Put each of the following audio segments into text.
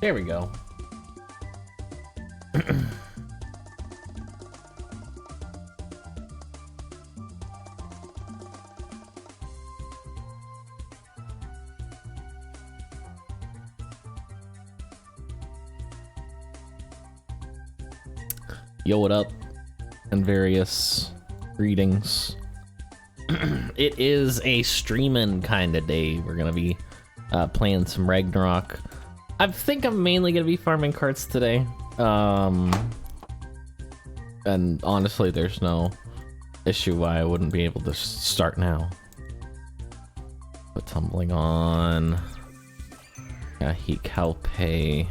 There we go. Yo, what up? And various greetings. It is a streaming kind of day. We're gonna be playing some Ragnarok. I think I'm mainly gonna be farming carts today. And honestly, there's no issue why I wouldn't be able to start now. Put tumbling on. Yeah, heat calpe.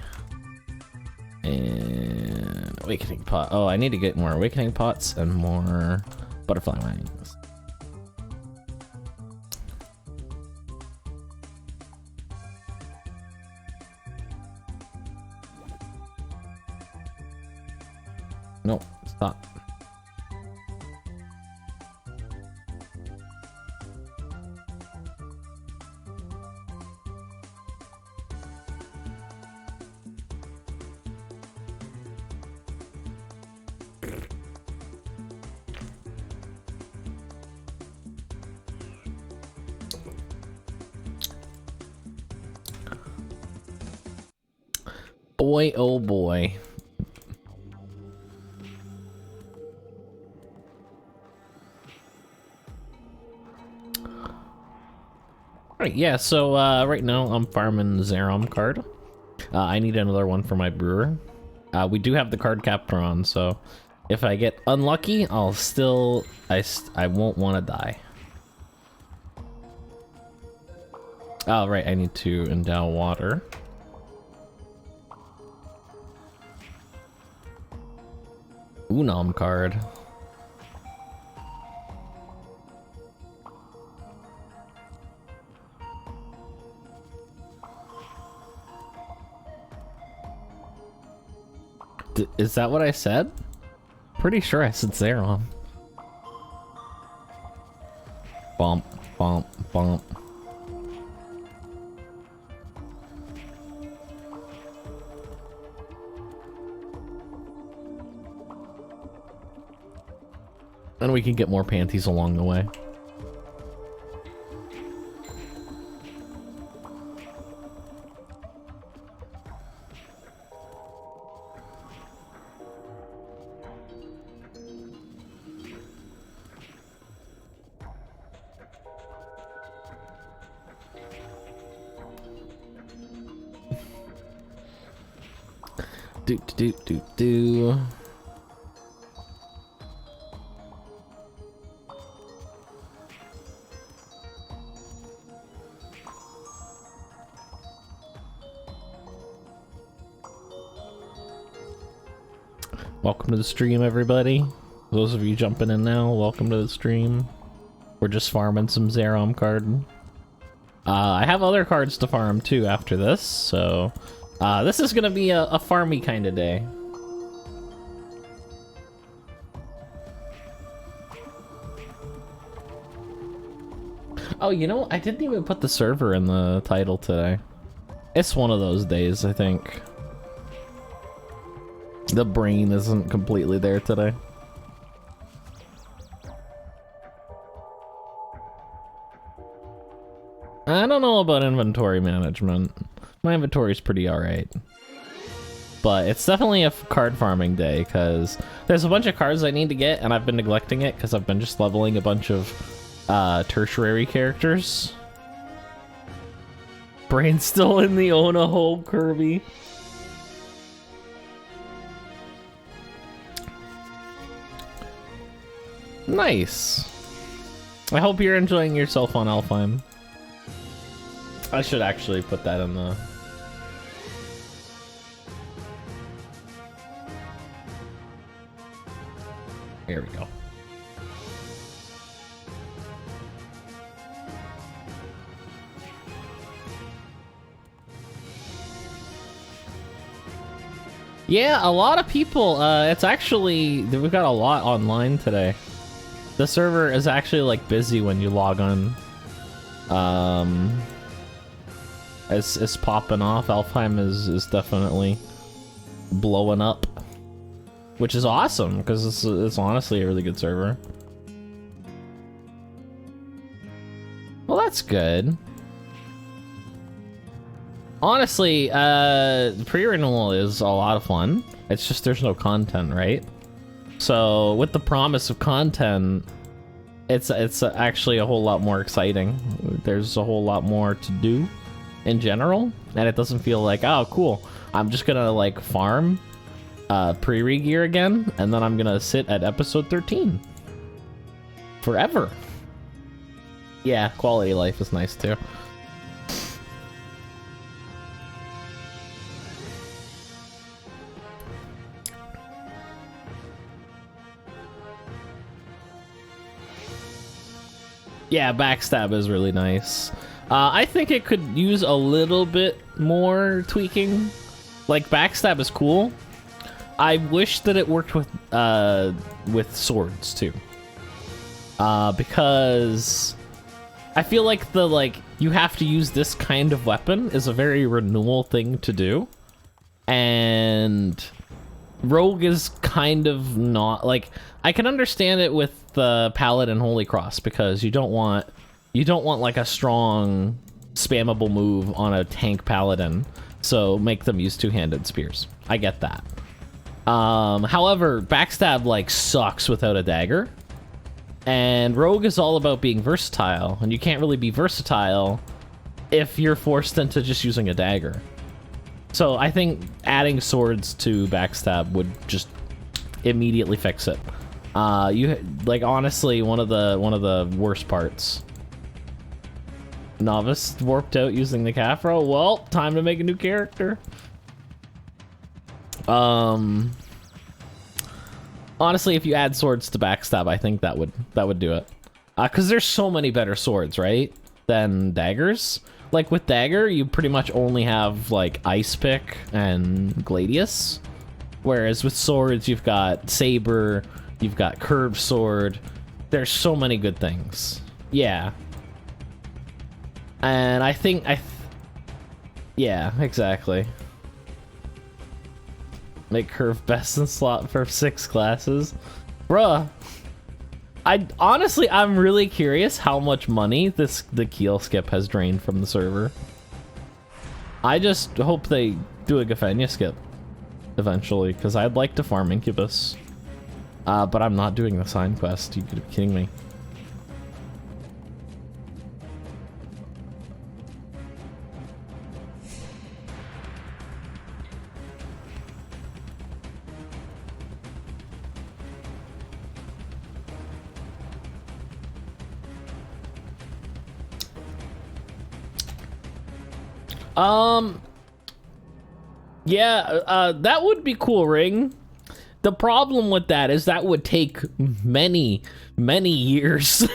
And awakening pot. Oh, I need to get more awakening pots and more butterfly wings. No, stop. Boy, oh boy. Right, yeah, so right now I'm farming Zerom card. I need another one for my brewer. We do have the card captor on, so if I get unlucky, I'll still... I won't want to die. Oh, right, I need to endow water. Unam card. Is that what I said? Pretty sure I said Zeron. Bump, bump, bump. And we can get more panties along the way. Do. Welcome to the stream, everybody. Those of you jumping in now, welcome to the stream. We're just farming some Zerom card. I have other cards to farm too after this, so this is gonna be a farmy kind of day. Oh, you know, I didn't even put the server in the title today. It's one of those days, I think. The brain isn't completely there today. I don't know about inventory management. My inventory's pretty alright. But it's definitely a card farming day, because there's a bunch of cards I need to get, and I've been neglecting it because I've been just leveling a bunch of tertiary characters. Brain's still in the Ona hole, Kirby. Nice. I hope you're enjoying yourself on Alfheim. I should actually put that in the... Here we go. Yeah, a lot of people. It's actually... We've got a lot online today. The server is actually, like, busy when you log on. is popping off. Alfheim is definitely blowing up, which is awesome because it's honestly a really good server. Well, that's good. Honestly, pre-renewal is a lot of fun. It's just there's no content, right? So with the promise of content, it's actually a whole lot more exciting. There's a whole lot more to do in general, and it doesn't feel like, oh, cool, I'm just gonna like farm pre-re gear again, and then I'm gonna sit at episode 13 forever. Yeah, quality of life is nice too. Yeah, backstab is really nice. I think it could use a little bit more tweaking. Like, backstab is cool. I wish that it worked with swords too. Because I feel like you have to use this kind of weapon is a very Renewal thing to do. And Rogue is kind of not, like, I can understand it with the Paladin Holy Cross because you don't want like a strong spammable move on a tank Paladin, so make them use two-handed spears. I get that. However, backstab like sucks without a dagger, and Rogue is all about being versatile, and you can't really be versatile if you're forced into just using a dagger. So I think adding swords to backstab would just immediately fix it. You like, honestly, one of the worst parts. Novice warped out using the Caphro. Well, time to make a new character. Honestly, if you add swords to backstab, I think that would do it. Because there's so many better swords, right, than daggers. Like with dagger, you pretty much only have like Ice Pick and Gladius, whereas with swords, you've got Saber, you've got Curved Sword. There's so many good things. Yeah. And I think yeah, exactly. Make Curve best in slot for 6 classes. Bruh. I'm really curious how much money the Keel skip has drained from the server. I just hope they do a Gafenia skip eventually, because I'd like to farm Incubus. But I'm not doing the sign quest. You could be kidding me. Yeah, that would be cool, Ring. The problem with that is that would take many, many years.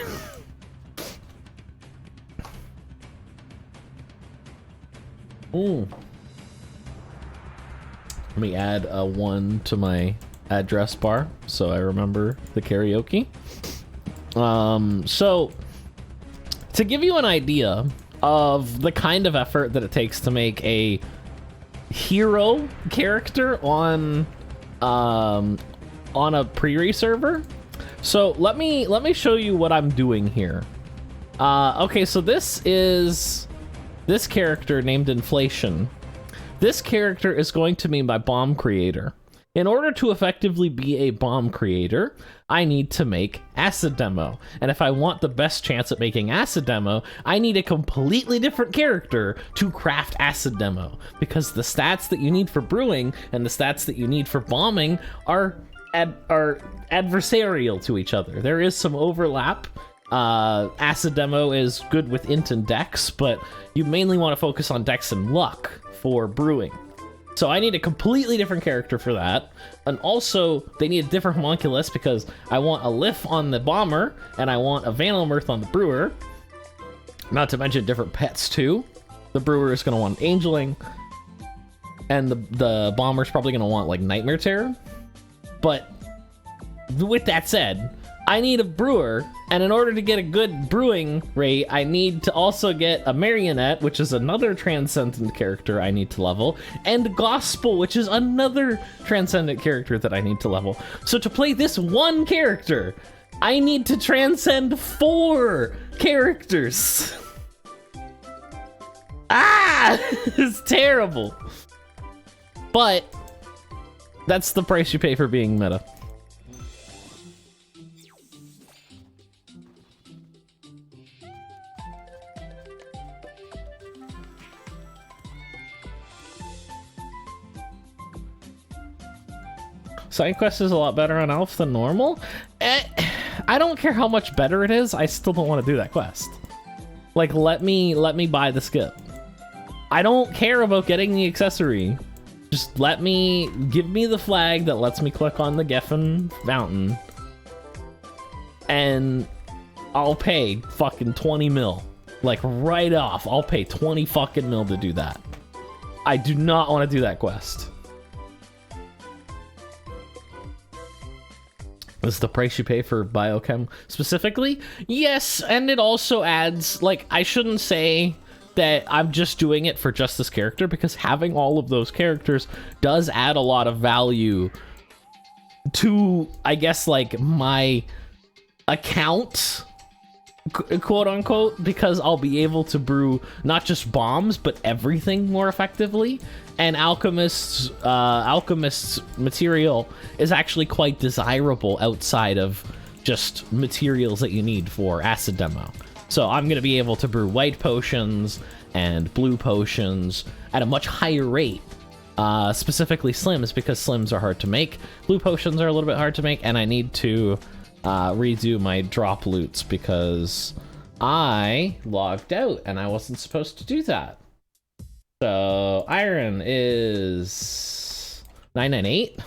Let me add a 1 to my address bar so I remember the karaoke. So to give you an idea of the kind of effort that it takes to make a hero character on a pre-re server. So let me show you what I'm doing here. Okay, so this is this character named Inflation. This character is going to be my bomb creator. In order to effectively be a bomb creator, I need to make Acid Demo. And if I want the best chance at making Acid Demo, I need a completely different character to craft Acid Demo. Because the stats that you need for brewing and the stats that you need for bombing are adversarial to each other. There is some overlap. Acid Demo is good with int and dex, but you mainly want to focus on dex and luck for brewing. So I need a completely different character for that. And also, they need a different homunculus because I want a Lif on the bomber and I want a Vanomirth on the brewer. Not to mention different pets too. The brewer is going to want Angeling, and the bomber's probably going to want like Nightmare Terror. But with that said, I need a brewer, and in order to get a good brewing rate, I need to also get a marionette, which is another transcendent character I need to level, and gospel, which is another transcendent character that I need to level. So to play this one character, I need to transcend 4 characters. Ah! It's terrible. But that's the price you pay for being meta. Side quest is a lot better on Elf than normal. I don't care how much better it is, I still don't want to do that quest. Like, let me buy the skip. I don't care about getting the accessory. Just give me the flag that lets me click on the Geffen fountain. And I'll pay fucking 20 mil. Like, right off, I'll pay 20 fucking mil to do that. I do not want to do that quest. Is the price you pay for biochem specifically? Yes, and it also adds, like, I shouldn't say that I'm just doing it for just this character, because having all of those characters does add a lot of value to, I guess, like, my account, quote unquote, because I'll be able to brew not just bombs, but everything more effectively. And Alchemist's material is actually quite desirable outside of just materials that you need for acid demo. So I'm going to be able to brew white potions and blue potions at a much higher rate. Specifically slims, because slims are hard to make. Blue potions are a little bit hard to make, and I need to redo my drop loots because I logged out and I wasn't supposed to do that. So iron is 998.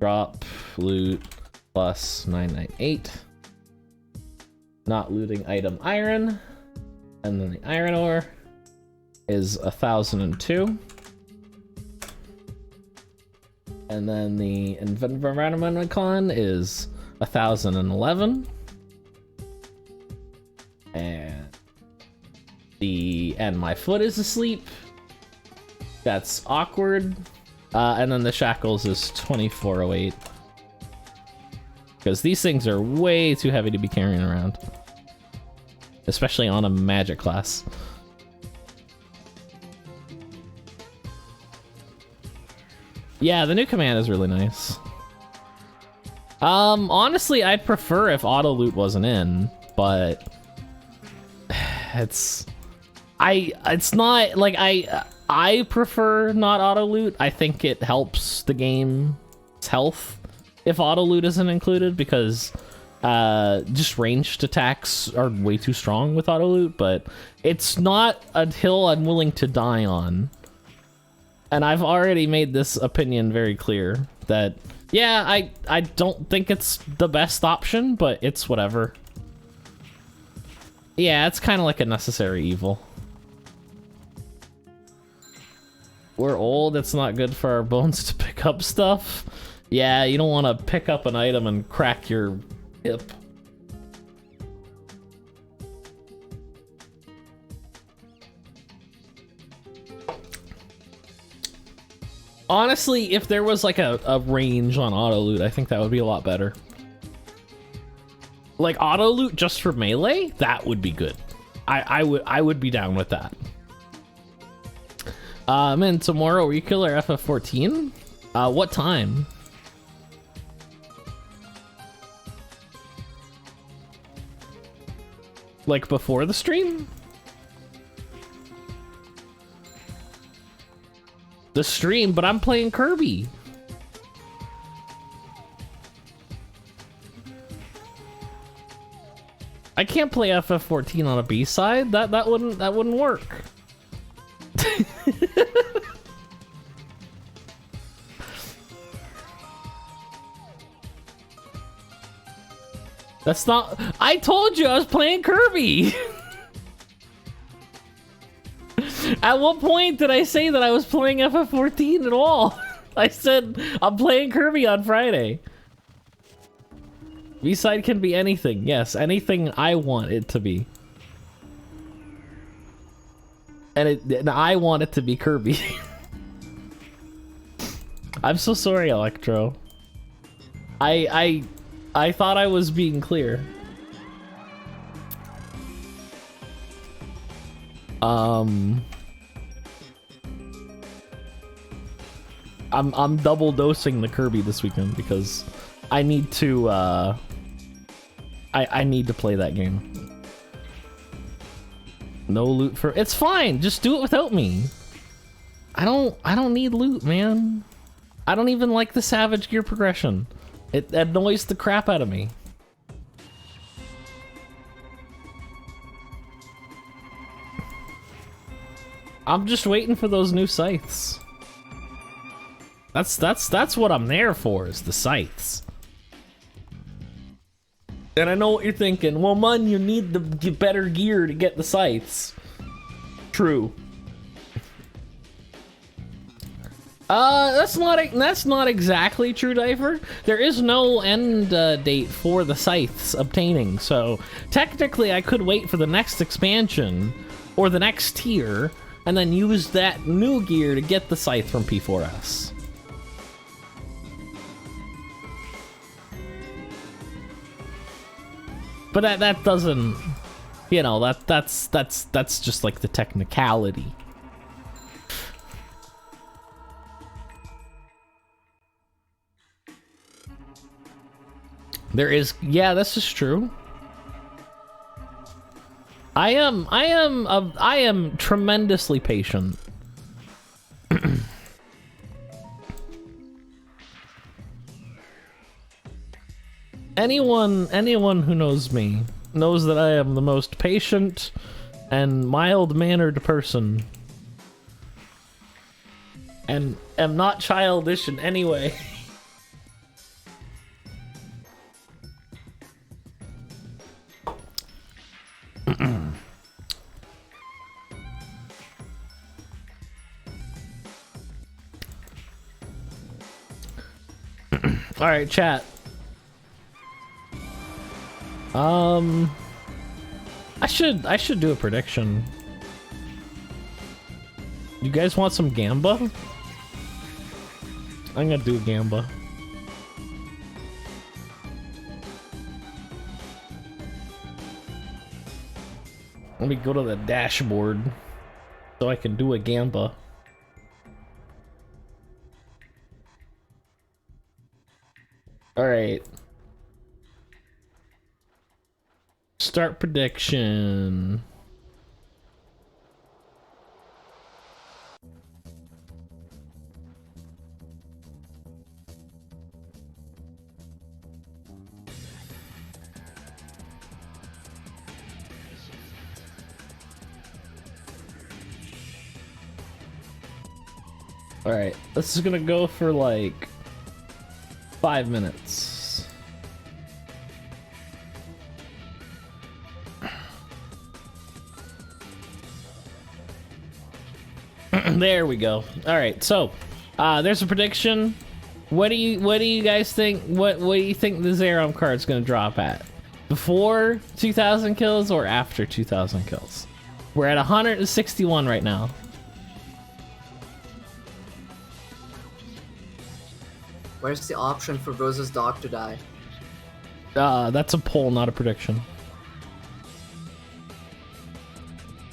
Drop loot plus 998. Not looting item iron. And then the iron ore is 1002. And then the environment con is 1011. And my foot is asleep. That's awkward. And then the shackles is 2408. Because these things are way too heavy to be carrying around. Especially on a magic class. Yeah, the new command is really nice. Honestly, I'd prefer if auto loot wasn't in, but it's not like I prefer not auto loot. I think it helps the game's health if auto loot isn't included, because just ranged attacks are way too strong with auto loot, but it's not a hill I'm willing to die on. And I've already made this opinion very clear that, yeah, I don't think it's the best option, but it's whatever. Yeah, it's kind of like a necessary evil. We're old, it's not good for our bones to pick up stuff. Yeah, you don't want to pick up an item and crack your hip. Honestly, if there was like a range on auto loot, I think that would be a lot better. Like auto loot just for melee, that would be good. I would be down with that. And tomorrow we kill our FF14. What time? Like before the stream? The stream, but I'm playing Kirby. I can't play FF14 on a B-side. That wouldn't work. That's not. I told you I was playing Kirby. At what point did I say that I was playing FF14 at all? I said I'm playing Kirby on Friday. B-side can be anything. Yes, anything I want it to be. And I want it to be Kirby. I'm so sorry, Electro. I thought I was being clear. I'm double dosing the Kirby this weekend because I need to I need to play that game. No loot for it's fine, just do it without me. I don't need loot, man. I don't even like the Savage Gear progression. It annoys the crap out of me. I'm just waiting for those new scythes. That's what I'm there for, is the scythes. And I know what you're thinking. Well, man, you need the better gear to get the scythes. True. That's not exactly true, Diver. There is no end date for the scythes obtaining, so technically I could wait for the next expansion or the next tier and then use that new gear to get the scythe from P4S. But that doesn't, you know, that's just like the technicality. There is, yeah, this is true. I am tremendously patient. Anyone who knows me knows that I am the most patient and mild-mannered person. And am not childish in any way. All right, chat. I should do a prediction. You guys want some Gamba? I'm gonna do Gamba. Let me go to the dashboard so I can do a Gamba. Alright. Start prediction. Alright, this is gonna go for like 5 minutes. There we go. Alright, so there's a prediction. What do you guys think? What do you think the Zerom card's gonna drop at? Before 2,000 kills or after 2,000 kills? We're at 161 right now. Where's the option for Rose's dog to die? That's a poll, not a prediction.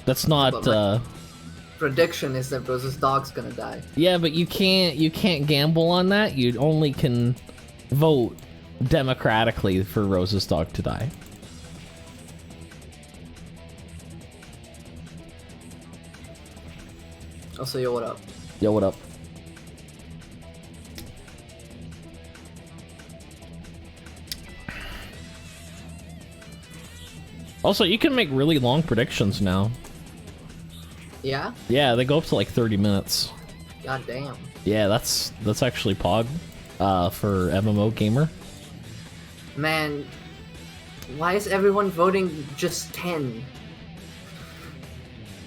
That's not Prediction is that Rose's dog's gonna die. Yeah, but you can't gamble on that. You only can vote democratically for Rose's dog to die. Also, yo, what up? Yo, what up? Also, you can make really long predictions now. Yeah? Yeah, they go up to like 30 minutes. God damn. Yeah, that's actually Pog for MMO Gamer. Man, why is everyone voting just 10?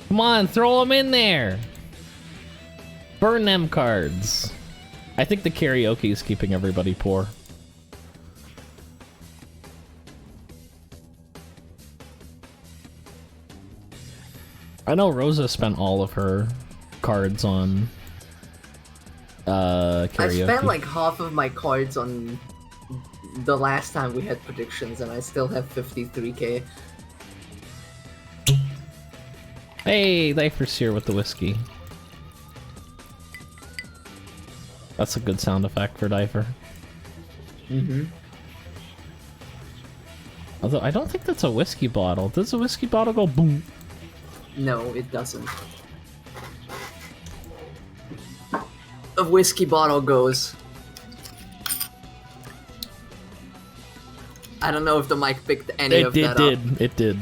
Come on, throw them in there. Burn them cards. I think the karaoke is keeping everybody poor. I know Rosa spent all of her cards on karaoke. I spent like half of my cards on the last time we had predictions, and I still have 53k. Hey, Difer's here with the whiskey. That's a good sound effect for Difer. Mm-hmm. Although I don't think that's a whiskey bottle. Does a whiskey bottle go boom? No, it doesn't. A whiskey bottle goes. I don't know if the mic picked any of that up. It did.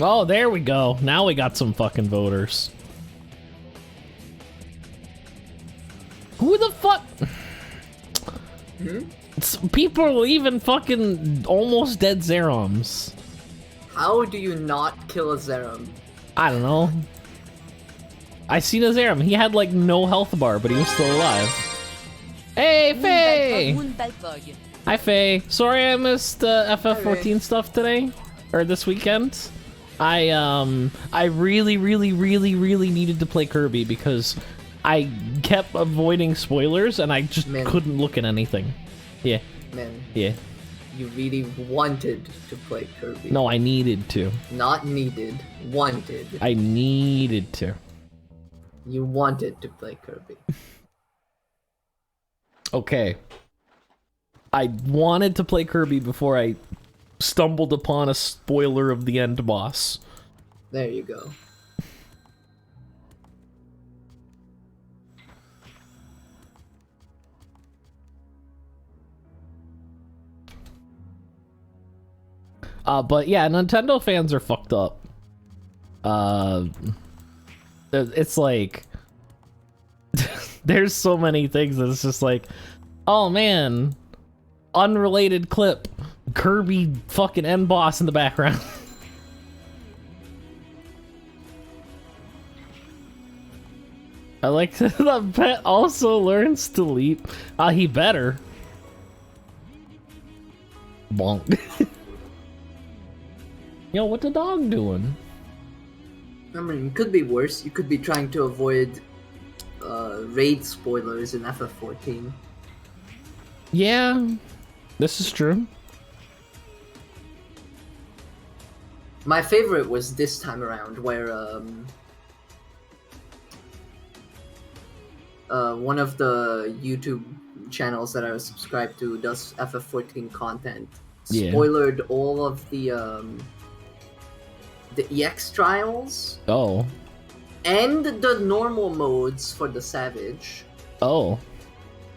Oh, there we go. Now we got some fucking voters. Who the fuck? People are leaving fucking almost dead Zeroms. How do you not kill a Zerom? I don't know. I seen a Zerom. He had like no health bar, but he was still alive. Hey, Faye! Hi, Faye. Sorry I missed FF14 stuff today. Or this weekend. I really needed to play Kirby because I kept avoiding spoilers and I just couldn't look at anything. Yeah. Man. Yeah. You really wanted to play Kirby. No, I needed to. Not needed. Wanted. I needed to. You wanted to play Kirby. Okay. I wanted to play Kirby before I stumbled upon a spoiler of the end boss. There you go. But yeah, Nintendo fans are fucked up. It's like there's so many things that it's just like, oh man, unrelated clip, Kirby fucking end boss in the background. I like that the pet also learns to leap. He better. Bonk. Yo, what the dog doing? I mean, it could be worse. You could be trying to avoid raid spoilers in FF14. Yeah, this is true. My favorite was this time around, where one of the YouTube channels that I was subscribed to does FF14 content. Yeah. Spoiled all of the EX trials. Oh. And the normal modes for the Savage. Oh.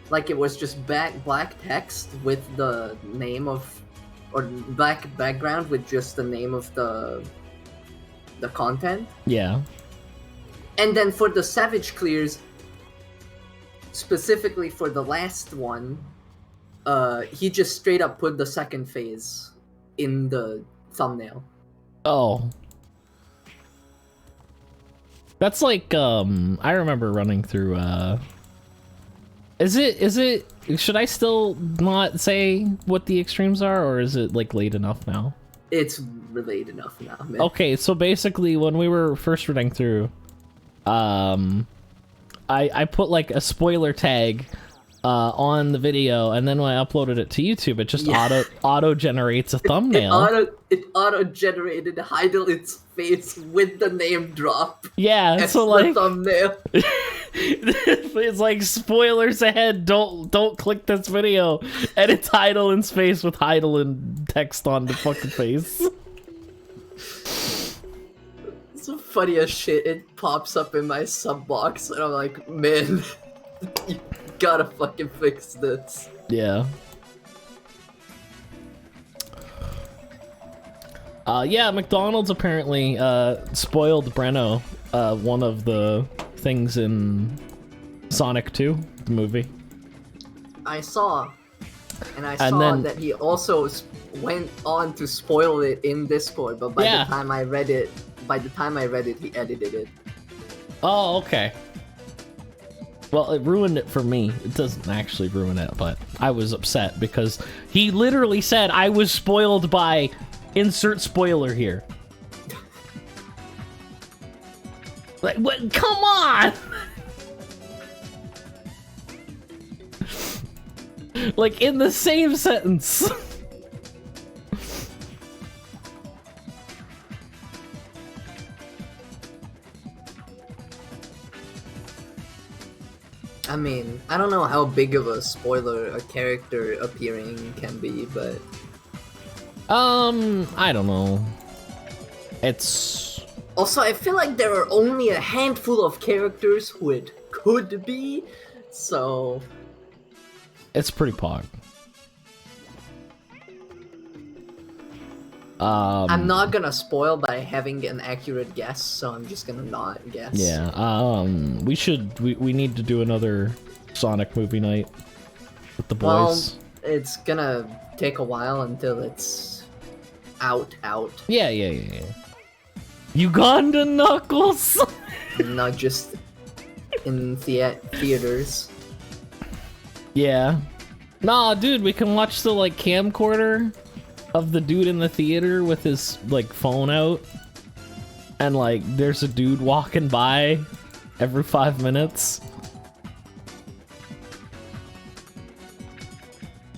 Like it was just black text with the name of, or black background with just the name of the content. Yeah. And then for the Savage clears, specifically for the last one, he just straight up put the second phase in the thumbnail. Oh. That's like, I remember running through, is it, should I still not say what the extremes are, or is it, like, late enough now? It's late enough now, man. Okay, so basically, when we were first running through, I put, like, a spoiler tag, on the video, and then when I uploaded it to YouTube, it just auto-generates a thumbnail. It auto-generated Heidel's face with the name drop. Yeah, so like the thumbnail. It's like spoilers ahead. Don't click this video. And it's Heidel's face with Heidel and text on the fucking face. It's so funny as shit. It pops up in my sub box, and I'm like, man, you gotta fucking fix this. Yeah. Yeah, McDonald's apparently spoiled Breno, one of the things in Sonic 2, the movie. I saw, and I saw that he also went on to spoil it in Discord, but by the time I read it, he edited it. Oh, okay. Well, it ruined it for me. It doesn't actually ruin it, but I was upset because he literally said I was spoiled by insert spoiler here. Like, what? Come on! Like, in the same sentence. I mean, I don't know how big of a spoiler a character appearing can be, but... I don't know. It's... Also, I feel like there are only a handful of characters who it could be, so... It's pretty pog. I'm not gonna spoil by having an accurate guess, so I'm just gonna not guess. Yeah, we need to do another Sonic movie night with the boys. Well, it's gonna take a while until it's out. Yeah. Uganda Knuckles! Not just in theaters. Yeah. Nah, dude, we can watch the, like, camcorder of the dude in the theater with his, like, phone out. And, like, there's a dude walking by every 5 minutes.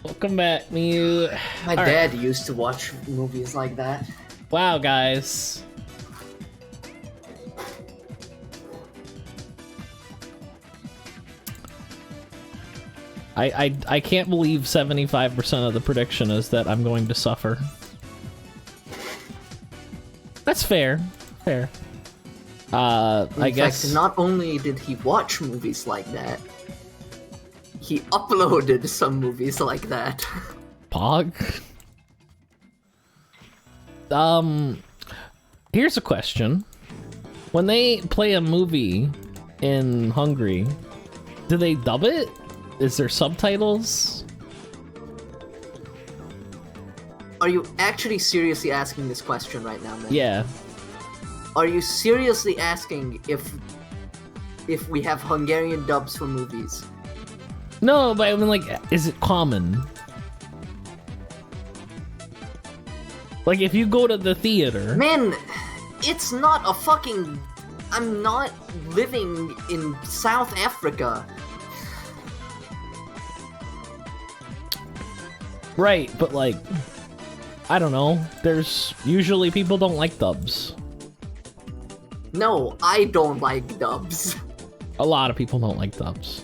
Welcome back, Mew. My dad used to watch movies like that. Wow, guys. I can't believe 75% of the prediction is that I'm going to suffer. That's fair. Fair. I guess... In fact, not only did he watch movies like that, he uploaded some movies like that. Pog? Here's a question. When they play a movie in Hungary, do they dub it? Is there subtitles? Are you actually seriously asking this question right now, man? Yeah. Are you seriously asking if we have Hungarian dubs for movies? No, but I mean, like, is it common? Like, if you go to the theater... Man, it's not a fucking... I'm not living in South Africa. Right, but, like, I don't know. There's... Usually people don't like dubs. No, I don't like dubs. A lot of people don't like dubs.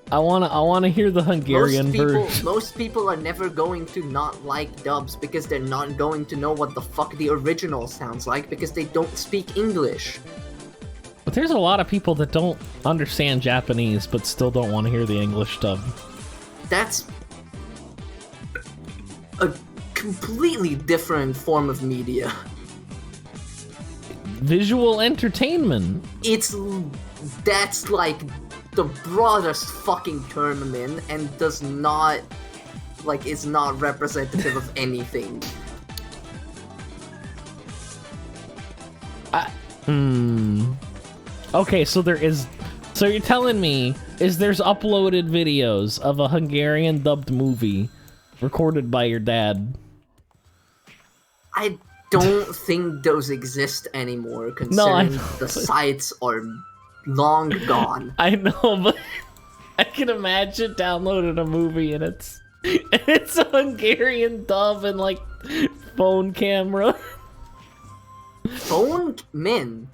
I wanna hear the Hungarian version. Most people are never going to not like dubs because they're not going to know what the fuck the original sounds like because they don't speak English. But there's a lot of people that don't understand Japanese but still don't want to hear the English dub. That's a completely different form of media. Visual entertainment. That's like the broadest fucking term, man, and does not, like, is not representative of anything. Okay, so there is... So you're telling me there's uploaded videos of a Hungarian dubbed movie recorded by your dad? I don't think those exist anymore, considering the sites are long gone. I know, but I can imagine downloading a movie and it's a Hungarian dub and, like, phone camera. Men?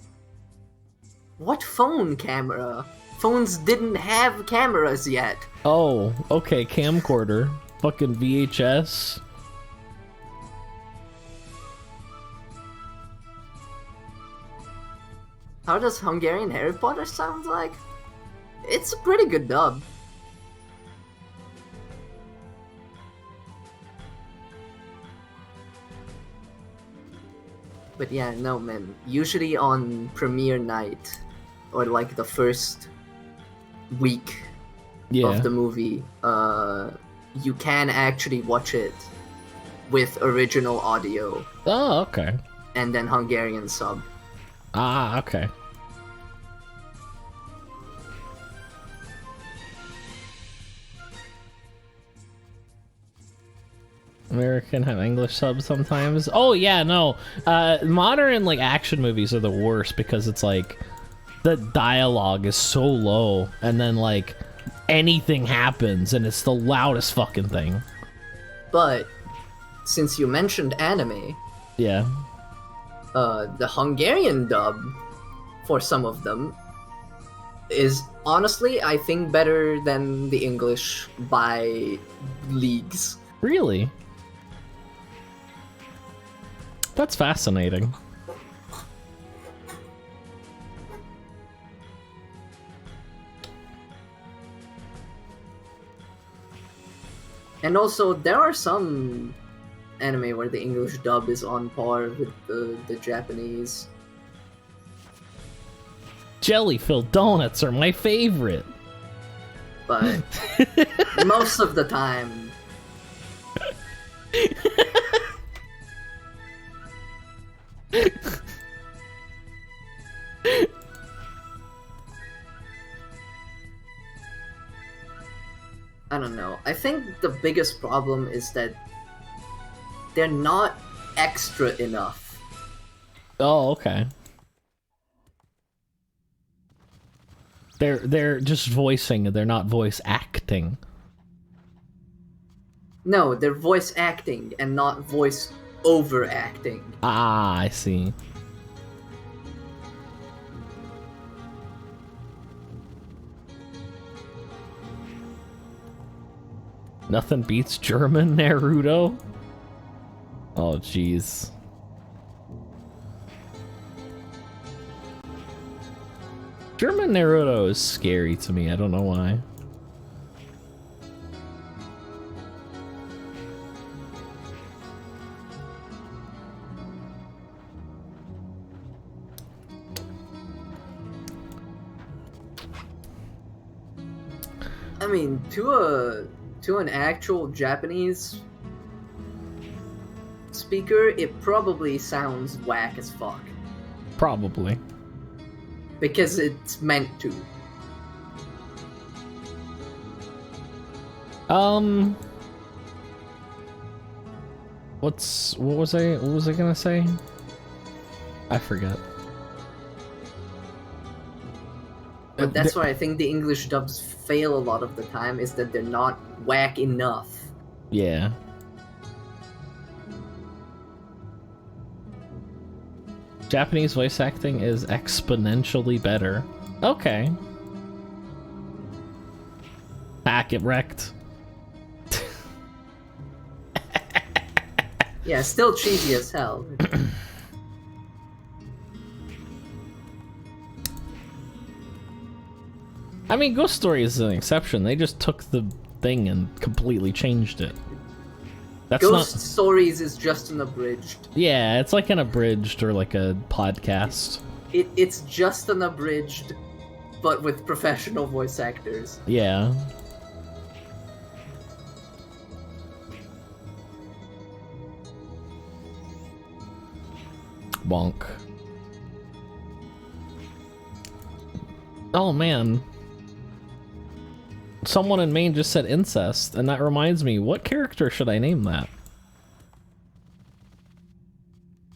What phone camera? Phones didn't have cameras yet. Oh, okay, camcorder. Fucking VHS. How does Hungarian Harry Potter sound like? It's a pretty good dub. But yeah, no man, usually on premiere night, or like the first week of the movie, you can actually watch it with original audio. Oh, okay. And then Hungarian sub. Ah, okay. American have English subs sometimes. Oh yeah, no. Modern like action movies are the worst because it's like the dialogue is so low and then like anything happens and it's the loudest fucking thing. But since you mentioned anime, yeah, the Hungarian dub for some of them is honestly, I think, better than the English by leagues. Really? That's fascinating. And also, there are some anime where the English dub is on par with the Japanese. Jelly-filled donuts are my favorite. But most of the time... I don't know. I think the biggest problem is that they're not extra enough. Oh, okay. They're just voicing, they're not voice acting. No, they're voice acting and not voice overacting. Ah, I see. Nothing beats German Naruto? Oh, jeez. German Naruto is scary to me, I don't know why. I mean, to an actual Japanese speaker, it probably sounds whack as fuck. Probably. Because it's meant to. What was I gonna say? I forget. But that's why I think the English dubs fail a lot of the time, is that they're not whack enough. Yeah. Japanese voice acting is exponentially better. Okay. Ah, get wrecked. Yeah, still cheesy as hell. I mean, Ghost Story is an exception. They just took the thing and completely changed it. That's Ghost Stories is just an abridged. Yeah, it's like an abridged or like a podcast. It's just an abridged, but with professional voice actors. Yeah. Bonk. Oh man. Someone in Maine just said incest, and that reminds me, what character should I name that?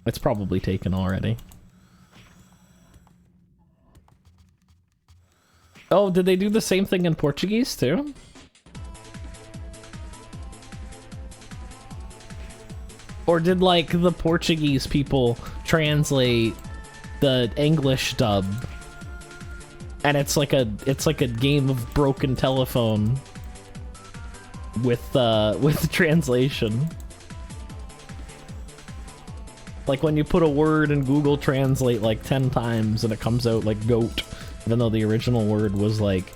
It's probably taken already. Oh, did they do the same thing in Portuguese too? Or did like the Portuguese people translate the English dub? And it's like a game of broken telephone with translation. Like when you put a word in Google Translate like 10 times and it comes out like goat, even though the original word was like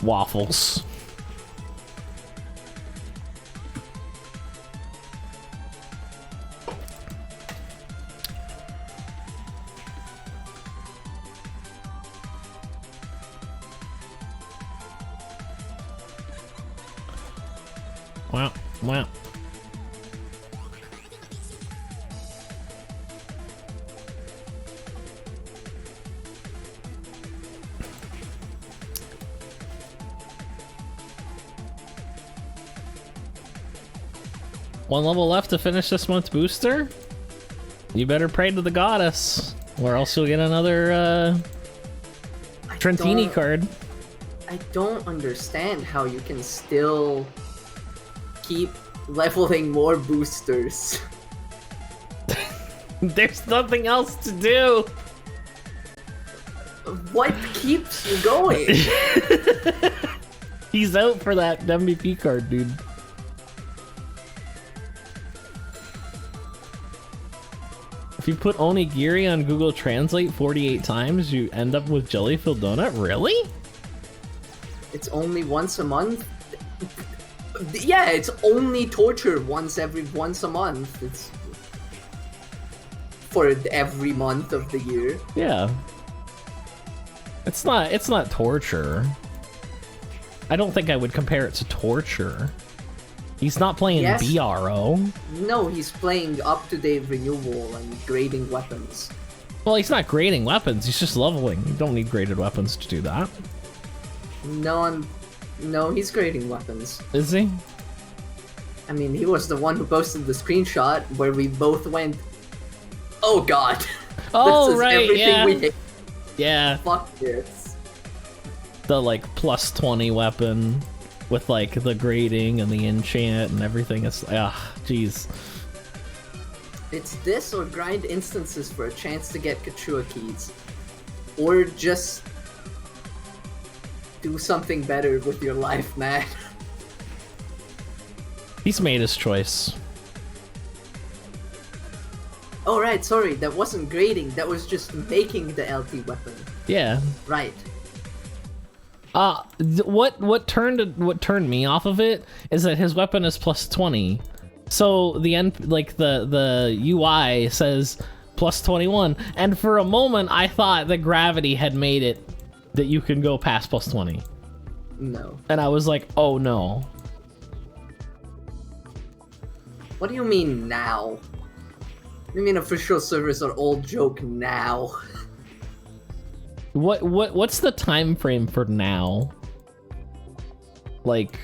waffles. Wow, wow. 1 level left to finish this month's booster. You better pray to the goddess, or else you'll get another Trentini card. I don't understand how you can still keep leveling more boosters. There's nothing else to do. What keeps you going? He's out for that MVP card, dude. If you put onigiri on Google Translate 48 times, you end up with jelly-filled donut? Really? It's only once a month? Yeah, it's only torture once a month. It's for every month of the year. Yeah. It's not torture. I don't think I would compare it to torture. He's not playing BRO. No, he's playing up-to-date renewal and grading weapons. Well, he's not grading weapons, he's just leveling. You don't need graded weapons to do that. No, he's grading weapons. Is he? I mean, he was the one who posted the screenshot where we both went, oh god. Oh, this is right, everything yeah. we hate. Yeah. Fuck this. The, like, plus 20 weapon with, like, the grading and the enchant and everything. It's, jeez. It's this or grind instances for a chance to get Kachua keys. Or just do something better with your life, man. He's made his choice. Oh right, sorry, that wasn't grading, that was just making the LT weapon. Yeah. Right. What turned me off of it is that his weapon is plus 20. So the UI says plus 21, and for a moment I thought that gravity had made it that you can go past plus 20. No. And I was like, oh no. What do you mean now? You mean official servers are all joke now? What's the time frame for now? Like,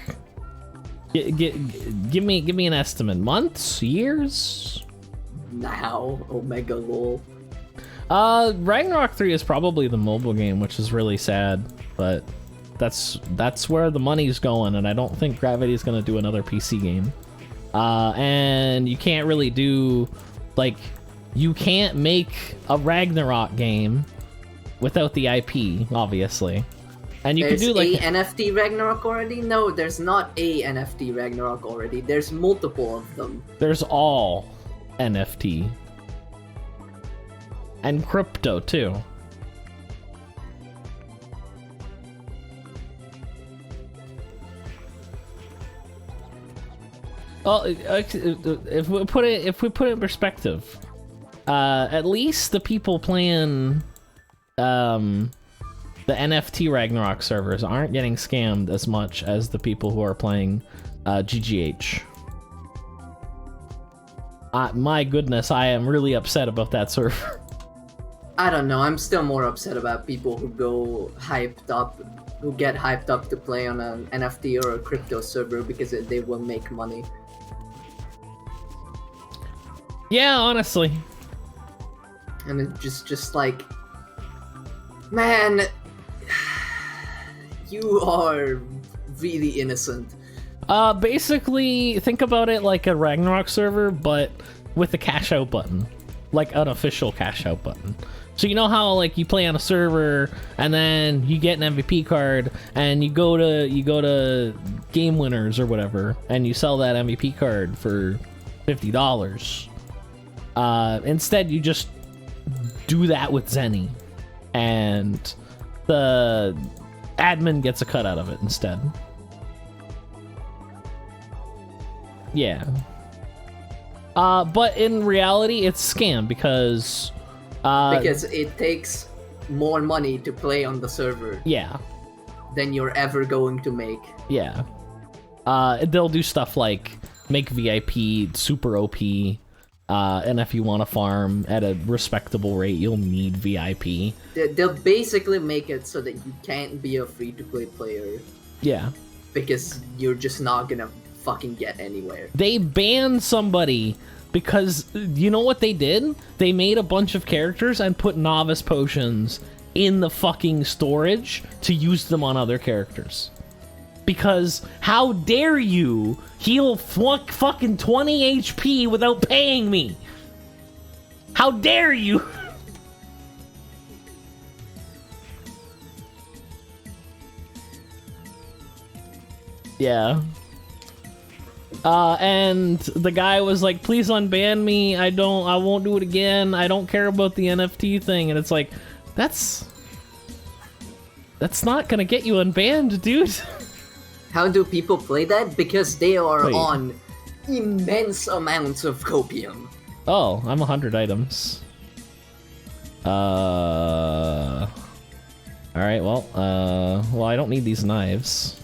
give me an estimate. Months? Years? Now, Omega lol. Ragnarok 3 is probably the mobile game, which is really sad, but that's where the money's going, and I don't think Gravity's gonna do another PC game. And you can't really do, like, you can't make a Ragnarok game without the IP, obviously. And you There's can do like a NFT Ragnarok already? No, there's not a NFT Ragnarok already. There's multiple of them. There's all NFT. And crypto too. Well, if we put it in perspective, at least the people playing the NFT Ragnarok servers aren't getting scammed as much as the people who are playing GGH. My goodness, I am really upset about that server. I don't know, I'm still more upset about people who get hyped up to play on an NFT or a crypto server because they will make money. Yeah, honestly. And it's just like, man, you are really innocent. Basically, think about it like a Ragnarok server, but with a cash out button. Like an official cash out button. So you know how like you play on a server and then you get an MVP card and you go to Game Winners or whatever and you sell that MVP card for $50. Instead you just do that with Zenny and the admin gets a cut out of it instead. Yeah. But in reality, it's a scam because it takes more money to play on the server. Yeah. Than you're ever going to make. Yeah. They'll do stuff like make VIP super OP, and if you want to farm at a respectable rate, you'll need VIP. They'll basically make it so that you can't be a free-to-play player. Yeah. Because you're just not gonna fucking get anywhere. They banned somebody because you know what they did? They made a bunch of characters and put novice potions in the fucking storage to use them on other characters. Because how dare you heal fucking 20 HP without paying me? How dare you? Yeah. And the guy was like, please unban me. I won't do it again. I don't care about the NFT thing. And it's like, that's not gonna get you unbanned, dude. How do people play that? Because they are on immense amounts of copium. Oh, I'm 100 items. Alright, well, I don't need these knives.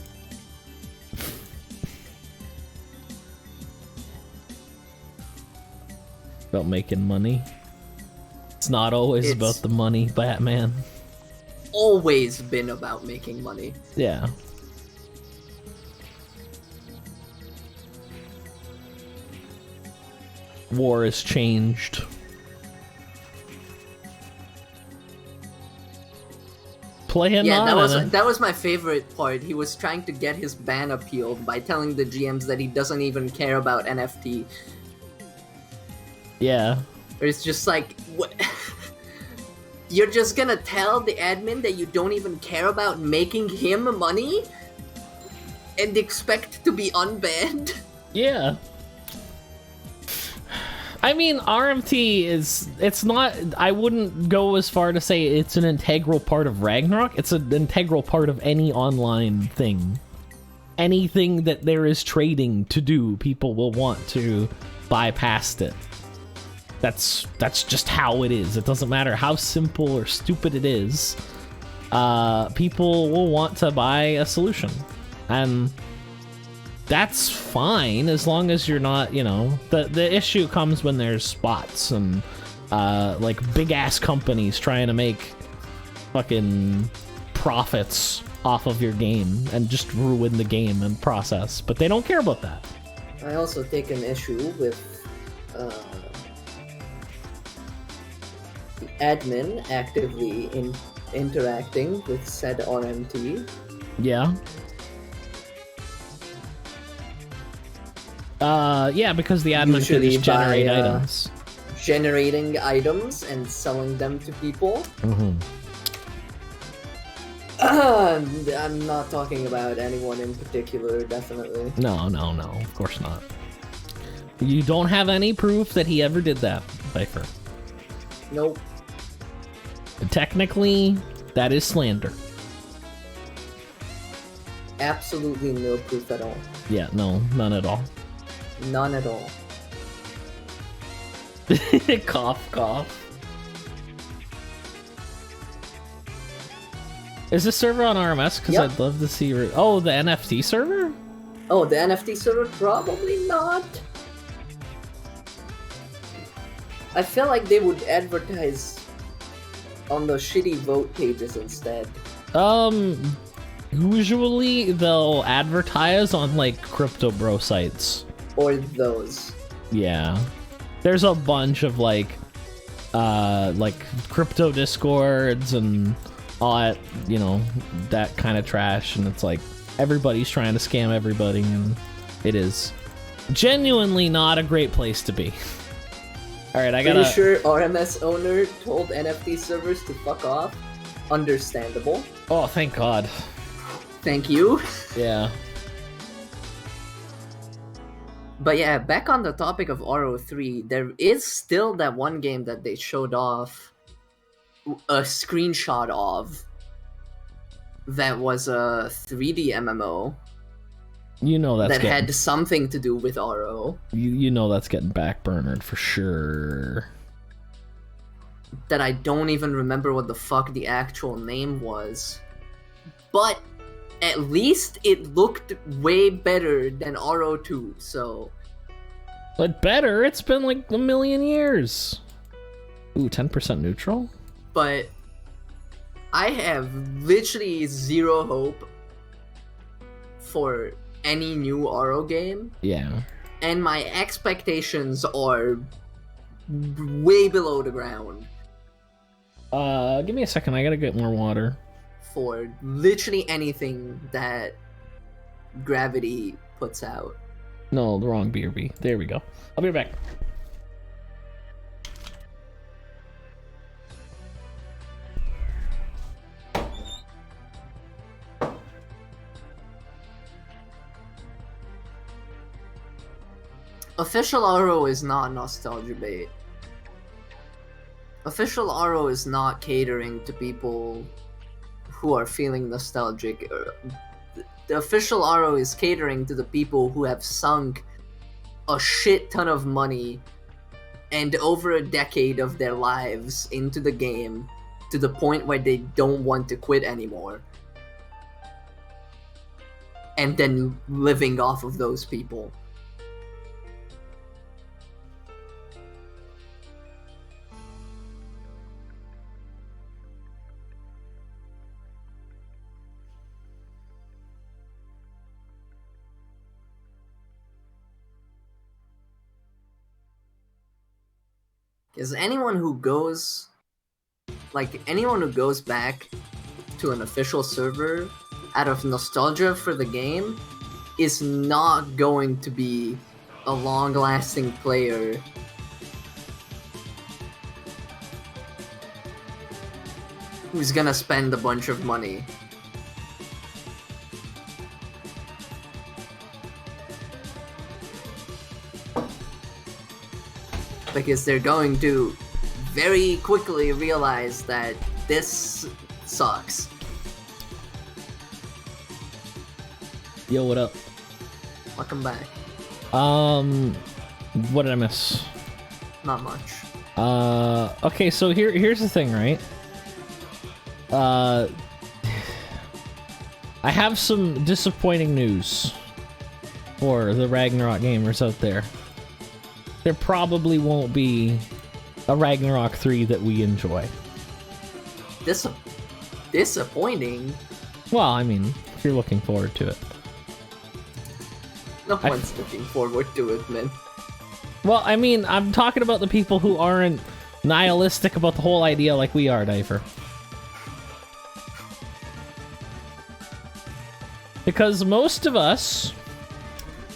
About making money. It's not always about the money, Batman. Always been about making money. Yeah. War has changed. Playing that was my favorite part. He was trying to get his ban appealed by telling the GMs that he doesn't even care about NFT. Yeah. It's just like, what? You're just gonna tell the admin that you don't even care about making him money? And expect to be unbanned? Yeah. I mean, RMT it's not, I wouldn't go as far to say it's an integral part of Ragnarok. It's an integral part of any online thing. Anything that there is trading to do, people will want to buy past it. That's just how it is. It doesn't matter how simple or stupid it is. People will want to buy a solution. And that's fine as long as you're not, you know, the issue comes when there's bots and like big ass companies trying to make fucking profits off of your game and just ruin the game and process, but they don't care about that. I also take an issue with the admin actively interacting with said RMT. Yeah. Yeah, because the admin can just generate items. Generating items and selling them to people. Mm-hmm. I'm not talking about anyone in particular, definitely. No, of course not. You don't have any proof that he ever did that, Viper. Nope. Technically, that is slander. Absolutely no proof at all. Yeah, no, none at all. None at all. Cough, cough. Is this server on RMS? Because Yep. I'd love to see... Oh, the NFT server? Oh, the NFT server? Probably not. I feel like they would advertise on the shitty vote pages instead. Usually they'll advertise on, like, crypto bro sites. Or those. Yeah. There's a bunch of, like crypto discords and all that, you know, that kind of trash, and it's like everybody's trying to scam everybody, and it is genuinely not a great place to be. Alright, I gotta... Pretty sure RMS owner told NFT servers to fuck off. Understandable. Oh, thank God. Thank you. Yeah. But yeah, back on the topic of RO3, there is still that one game that they showed off a screenshot of that was a 3D MMO. You know that's that had something to do with RO. You know that's getting backburnered for sure. That I don't even remember what the fuck the actual name was. But at least it looked way better than RO2, so... But better? It's been like a million years. Ooh, 10% neutral? But I have literally zero hope for any new RO game. Yeah. And my expectations are way below the ground. Give me a second. I gotta get more water. For literally anything that Gravity puts out. No, the wrong BRB. There we go. I'll be right back. Official RO is not nostalgia bait. Official RO is not catering to people who are feeling nostalgic. The official RO is catering to the people who have sunk a shit ton of money and over a decade of their lives into the game to the point where they don't want to quit anymore. And then living off of those people. Because anyone who goes back to an official server out of nostalgia for the game is not going to be a long-lasting player. Who's gonna spend a bunch of money. Because they're going to very quickly realize that this sucks. Yo, what up? Welcome back. What did I miss? Not much. Okay, so here's the thing, right? I have some disappointing news for the Ragnarok gamers out there. There probably won't be a Ragnarok 3 that we enjoy. Disappointing? Well, I mean, if you're looking forward to it. No one's looking forward to it, man. Well, I mean, I'm talking about the people who aren't nihilistic about the whole idea like we are, Diver. Because most of us,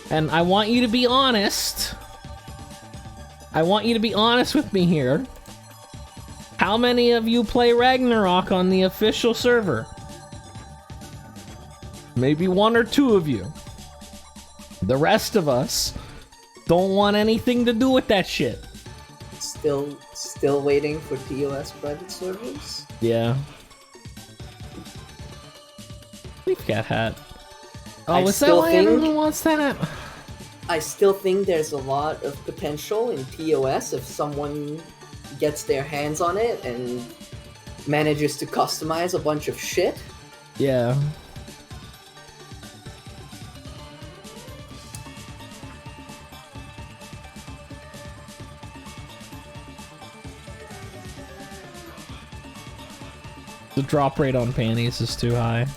and I want you to be honest... I want you to be honest with me here. How many of you play Ragnarok on the official server? Maybe 1 or 2 of you. The rest of us don't want anything to do with that shit. Still waiting for TOS private servers? Yeah. Leaf cat hat. Oh, was that why everyone wants that? I still think there's a lot of potential in TOS if someone gets their hands on it and manages to customize a bunch of shit. Yeah. The drop rate on panties is too high.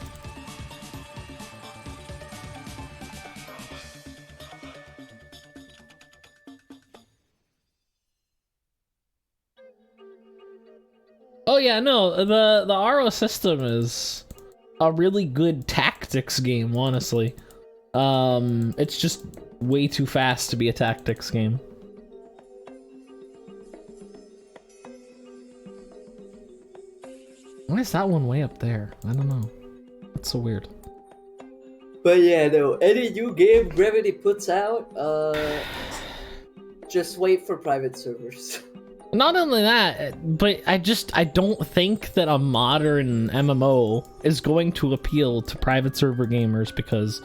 Oh yeah, no, the RO system is a really good tactics game, honestly. It's just way too fast to be a tactics game. Why is that one way up there? I don't know. That's so weird. But yeah, no, any new game Gravity puts out, just wait for private servers. Not only that, but I don't think that a modern MMO is going to appeal to private server gamers because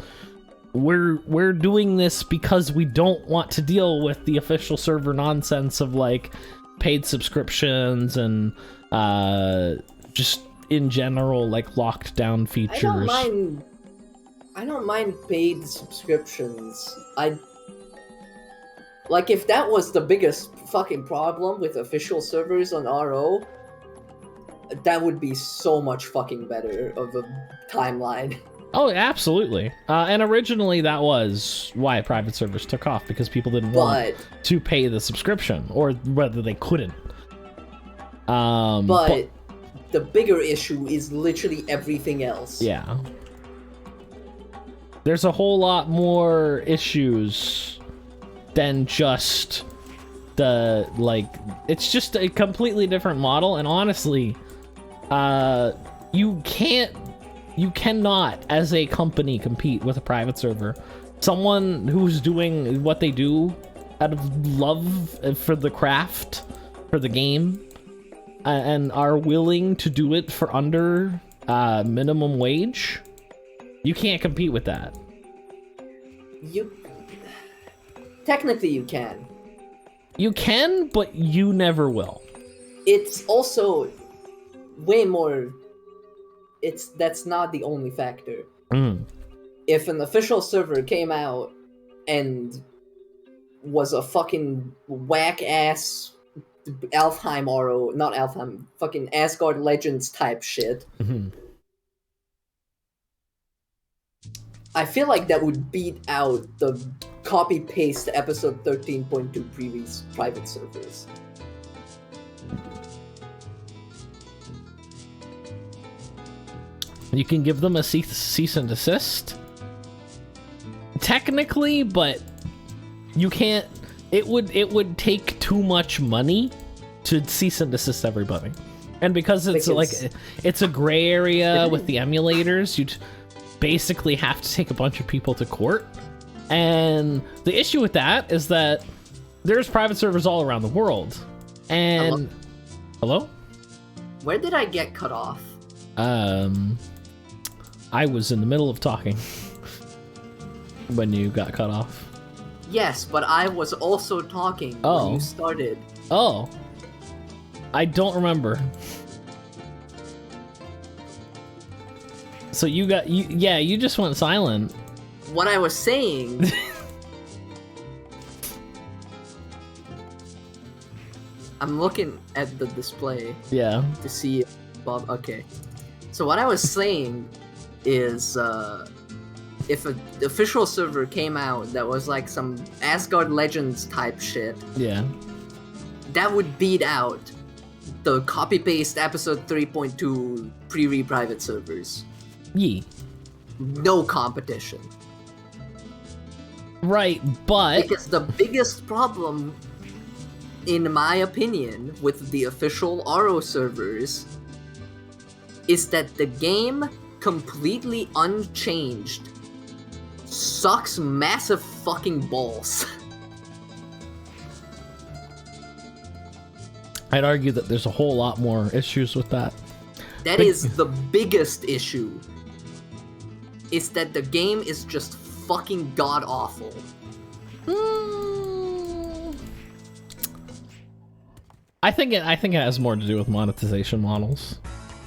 we're doing this because we don't want to deal with the official server nonsense of like paid subscriptions and just in general like locked down features. I don't mind paid subscriptions. Like, if that was the biggest fucking problem with official servers on RO, that would be so much fucking better of a timeline. Oh, absolutely. And originally that was why private servers took off, because people didn't want to pay the subscription, or whether they couldn't. But the bigger issue is literally everything else. Yeah. There's a whole lot more issues than just the, like, it's just a completely different model, and honestly, you cannot, as a company, compete with a private server. Someone who's doing what they do out of love for the craft, for the game, and are willing to do it for under minimum wage, you can't compete with that. Technically you can. You can, but you never will. It's also way more... That's not the only factor. If an official server came out and was a fucking whack-ass Alfheim Oro, not Alfheim, fucking Asgard Legends type shit, I feel like that would beat out the copy-paste episode 13.2 previous private servers. You can give them a cease and desist, technically, but you can't. It would take too much money to cease and desist everybody, and because it's a gray area with the emulators, you'd basically have to take a bunch of people to court. And the issue with that is that there's private servers all around the world. And hello? Where did I get cut off? I was in the middle of talking when you got cut off. Yes, but I was also talking when you started. Oh. I don't remember. So you just went silent. What I was saying... I'm looking at the display. Yeah. To see Bob. Okay. So what I was saying is, if an official server came out that was like some Asgard Legends type shit, yeah, that would beat out the copy-paste episode 3.2 private servers. Yee. No competition. Right, but... Because the biggest problem, in my opinion, with the official RO servers is that the game, completely unchanged, sucks massive fucking balls. I'd argue that there's a whole lot more issues with that. That is the biggest issue. Is that the game is just fucking god-awful. I think it has more to do with monetization models.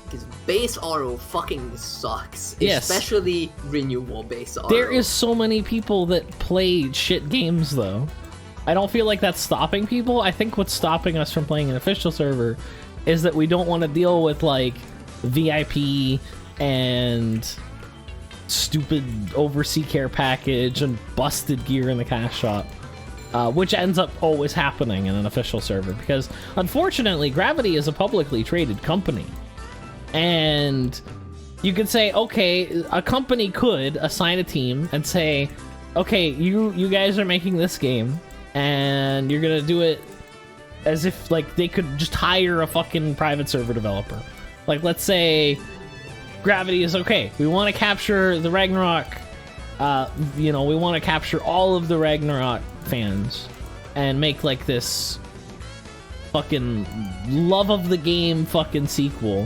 Because base RO fucking sucks. Yes. Especially Renewal base RO. There is so many people that play shit games, though. I don't feel like that's stopping people. I think what's stopping us from playing an official server is that we don't want to deal with, like, VIP and stupid oversea care package and busted gear in the cash shop. Which ends up always happening in an official server, because unfortunately Gravity is a publicly traded company, and you could say, okay, a company could assign a team and say, okay, you guys are making this game and you're gonna do it as if like they could just hire a fucking private server developer. Like, let's say Gravity is, okay, we want to capture the Ragnarok, we want to capture all of the Ragnarok fans and make like this fucking love of the game fucking sequel,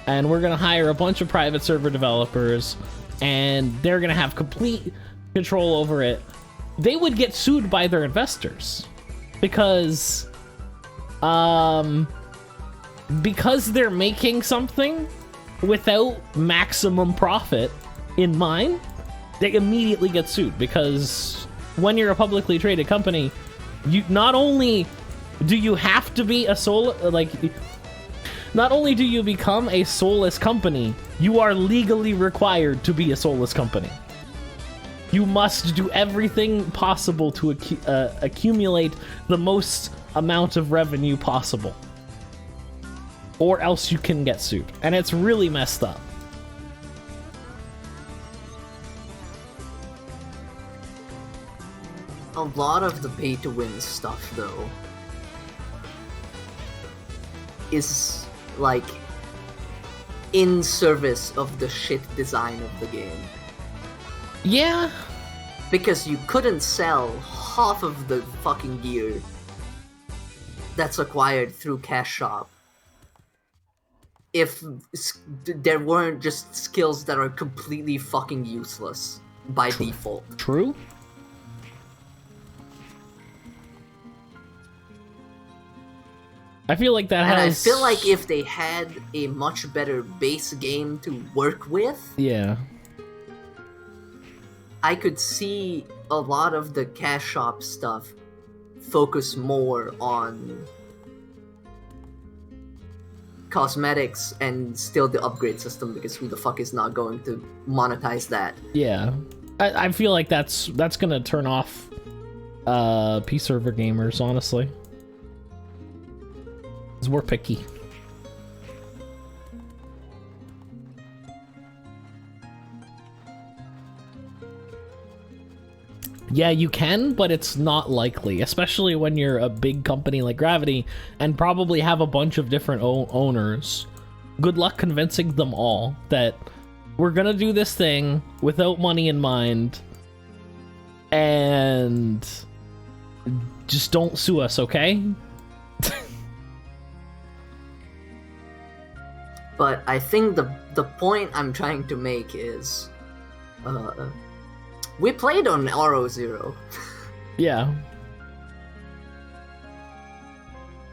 and we're gonna hire a bunch of private server developers and they're gonna have complete control over it. They would get sued by their investors because they're making something without maximum profit in mind. They immediately get sued, because when you're a publicly traded company, you not only do you have to be a solo, like, Not only do you become a soulless company, you are legally required to be a soulless company. You must do everything possible to accumulate the most amount of revenue possible. Or else you can get sued. And it's really messed up. A lot of the pay-to-win stuff, though, is, like, in service of the shit design of the game. Yeah. Because you couldn't sell half of the fucking gear that's acquired through Cash Shop if there weren't just skills that are completely fucking useless by default. True. I feel like that has... And I feel like if they had a much better base game to work with... Yeah. I could see a lot of the Cash Shop stuff focus more on cosmetics and still the upgrade system, because who the fuck is not going to monetize that? Yeah. I feel like that's gonna turn off P server gamers, honestly. Because we're picky. Yeah, you can, but it's not likely, especially when you're a big company like Gravity and probably have a bunch of different owners. Good luck convincing them all that we're gonna do this thing without money in mind, and just don't sue us, okay? But I think the point I'm trying to make is, we played on RO0. Yeah.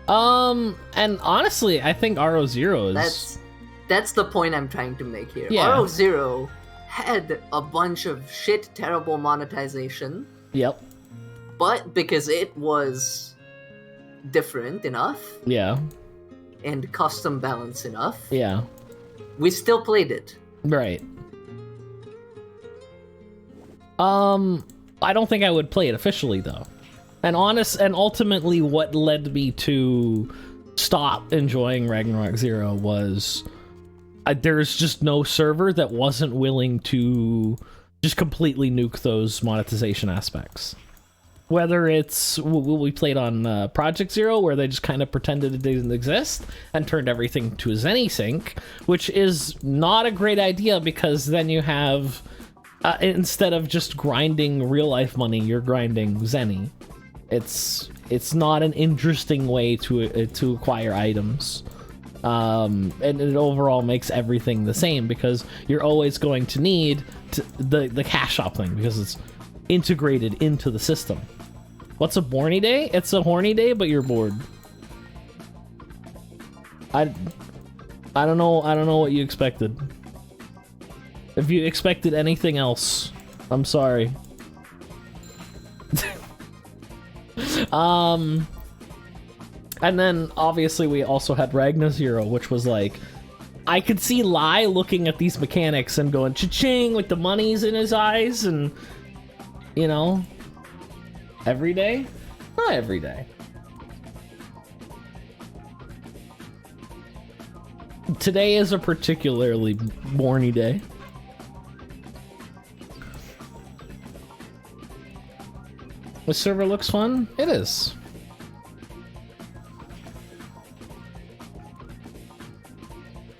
And honestly, I think RO0 is... That's the point I'm trying to make here. Yeah. RO0 had a bunch of shit, terrible monetization. Yep. But because it was different enough... Yeah. And custom balanced enough... Yeah. We still played it. Right. I don't think I would play it officially, though. And ultimately what led me to stop enjoying Ragnarok Zero was there's just no server that wasn't willing to just completely nuke those monetization aspects. Whether it's we played on Project Zero, where they just kind of pretended it didn't exist and turned everything to a Zenny sync, which is not a great idea, because then you have instead of just grinding real life money, you're grinding Zenny. It's not an interesting way to acquire items, and it overall makes everything the same, because you're always going to need the cash shop thing, because it's integrated into the system. What's a borny day? It's a horny day, but you're bored. I don't know what you expected. If you expected anything else, I'm sorry. And then obviously we also had Ragnarok Zero, which was like, I could see Lai looking at these mechanics and going cha-ching with the monies in his eyes, and you know, every day? Not every day. Today is a particularly borny day. This server looks fun? It is.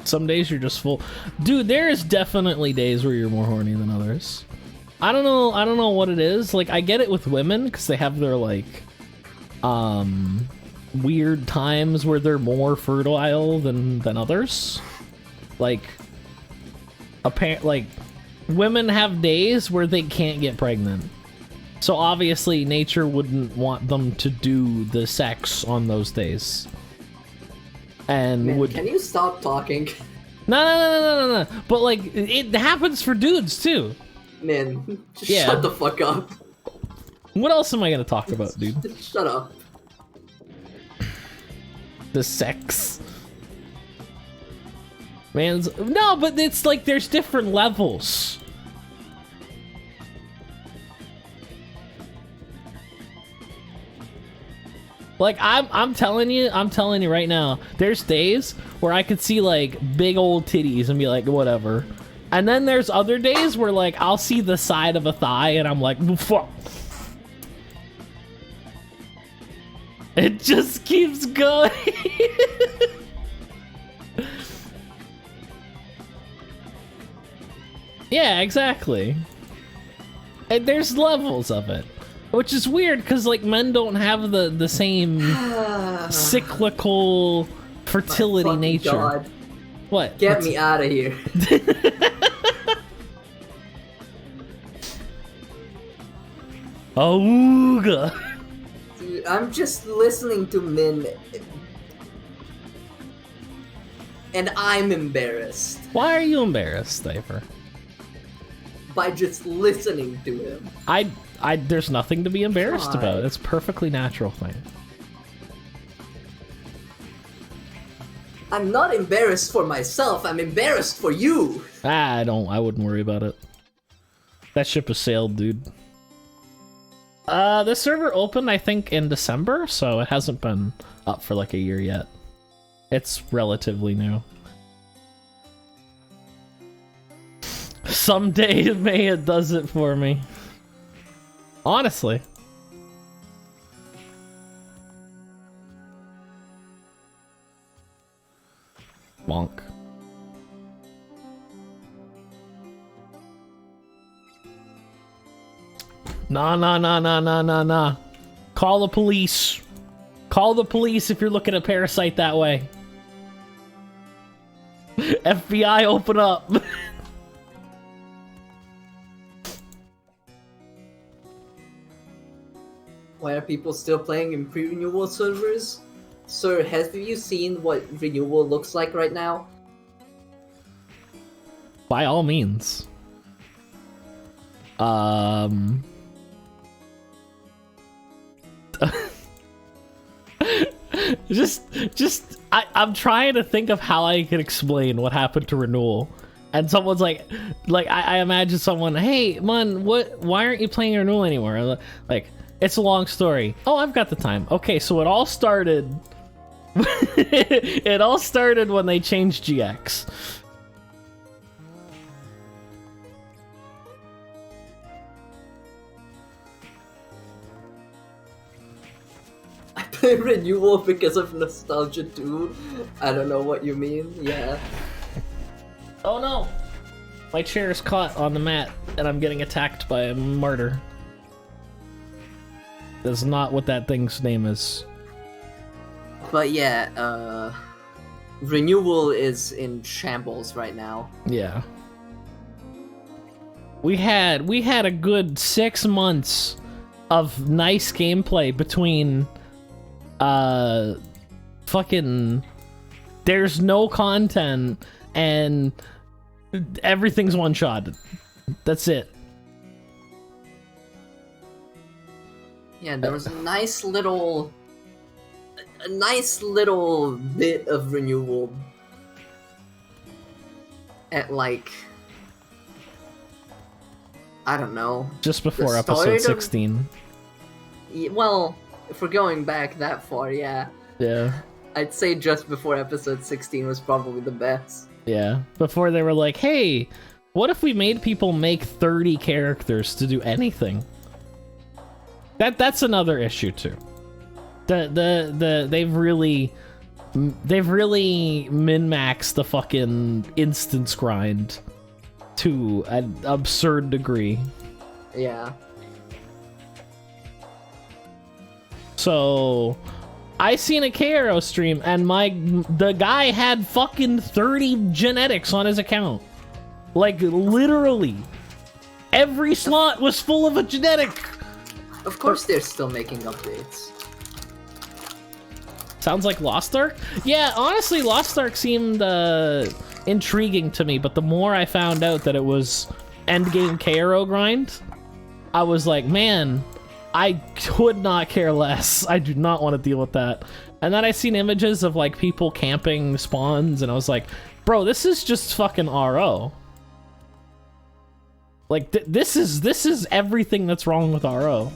Some days you're just full. Dude, there is definitely days where you're more horny than others. I don't know what it is. Like, I get it with women, because they have their, like, weird times where they're more fertile than others. Like, women have days where they can't get pregnant. So obviously nature wouldn't want them to do the sex on those days. And Man, can you stop talking? No. But like, it happens for dudes too. Man, just shut the fuck up. What else am I gonna talk about, dude? Shut up. The sex. No, but it's like there's different levels. Like I'm telling you right now, there's days where I could see like big old titties and be like, whatever. And then there's other days where like I'll see the side of a thigh and I'm like, fuck. It just keeps going. Yeah, exactly. And there's levels of it, which is weird because like men don't have the same cyclical fertility nature. God. What? Get me out of here. Awooga. Dude, I'm just listening to men, and I'm embarrassed. Why are you embarrassed, Diaper? By just listening to him. There's nothing to be embarrassed about. It's a perfectly natural thing. I'm not embarrassed for myself, I'm embarrassed for you! I wouldn't worry about it. That ship has sailed, dude. The server opened, I think, in December, so it hasn't been up for like a year yet. It's relatively new. Someday May it does it for me. Honestly. Bonk. Nah. Call the police. Call the police if you're looking at Parasite that way. FBI, open up. Why are people still playing in pre-renewal servers? Sir, have you seen what renewal looks like right now? By all means. I'm trying to think of how I could explain what happened to Renewal. And someone's like I imagine someone, hey, man, why aren't you playing Renewal anymore? Like, it's a long story. Oh, I've got the time. Okay, so it all started... it all started when they changed GX. I play Renewal because of nostalgia too. I don't know what you mean, yeah. Oh no! My chair is caught on the mat, and I'm getting attacked by a martyr. That's not what that thing's name is. But yeah, Renewal is in shambles right now. Yeah. We had a good 6 months of nice gameplay between fucking there's no content and everything's one-shotted. That's it. Yeah, there was a nice little bit of Renewal at like, I don't know, just before episode 16. Well, if we're going back that far, yeah. Yeah. I'd say just before episode 16 was probably the best. Yeah. Before they were like, hey, what if we made people make 30 characters to do anything? That's another issue too. They've really min-maxed the fucking instance grind to an absurd degree. Yeah. So I seen a KRO stream and the guy had fucking 30 genetics on his account. Like literally every slot was full of a genetic. Of course they're still making updates. Sounds like Lost Ark? Yeah, honestly, Lost Ark seemed intriguing to me, but the more I found out that it was endgame KRO grind, I was like, man, I could not care less. I do not want to deal with that. And then I seen images of like people camping spawns, and I was like, Bro, this is just fucking RO. Like, this is everything that's wrong with RO.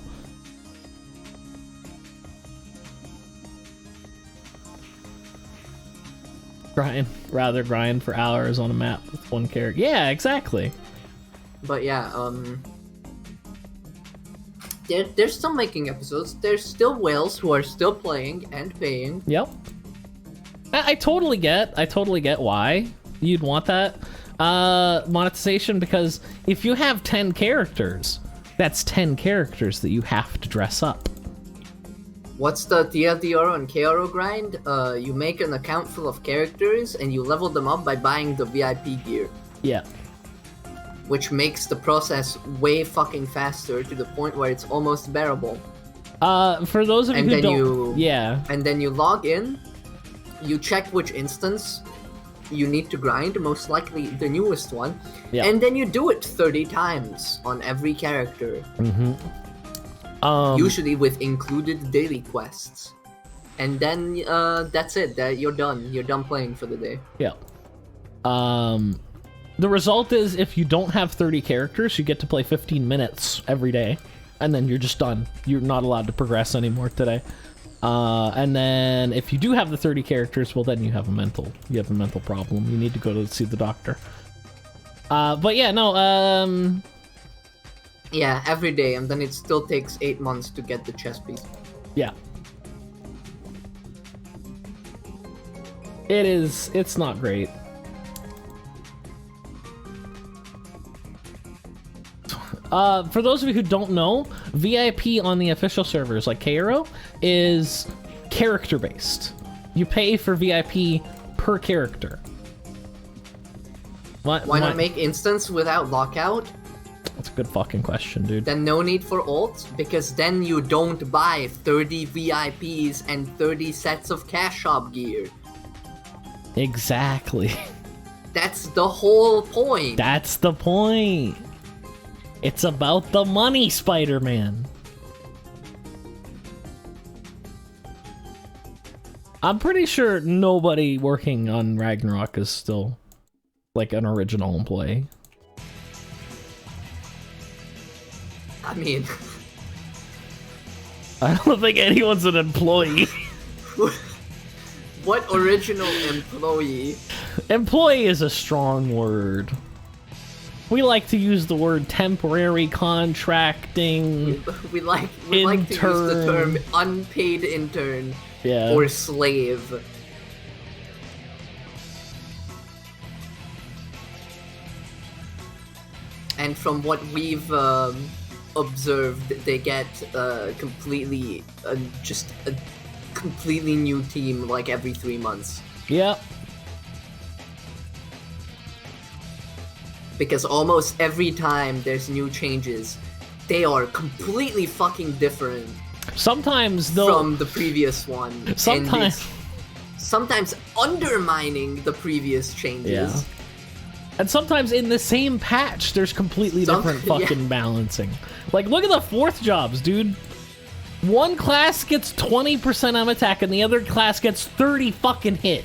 Grind for hours on a map with one character. Yeah, exactly. But yeah, they're still making episodes. There's still whales who are still playing and paying. Yep. I totally get why you'd want that monetization, because if you have 10 characters, that's 10 characters that you have to dress up. What's the TLDR and KRO grind? You make an account full of characters and you level them up by buying the VIP gear. Yeah. Which makes the process way fucking faster to the point where it's almost bearable. For those of you who don't... Yeah. And then you log in, you check which instance you need to grind, most likely the newest one, and then you do it 30 times on every character. Usually with included daily quests. And then that's it. You're done. You're done playing for the day. Yeah. The result is if you don't have 30 characters, you get to play 15 minutes every day, and then you're just done. You're not allowed to progress anymore today. And then if you do have the 30 characters, well, then you have a mental problem. You need to go to see the doctor. But yeah, no, yeah, every day, and then it still takes 8 months to get the chess piece. Yeah. It's not great. For those of you who don't know, VIP on the official servers like KRO is character-based. You pay for VIP per character. Why not make instance without lockout? That's a good fucking question, dude. Then no need for ults, because then you don't buy 30 VIPs and 30 sets of cash shop gear. Exactly. That's the whole point. That's the point. It's about the money, Spider-Man. I'm pretty sure nobody working on Ragnarok is still like an original employee. I mean, I don't think anyone's an employee. What original employee? Employee is a strong word. We like to use the word temporary contracting. We like to use the term unpaid intern or slave. And from what we've observed, they get just a completely new team like every 3 months. Yep. Because almost every time there's new changes, they are completely fucking different. Sometimes though, from the previous one. Sometimes undermining the previous changes. Yeah. And sometimes in the same patch, there's completely different fucking balancing. Like, look at the fourth jobs, dude. One class gets 20% of attack and the other class gets 30 fucking hit.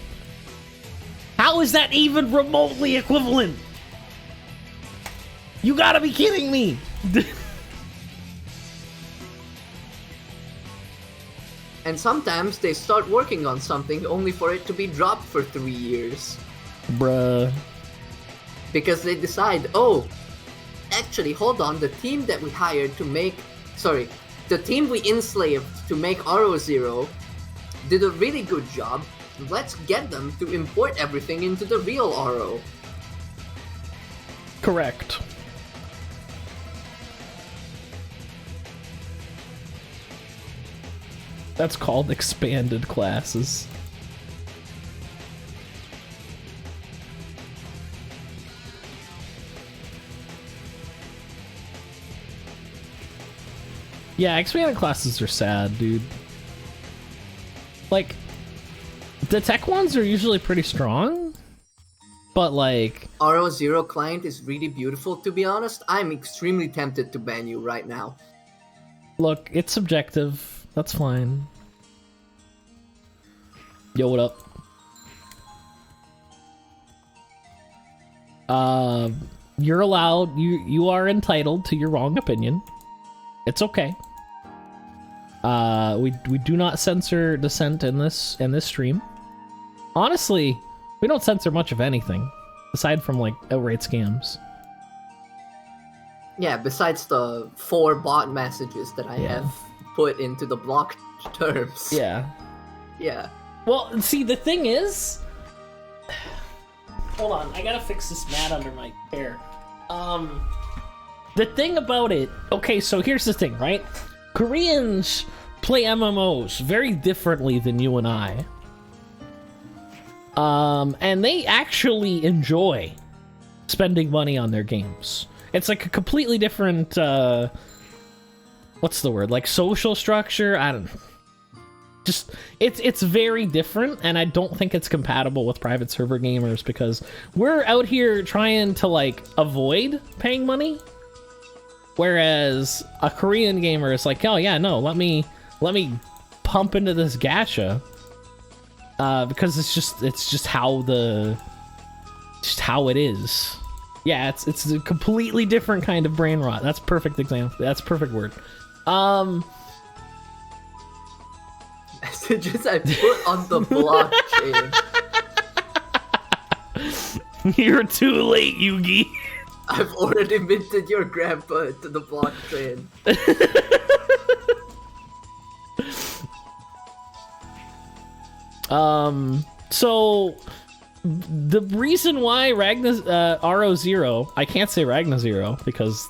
How is that even remotely equivalent? You gotta be kidding me! And sometimes they start working on something only for it to be dropped for 3 years. Bruh. Because they decide, oh, actually, hold on, the team that we hired to make... Sorry, the team we enslaved to make RO Zero did a really good job. Let's get them to import everything into the real RO. Correct. That's called expanded classes. Yeah, expanded classes are sad, dude. Like, the tech ones are usually pretty strong, but like... RO Zero client is really beautiful, to be honest. I'm extremely tempted to ban you right now. Look, it's subjective. That's fine. Yo, what up? You're allowed, you are entitled to your wrong opinion. It's okay. We do not censor dissent in this stream. Honestly, we don't censor much of anything, aside from like outright scams. Yeah, besides the 4 bot messages that I have put into the block terms. Yeah. Yeah. Well, see, the thing is... Hold on, I gotta fix this mat under my chair. The thing about it... Okay, so here's the thing, right? Koreans play MMOs very differently than you and I. And they actually enjoy spending money on their games. It's like a completely different, what's the word? Like social structure? I don't know. Just, it's very different, and I don't think it's compatible with private server gamers because we're out here trying to, like, avoid paying money. Whereas a Korean gamer is like, oh yeah, no, let me pump into this gacha. Because it's just how it is. Yeah, it's a completely different kind of brain rot. That's perfect example. That's a perfect word. Messages I put on the blockchain. You're too late, Yugi. I've already minted your grandpa into the blockchain. So the reason why RO Zero, I can't say Ragnarok Zero because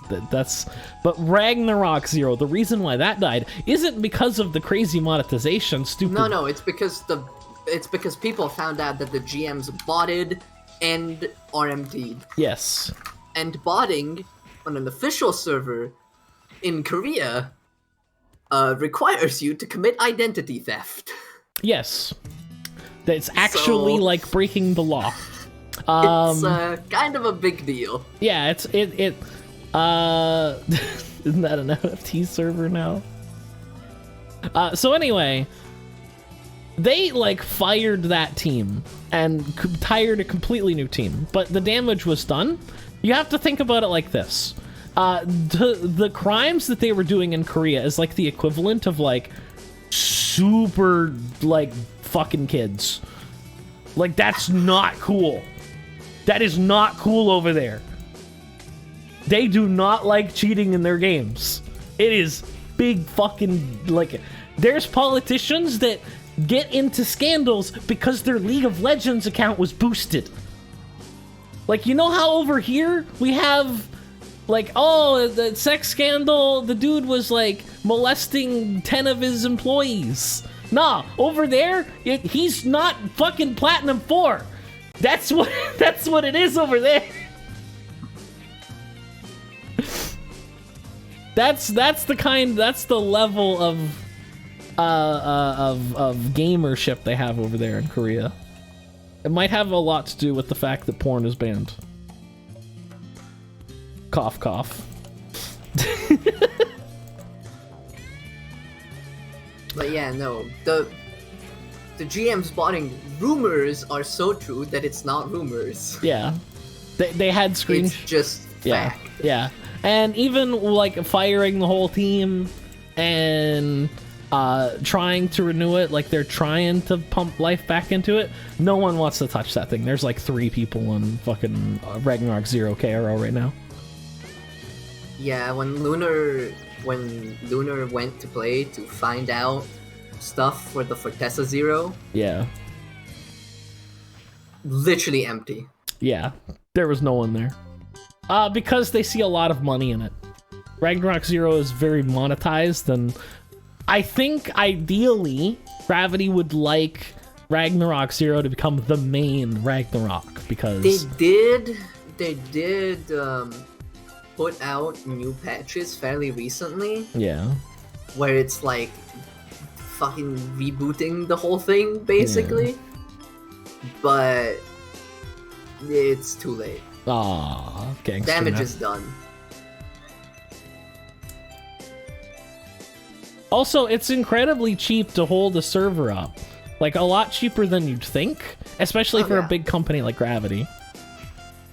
but Ragnarok Zero, the reason why that died isn't because of the crazy monetization. Stupid. No, it's because people found out that the GMs botted and RMD'd. Yes. And botting on an official server in Korea requires you to commit identity theft. Yes. That's actually like breaking the law. It's kind of a big deal. Yeah, isn't that an NFT server now? So anyway, they like fired that team and hired a completely new team, but the damage was done. You have to think about it like this. The crimes that they were doing in Korea is like the equivalent of like super like fucking kids. Like, that's not cool. That is not cool over there. They do not like cheating in their games. It is big fucking, like, there's politicians that get into scandals because their League of Legends account was boosted. Like, you know how over here we have, like, oh, the sex scandal, the dude was, like, molesting 10 of his employees. Nah, over there, he's not fucking Platinum 4. That's what it is over there. That's the level of gamership they have over there in Korea. It might have a lot to do with the fact that porn is banned. Cough, cough. But yeah, no, the GM's botting rumors are so true that it's not rumors. Yeah, they had screens. It's just fact. Yeah, and even like firing the whole team and trying to renew it, like they're trying to pump life back into it. No one wants to touch that thing. There's like 3 people in fucking Ragnarok Zero KRO right now. Yeah, when Lunar went to play to find out stuff for the Fortessa Zero. Yeah. Literally empty. Yeah, there was no one there. Because they see a lot of money in it. Ragnarok Zero is very monetized, and I think ideally Gravity would like Ragnarok Zero to become the main Ragnarok because they did put out new patches fairly recently. Yeah. Where it's like fucking rebooting the whole thing, basically. Yeah. But it's too late. Aww, gangster. Damage is done. Also, it's incredibly cheap to hold a server up. Like, a lot cheaper than you'd think. Especially for a big company like Gravity.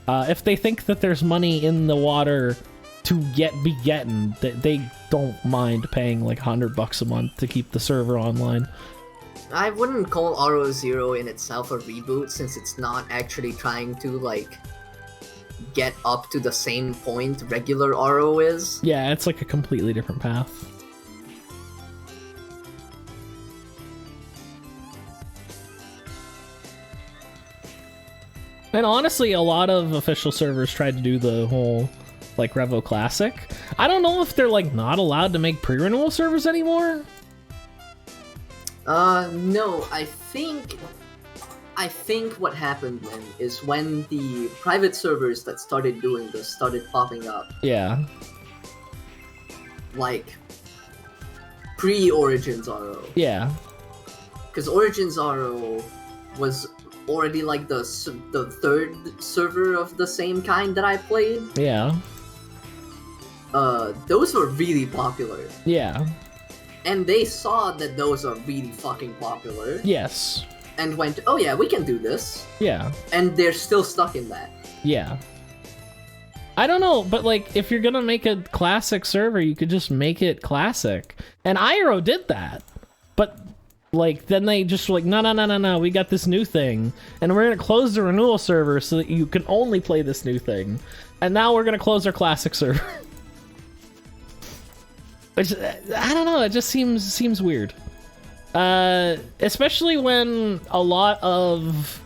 If they think that there's money in the water to be getting, they don't mind paying like $100 a month to keep the server online. I wouldn't call RO Zero in itself a reboot, since it's not actually trying to like get up to the same point regular RO is. Yeah, it's like a completely different path. And honestly, a lot of official servers tried to do the whole like Revo Classic. I don't know if they're like not allowed to make pre-renewal servers anymore. No, I think what happened then is when the private servers that started doing this started popping up. Yeah. Like pre-Origins RO. Yeah. Because Origins RO was already like the third server of the same kind that I played. Yeah. Those were really popular. Yeah. And they saw that those are really fucking popular. Yes. And went, oh yeah, we can do this. Yeah. And they're still stuck in that. Yeah. I don't know, but like, if you're gonna make a classic server, you could just make it classic. And Iro did that. But, like, then they just were like, no, we got this new thing. And we're gonna close the renewal server so that you can only play this new thing. And now we're gonna close our classic server. Which, I don't know, it just seems weird. Especially when a lot of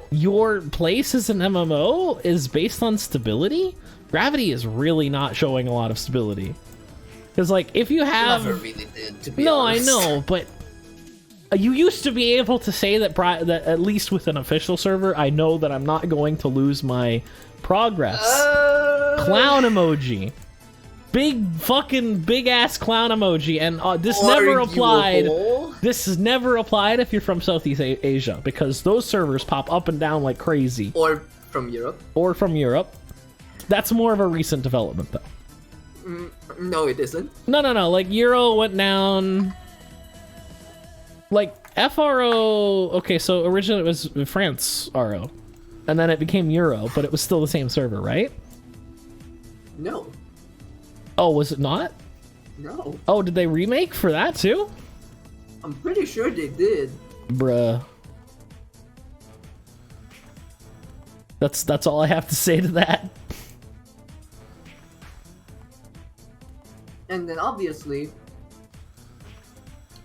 your place as an MMO is based on stability. Gravity is really not showing a lot of stability. Because, like, if you have... Never really did, to be honest. I know, but you used to be able to say that, that at least with an official server, I know that I'm not going to lose my progress. Clown emoji. Big ass clown emoji, and this never applied. This is never applied if you're from Southeast Asia, because those servers pop up and down like crazy. Or from Europe. Or from Europe. That's more of a recent development, though. No, it isn't. No. Like Euro went down. Like FRO. Okay, so originally it was France RO, and then it became Euro, but it was still the same server, right? No. Oh, was it not? No. Oh, did they remake for that too? I'm pretty sure they did. Bruh. That's all I have to say to that. And then obviously,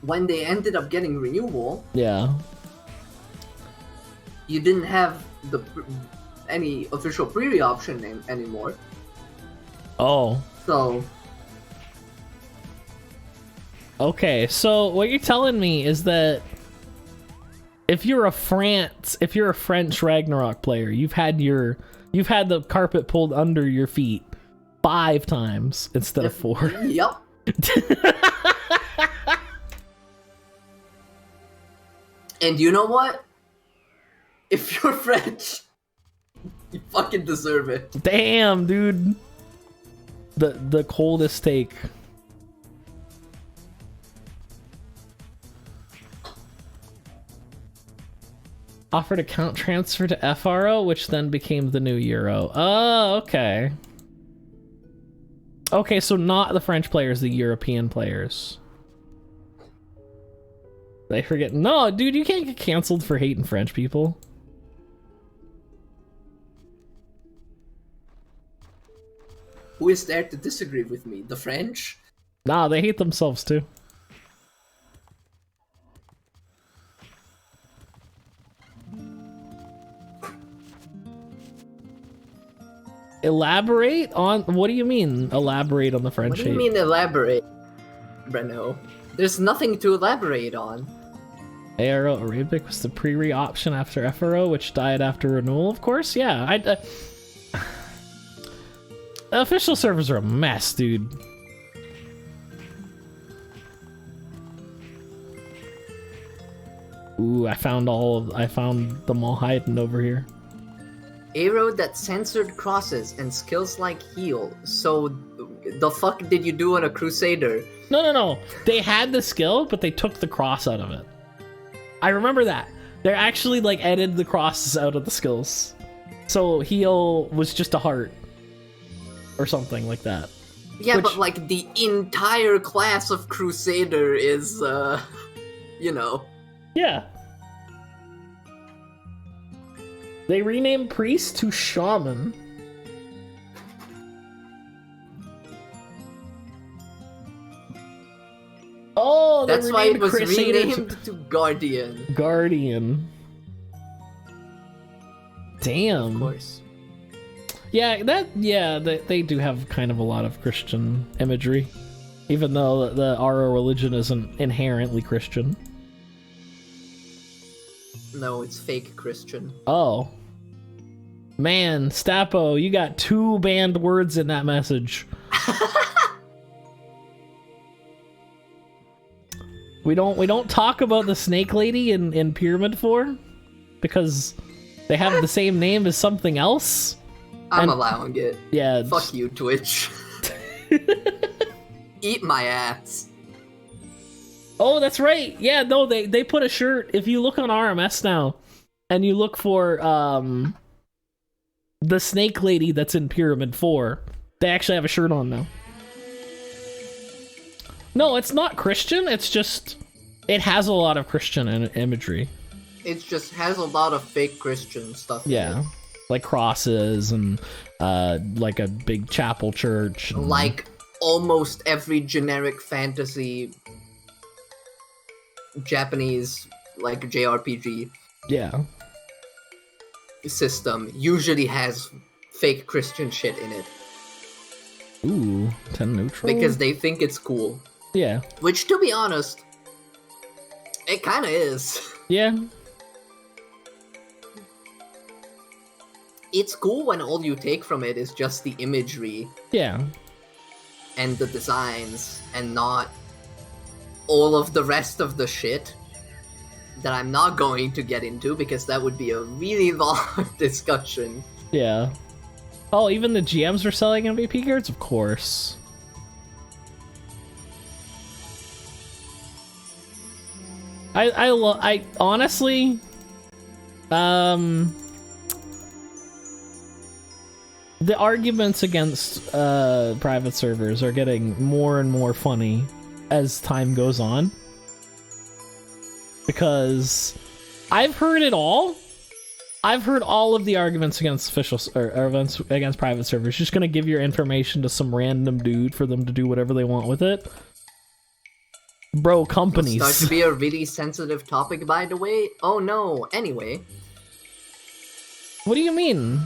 when they ended up getting Renewal, yeah, you didn't have any official pre option anymore. Oh. So. Okay, so what you're telling me is that if you're a French Ragnarok player, you've had the carpet pulled under your feet 5 times instead of 4. Yep. And you know what? If you're French, you fucking deserve it. Damn, dude. The coldest take. Offered account transfer to FRO, which then became the new Euro. Oh, okay. Okay, so not the French players, the European players. They forget. No, dude, you can't get canceled for hating French people. Who is there to disagree with me? The French? Nah, they hate themselves too. Elaborate on... What do you mean, elaborate on the French hate? What do you mean elaborate, Breno? There's nothing to elaborate on. ARO Arabic was the pre-re option after FRO, which died after Renewal, of course? Yeah, official servers are a mess, dude. Ooh, I found them all hiding over here. Arrow that censored crosses and skills like heal. So, the fuck did you do on a Crusader? No. They had the skill, but they took the cross out of it. I remember that. They actually, like, edited the crosses out of the skills. So heal was just a heart. Or something like that. Yeah, but like the entire class of Crusader is, you know. Yeah. They renamed Priest to Shaman. Oh, that's why it was Crusader renamed to Guardian. Guardian. Damn. Of course. Yeah, they do have kind of a lot of Christian imagery, even though our religion isn't inherently Christian. No, it's fake Christian. Oh. Man, Stapo, you got 2 banned words in that message. We don't talk about the snake lady in Pyramid 4 because they have the same name as something else. I'm allowing it. Yeah. Fuck you, Twitch. Eat my ass. Oh, that's right. Yeah, no, they put a shirt. If you look on RMS now, and you look for the snake lady that's in Pyramid 4, they actually have a shirt on now. No, it's not Christian. It's just it has a lot of Christian imagery. It just has a lot of fake Christian stuff. Yeah. Like crosses and like a big chapel church. And... like almost every generic fantasy Japanese like JRPG system usually has fake Christian shit in it. Ooh, 10 neutral? Because they think it's cool. Yeah. Which, to be honest, it kinda is. Yeah. It's cool when all you take from it is just the imagery. Yeah. And the designs, and not all of the rest of the shit that I'm not going to get into because that would be a really long discussion. Yeah. Oh, even the GMs are selling MVP cards? Of course. I honestly, the arguments against private servers are getting more and more funny as time goes on. Because I've heard it all. I've heard all of the arguments against against private servers. You're just gonna give your information to some random dude for them to do whatever they want with it. Bro, companies. It's starting to be a really sensitive topic, by the way. Oh no, anyway. What do you mean?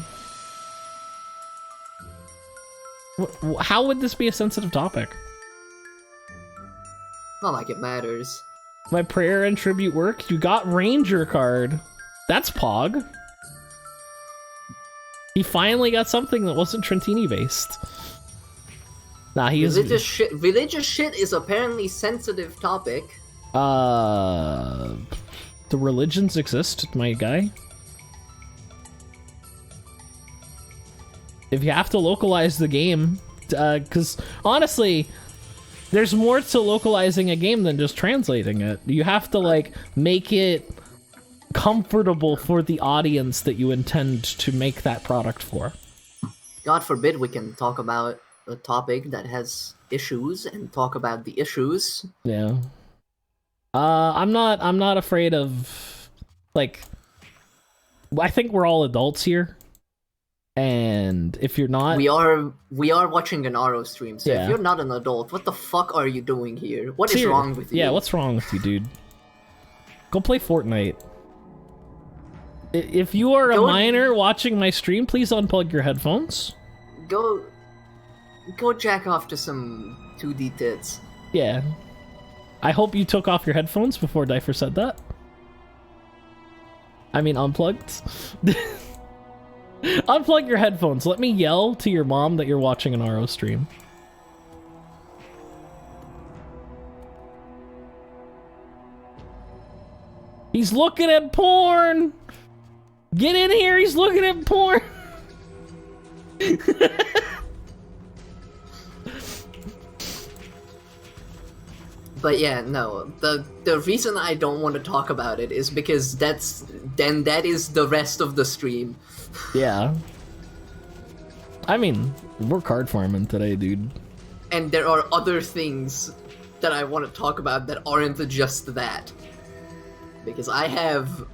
How would this be a sensitive topic? Not like it matters. My prayer and tribute work? You got Ranger card. That's Pog. He finally got something that wasn't Trentini based. Nah, he is... Religious shit is apparently sensitive topic. The religions exist, my guy. If you have to localize the game, because honestly, there's more to localizing a game than just translating it. You have to like make it comfortable for the audience that you intend to make that product for. God forbid we can talk about a topic that has issues and talk about the issues. Yeah. I'm not afraid of, like, I think we're all adults here. And if you're not... We are watching an RO stream, so yeah. If you're not an adult, what the fuck are you doing here? What is wrong with you? Yeah, what's wrong with you, dude? Go play Fortnite. If you are a minor watching my stream, please unplug your headphones. Go jack off to some 2D tits. Yeah. I hope you took off your headphones before Difer said that. I mean, unplugged. Unplug your headphones. Let me yell to your mom that you're watching an RO stream. He's looking at porn! Get in here, he's looking at porn! But yeah, no, the reason I don't want to talk about it is because that is the rest of the stream. Yeah. I mean, we're card farming today, dude. And there are other things that I want to talk about that aren't just that. Because I have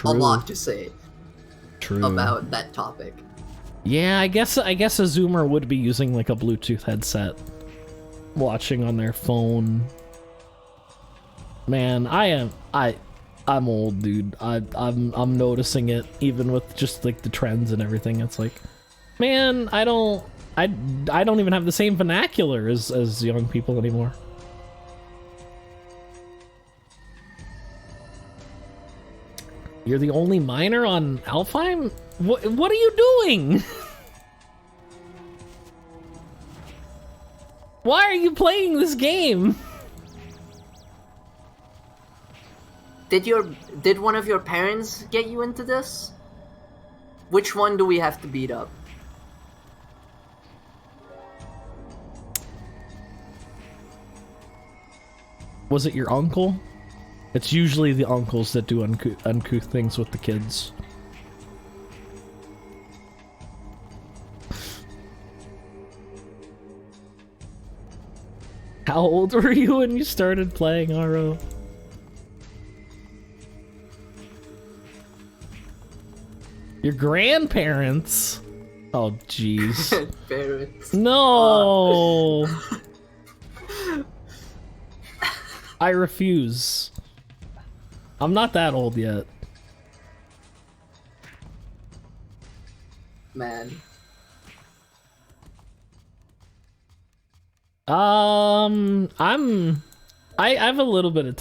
a lot to say about that topic. Yeah, I guess a Zoomer would be using like a Bluetooth headset, watching on their phone. Man, I'm old, dude. I'm noticing it even with just like the trends and everything. It's like, man, I don't even have the same vernacular as young people anymore. You're the only miner on Alfheim? What are you doing? Why are you playing this game? Did one of your parents get you into this? Which one do we have to beat up? Was it your uncle? It's usually the uncles that do uncouth things with the kids. How old were you when you started playing RO? Your grandparents? Oh, jeez. Parents. No! I refuse. I'm not that old yet. Man. I have a little bit of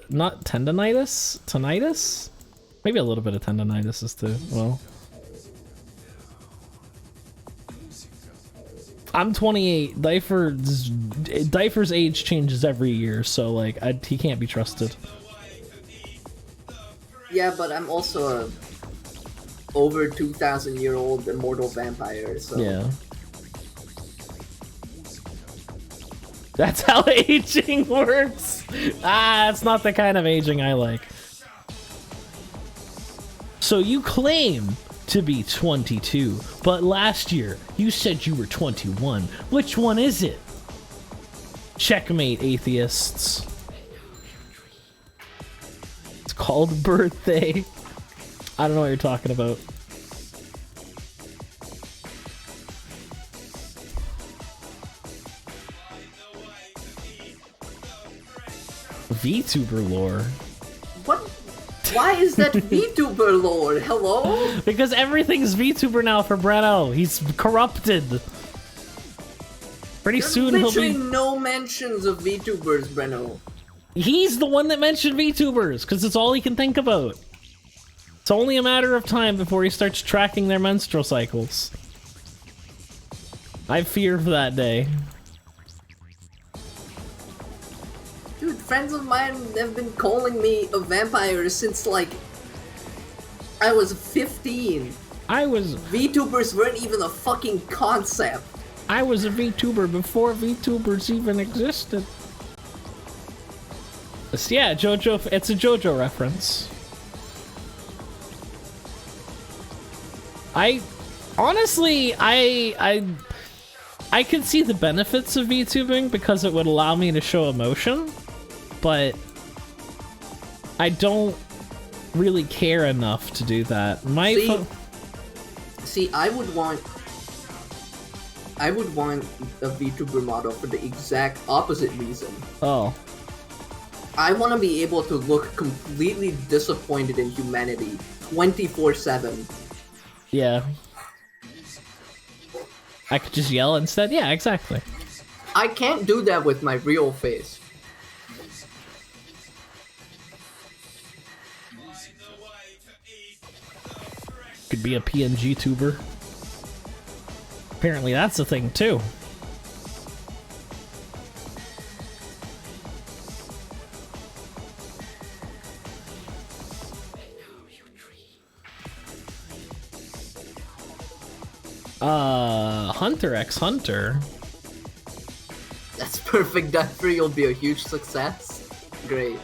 not tendonitis? Tinnitus? Maybe a little bit of tendonitis is too, well. I'm 28. Diaper's age changes every year, so like he can't be trusted. Yeah, but I'm also a over 2,000-year-old immortal vampire, so... Yeah. That's how aging works! Ah, it's not the kind of aging I like. So you claim to be 22, but last year you said you were 21. Which one is it? Checkmate, atheists. It's called birthday. I don't know what you're talking about. VTuber lore. What? Why is that VTuber lore? Hello? Because everything's VTuber now for Breno. He's corrupted. Pretty soon he'll be... literally no mentions of VTubers, Breno. He's the one that mentioned VTubers, because it's all he can think about. It's only a matter of time before he starts tracking their menstrual cycles. I fear for that day. Dude, friends of mine have been calling me a vampire since, like, I was 15. VTubers weren't even a fucking concept. I was a VTuber before VTubers even existed. Yeah, JoJo, it's a JoJo reference. Honestly, I could see the benefits of VTubing because it would allow me to show emotion, but I don't really care enough to do that. See, I would want a VTuber model for the exact opposite reason. Oh. I want to be able to look completely disappointed in humanity 24/7. Yeah. I could just yell instead? Yeah, exactly. I can't do that with my real face. Could be a PNG tuber. Apparently that's a thing too. Hunter x Hunter. That's perfect. Diaper, you'll be a huge success. Great.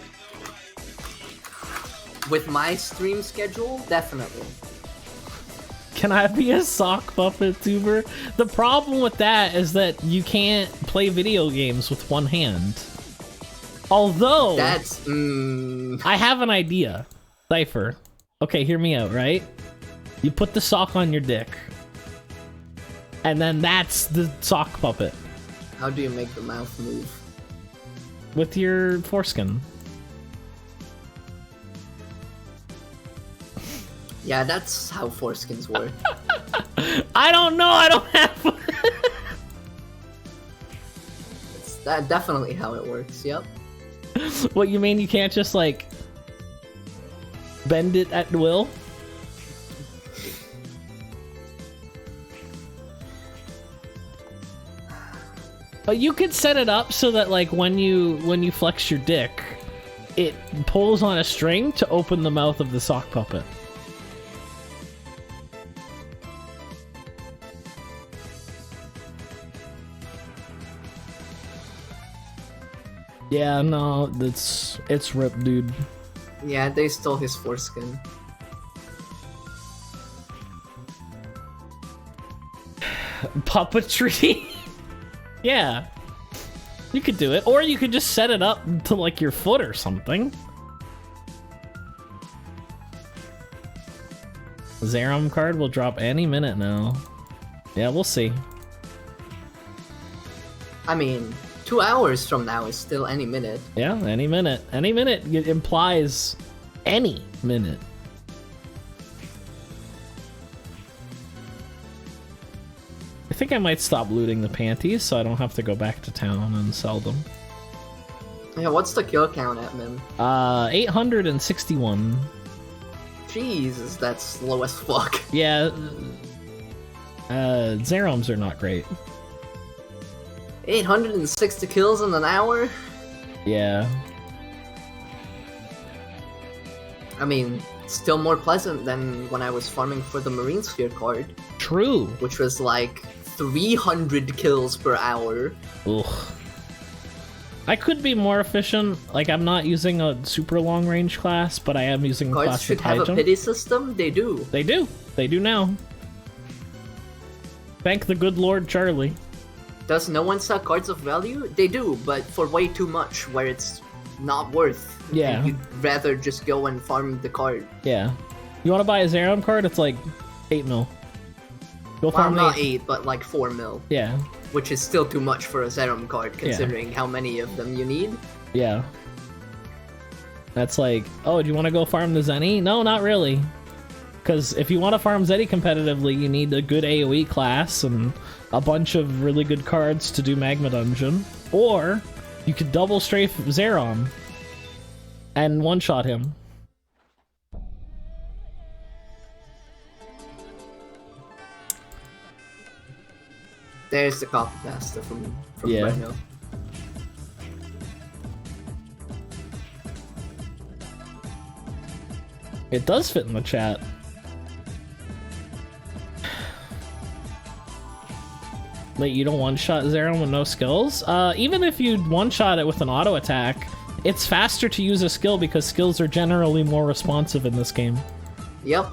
With my stream schedule, definitely. Can I be a sock puppet tuber? The problem with that is that you can't play video games with one hand. Although, that's... I have an idea. Cypher. Okay, hear me out, right? You put the sock on your dick. And then that's the sock puppet. How do you make the mouth move? With your foreskin. Yeah, that's how foreskins work. I don't know, I don't have... It's definitely how it works, yep. What, you mean you can't just, like, bend it at will? But you could set it up so that, like, when you flex your dick, it pulls on a string to open the mouth of the sock puppet. Yeah, no, it's ripped, dude. Yeah, they stole his foreskin. Puppetry? Yeah. You could do it. Or you could just set it up to, like, your foot or something. Zerom card will drop any minute now. Yeah, we'll see. I mean, 2 hours from now is still any minute. Yeah, any minute. Any minute implies any minute. I think I might stop looting the panties so I don't have to go back to town and sell them. Yeah, what's the kill count at, man? 861. Jesus, that's slow as fuck. Yeah. Zeroms are not great. 860 kills in an hour? Yeah. I mean, still more pleasant than when I was farming for the Marine Sphere card. True. Which was like 300 kills per hour. Ugh. I could be more efficient. Like, I'm not using a super long range class, but I am using a Cards class should with high have a jump. pity system? They do. They do. They do now. Thank the good Lord Charlie. Does no one sell cards of value? They do, but for way too much, where it's not worth. Yeah. And you'd rather just go and farm the card. Yeah. You want to buy a Zerom card? It's like 8 mil. Go Well, farm not 8, but like 4 mil. Yeah. Which is still too much for a Zerom card, considering how many of them you need. Yeah. That's like, oh, do you want to go farm the Zenny? No, not really. Because if you want to farm Zenny competitively, you need a good AoE class and a bunch of really good cards to do Magma Dungeon. Or you could double strafe Zerom and one-shot him. There's the copy pasta from Yeah. Rhino. It does fit in the chat. Wait, you don't one-shot Zerom with no skills? Even if you one-shot it with an auto attack, it's faster to use a skill because skills are generally more responsive in this game. Yep.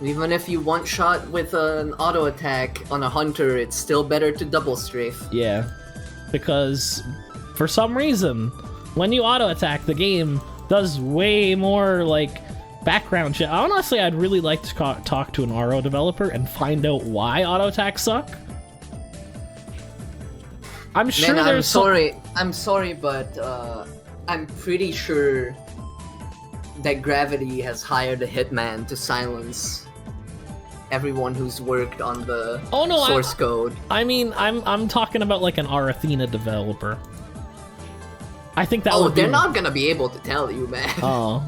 Even if you one-shot with an auto attack on a hunter, it's still better to double strafe. Yeah, because for some reason, when you auto attack, the game does way more like background shit. Honestly, I'd really like to talk to an RO developer and find out why auto attacks suck. I'm sure Man, there's I'm sorry, but I'm pretty sure that Gravity has hired a hitman to silence everyone who's worked on the source code. I mean, I'm talking about like an R Athena developer. I think that would be... they're not gonna be able to tell you, man. Oh.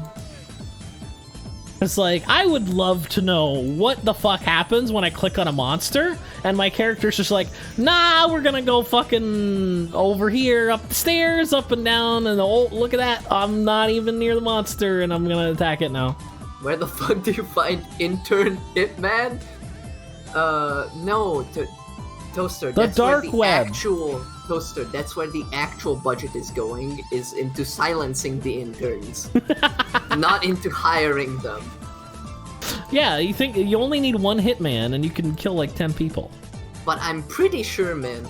It's like, I would love to know what the fuck happens when I click on a monster, and my character's just like, nah, we're gonna go fucking over here, up the stairs, up and down, and oh, look at that, I'm not even near the monster, and I'm gonna attack it now. Where the fuck do you find intern hitman? No, Toaster. The that's dark where the web. Actual Toaster. That's where the actual budget is going. Is into silencing the interns, not into hiring them. Yeah, you think you only need one hitman and you can kill like 10 people. But I'm pretty sure, man,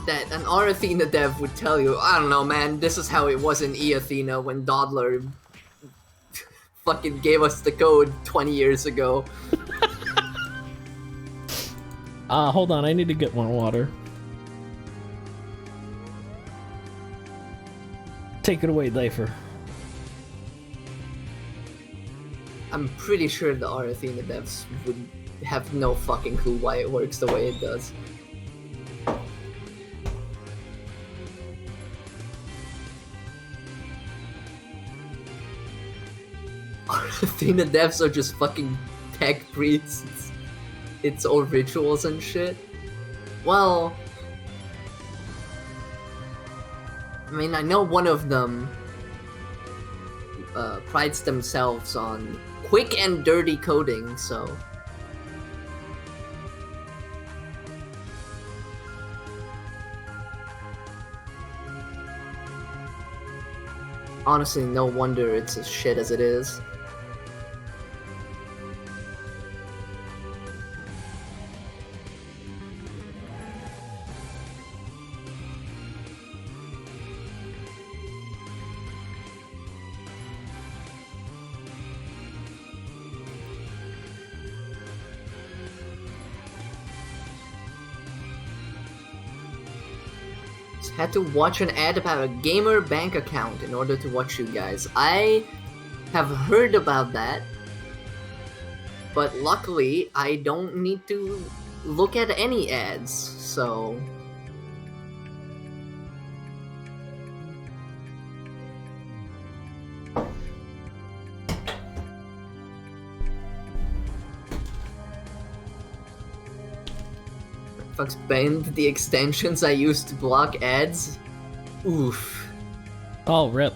that an R-Athena dev would tell you, I don't know, man, this is how it was in E-Athena when Doddler fucking gave us the code 20 years ago. Hold on, I need to get more water. Take it away, Difer. I'm pretty sure the R-Athena devs would have no fucking clue why it works the way it does. R-Athena devs are just fucking tech priests. It's all rituals and shit. Well, I mean, I know one of them prides themselves on quick and dirty coding, so... Honestly, no wonder it's as shit as it is. Had to watch an ad about a gamer bank account in order to watch you guys. I have heard about that, but luckily I don't need to look at any ads, so... Fucks banned the extensions I used to block ads. Oof. Oh, rip.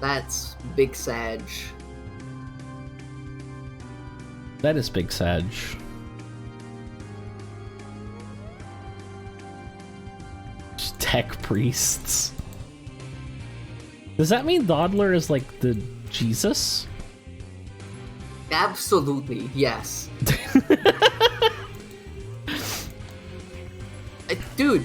That's big sag. That is big sag. Just tech priests. Does that mean Doddler is like the Jesus? Absolutely, yes. Dude,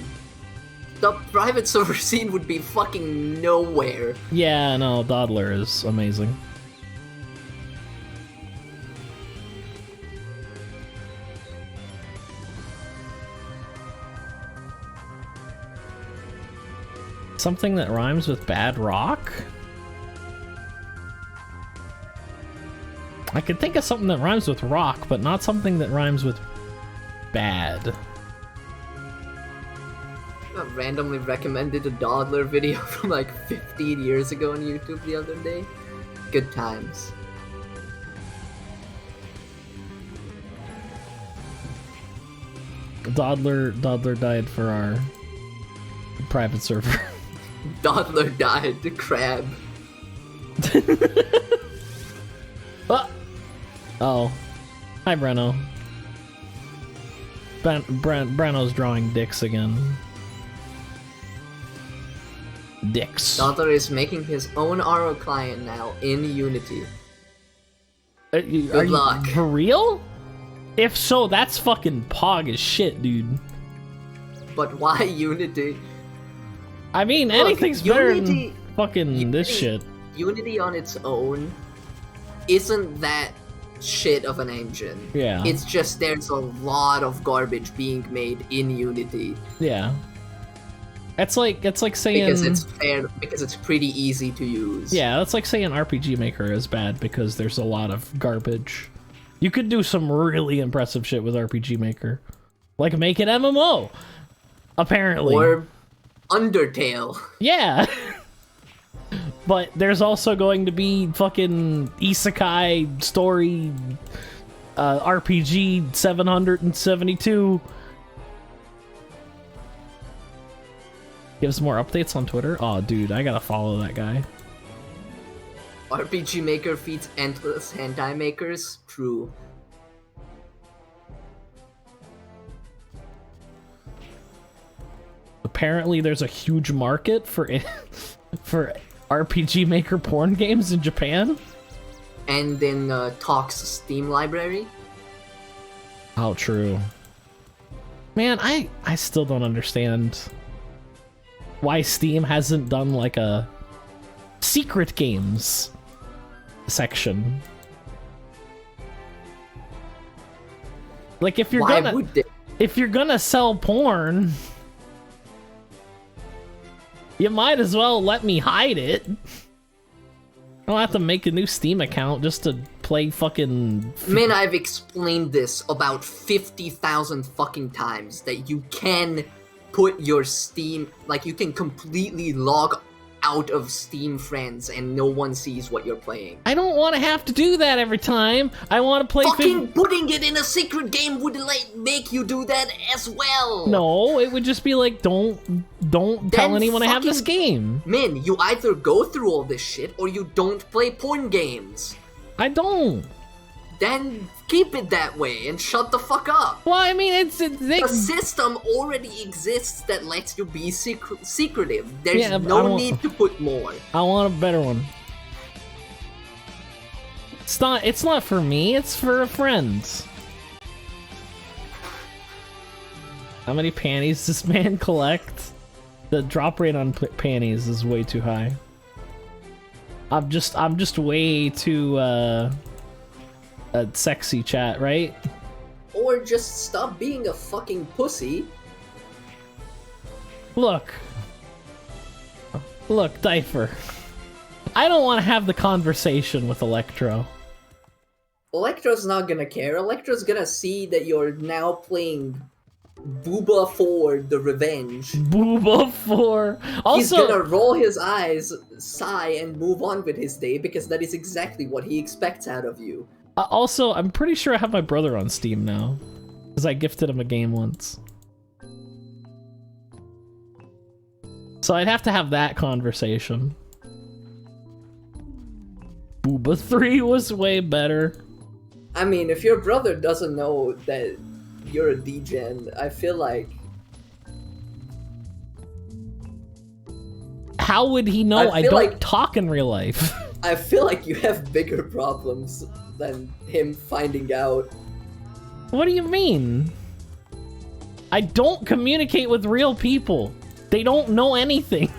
the private server scene would be fucking nowhere. Yeah, no, Doddler is amazing. Something that rhymes with bad rock? I could think of something that rhymes with rock, but not something that rhymes with bad. I randomly recommended a Doddler video from like 15 years ago on YouTube the other day. Good times. Doddler died for our private server. Doddler died, the crab. Oh. Hi, Breno. Breno's drawing dicks again. Dicks. Doddler is making his own RO client now in Unity. Good luck. You for real? If so, that's fucking pog as shit, dude. But why Unity? I mean, look, anything's better than fucking this shit. Unity on its own isn't that shit of an engine. Yeah. It's just there's a lot of garbage being made in Unity. Yeah. It's like saying because it's fair, because it's pretty easy to use. Yeah, that's like saying RPG Maker is bad because there's a lot of garbage. You could do some really impressive shit with RPG Maker. Like make an MMO. Apparently. Or Undertale. Yeah. But there's also going to be fucking isekai story RPG 772. Gives more updates on Twitter. Oh, dude, I gotta follow that guy. RPG Maker feeds endless hentai makers? True. Apparently there's a huge market for RPG Maker porn games in Japan? And in Talk's Steam library. How true. Man, I still don't understand why Steam hasn't done like a secret games section. Like if you're gonna sell porn, you might as well let me hide it. I don't have to make a new Steam account just to play fucking... Man, I've explained this about 50,000 fucking times, that you can put your Steam... Like, you can completely log out of Steam Friends and no one sees what you're playing. I don't want to have to do that every time. I want to play... Fucking putting it in a secret game would, like, make you do that as well. No, it would just be like, don't tell anyone I have this game. Man, you either go through all this shit or you don't play porn games. I don't. Then keep it that way and shut the fuck up. Well, I mean, the system already exists that lets you be secretive. There's no need to put more. I want a better one. It's not for me, it's for friends. How many panties does man collect? The drop rate on panties is way too high. I'm just way too sexy, chat, right? Or just stop being a fucking pussy. Look, Diaper. I don't want to have the conversation with Electro. Electro's not gonna care. Electro's gonna see that you're now playing Booba 4 The Revenge. Booba 4. Also, he's gonna roll his eyes, sigh, and move on with his day because that is exactly what he expects out of you. Also, I'm pretty sure I have my brother on Steam now, because I gifted him a game once. So I'd have to have that conversation. Booba 3 was way better. I mean, if your brother doesn't know that you're a degen, I feel like... How would he know I don't talk in real life? I feel like you have bigger problems than him finding out. What do you mean? I don't communicate with real people. They don't know anything.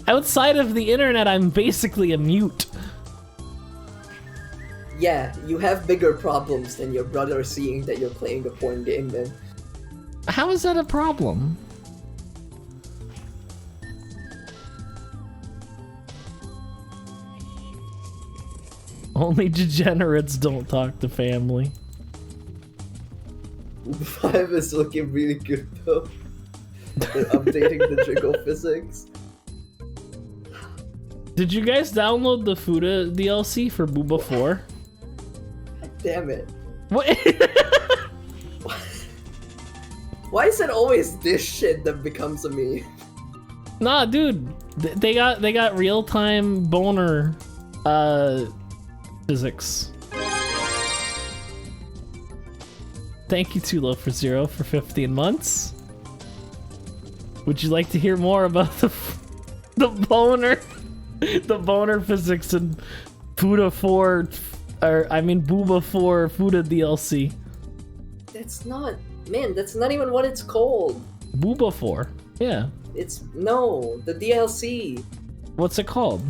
Outside of the internet, I'm basically a mute. Yeah, you have bigger problems than your brother seeing that you're playing a porn game then. How is that a problem? Only degenerates don't talk to family. 5 is looking really good though. They're updating the jiggle physics. Did you guys download the Fuda DLC for Booba 4? Damn it. What? Why is it always this shit that becomes a meme? Nah, dude. They got real-time boner physics. Thank you, Too Low for Zero, for 15 months. Would you like to hear more about the boner physics in Fuda 4, or I mean Booba 4 Fuda DLC? That's not, man, that's not even what it's called. Booba 4, yeah. It's, no, the DLC. What's it called?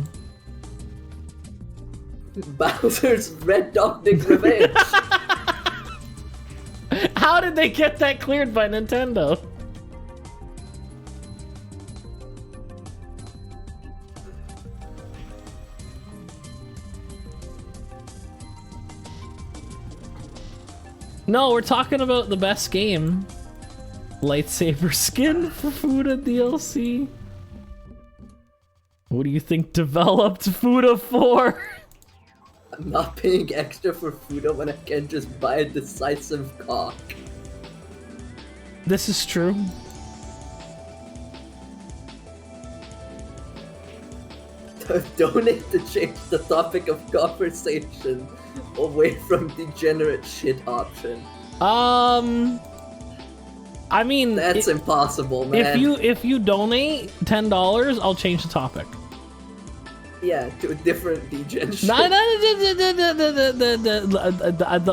Bowser's Red Dog Dick Revenge. How did they get that cleared by Nintendo? No, we're talking about the best game. Lightsaber skin for Fuda DLC. What do you think developed Fuda 4? I'm not paying extra for Fuda when I can just buy a decisive cock. This is true. Donate to change the topic of conversation away from degenerate shit option. I mean, that's impossible, man. If you donate $10, I'll change the topic. Yeah, to a different degen shit. No, the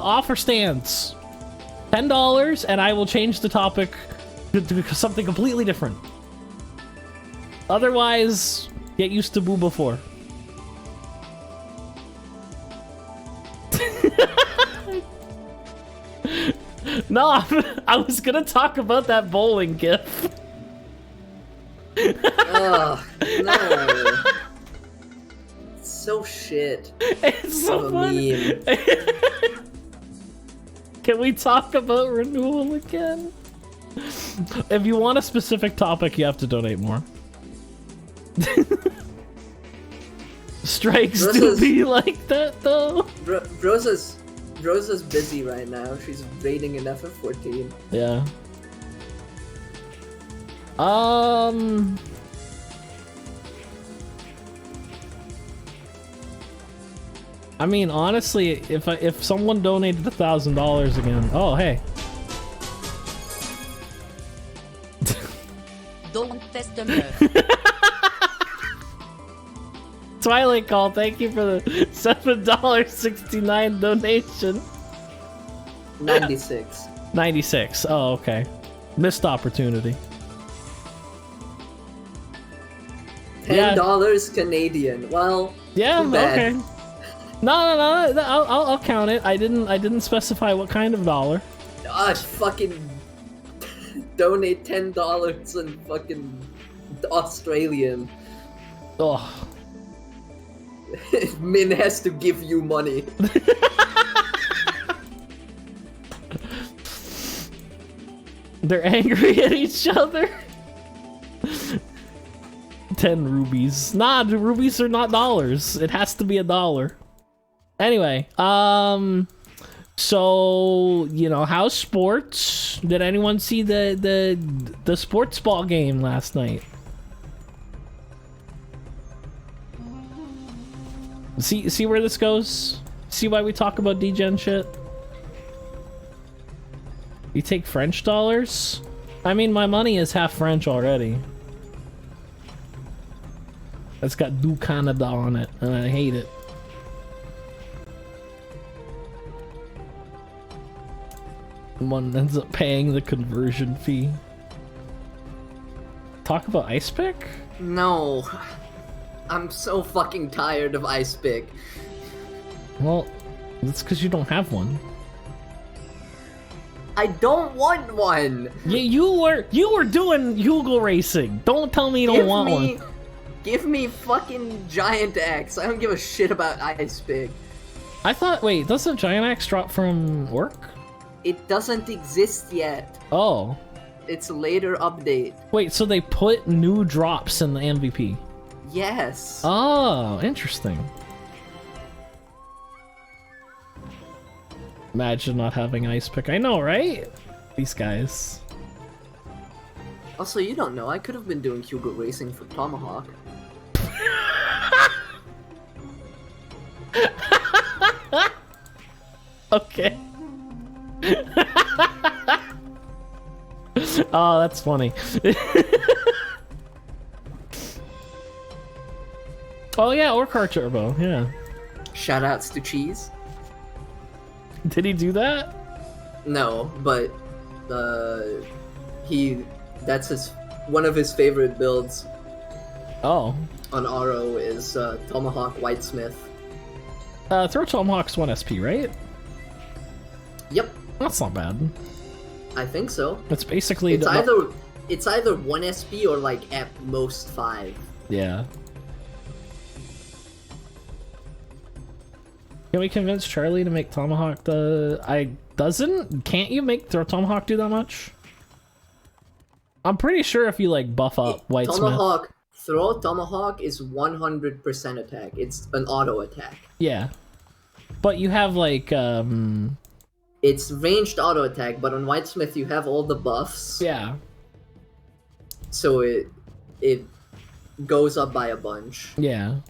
offer stands. $10, and I will change the topic to something completely different. Otherwise, get used to Boo before. No, I was gonna talk about that bowling gif. Ugh, no. It's so shit. It's so funny. Can we talk about Renewal again? If you want a specific topic, you have to donate more. Strikes do be like that, though. Rosa's busy right now. She's raiding an FF14. Yeah. I mean, honestly, if someone donated $1,000 again, oh hey. Don't test the nerve. Twilight Call, thank you for the $7.69 donation. 96. 96. Oh, okay. Missed opportunity. $10 Canadian. Well, yeah, too bad. okay. No, I'll count it. I didn't specify what kind of dollar. Fucking donate $10 in fucking Australian. Ugh. Min has to give you money. They're angry at each other. 10 rubies. Nah, the rubies are not dollars. It has to be $1. Anyway, so, you know, how's sports? Did anyone see the sports ball game last night? See where this goes? See why we talk about degen shit? You take French dollars? I mean, my money is half French already. It's got Du Canada on it, and I hate it. One ends up paying the conversion fee. Talk about Ice Pick? No. I'm so fucking tired of Ice Pick. Well, that's because you don't have one. I don't want one! Yeah, you were doing Hugo racing. Don't tell me you don't want one. Give me fucking Giant Axe. I don't give a shit about Ice Pick. I thought, wait, doesn't Giant Axe drop from work? It doesn't exist yet. Oh. It's a later update. Wait, so they put new drops in the MVP? Yes. Oh, interesting. Imagine not having Ice Pick. I know, right? These guys. Also, you don't know. I could have been doing Hugo Racing for Tomahawk. Okay. Oh, that's funny. Oh yeah, or Car Turbo, yeah. Shoutouts to Cheese. Did he do that? No, but that's one of his favorite builds. Oh. On RO is Tomahawk Whitesmith. Throw Tomahawk's 1 SP, right? Yep. That's not bad. I think so. It's basically it's either 1 SP or like at most 5. Yeah. Can we convince Charlie to make Tomahawk can't you make Tomahawk do that much? I'm pretty sure if you like buff up Whitesmith. Tomahawk is 100% attack. It's an auto attack. Yeah. But you have like it's ranged auto attack, but on Whitesmith you have all the buffs. Yeah. So it goes up by a bunch. Yeah.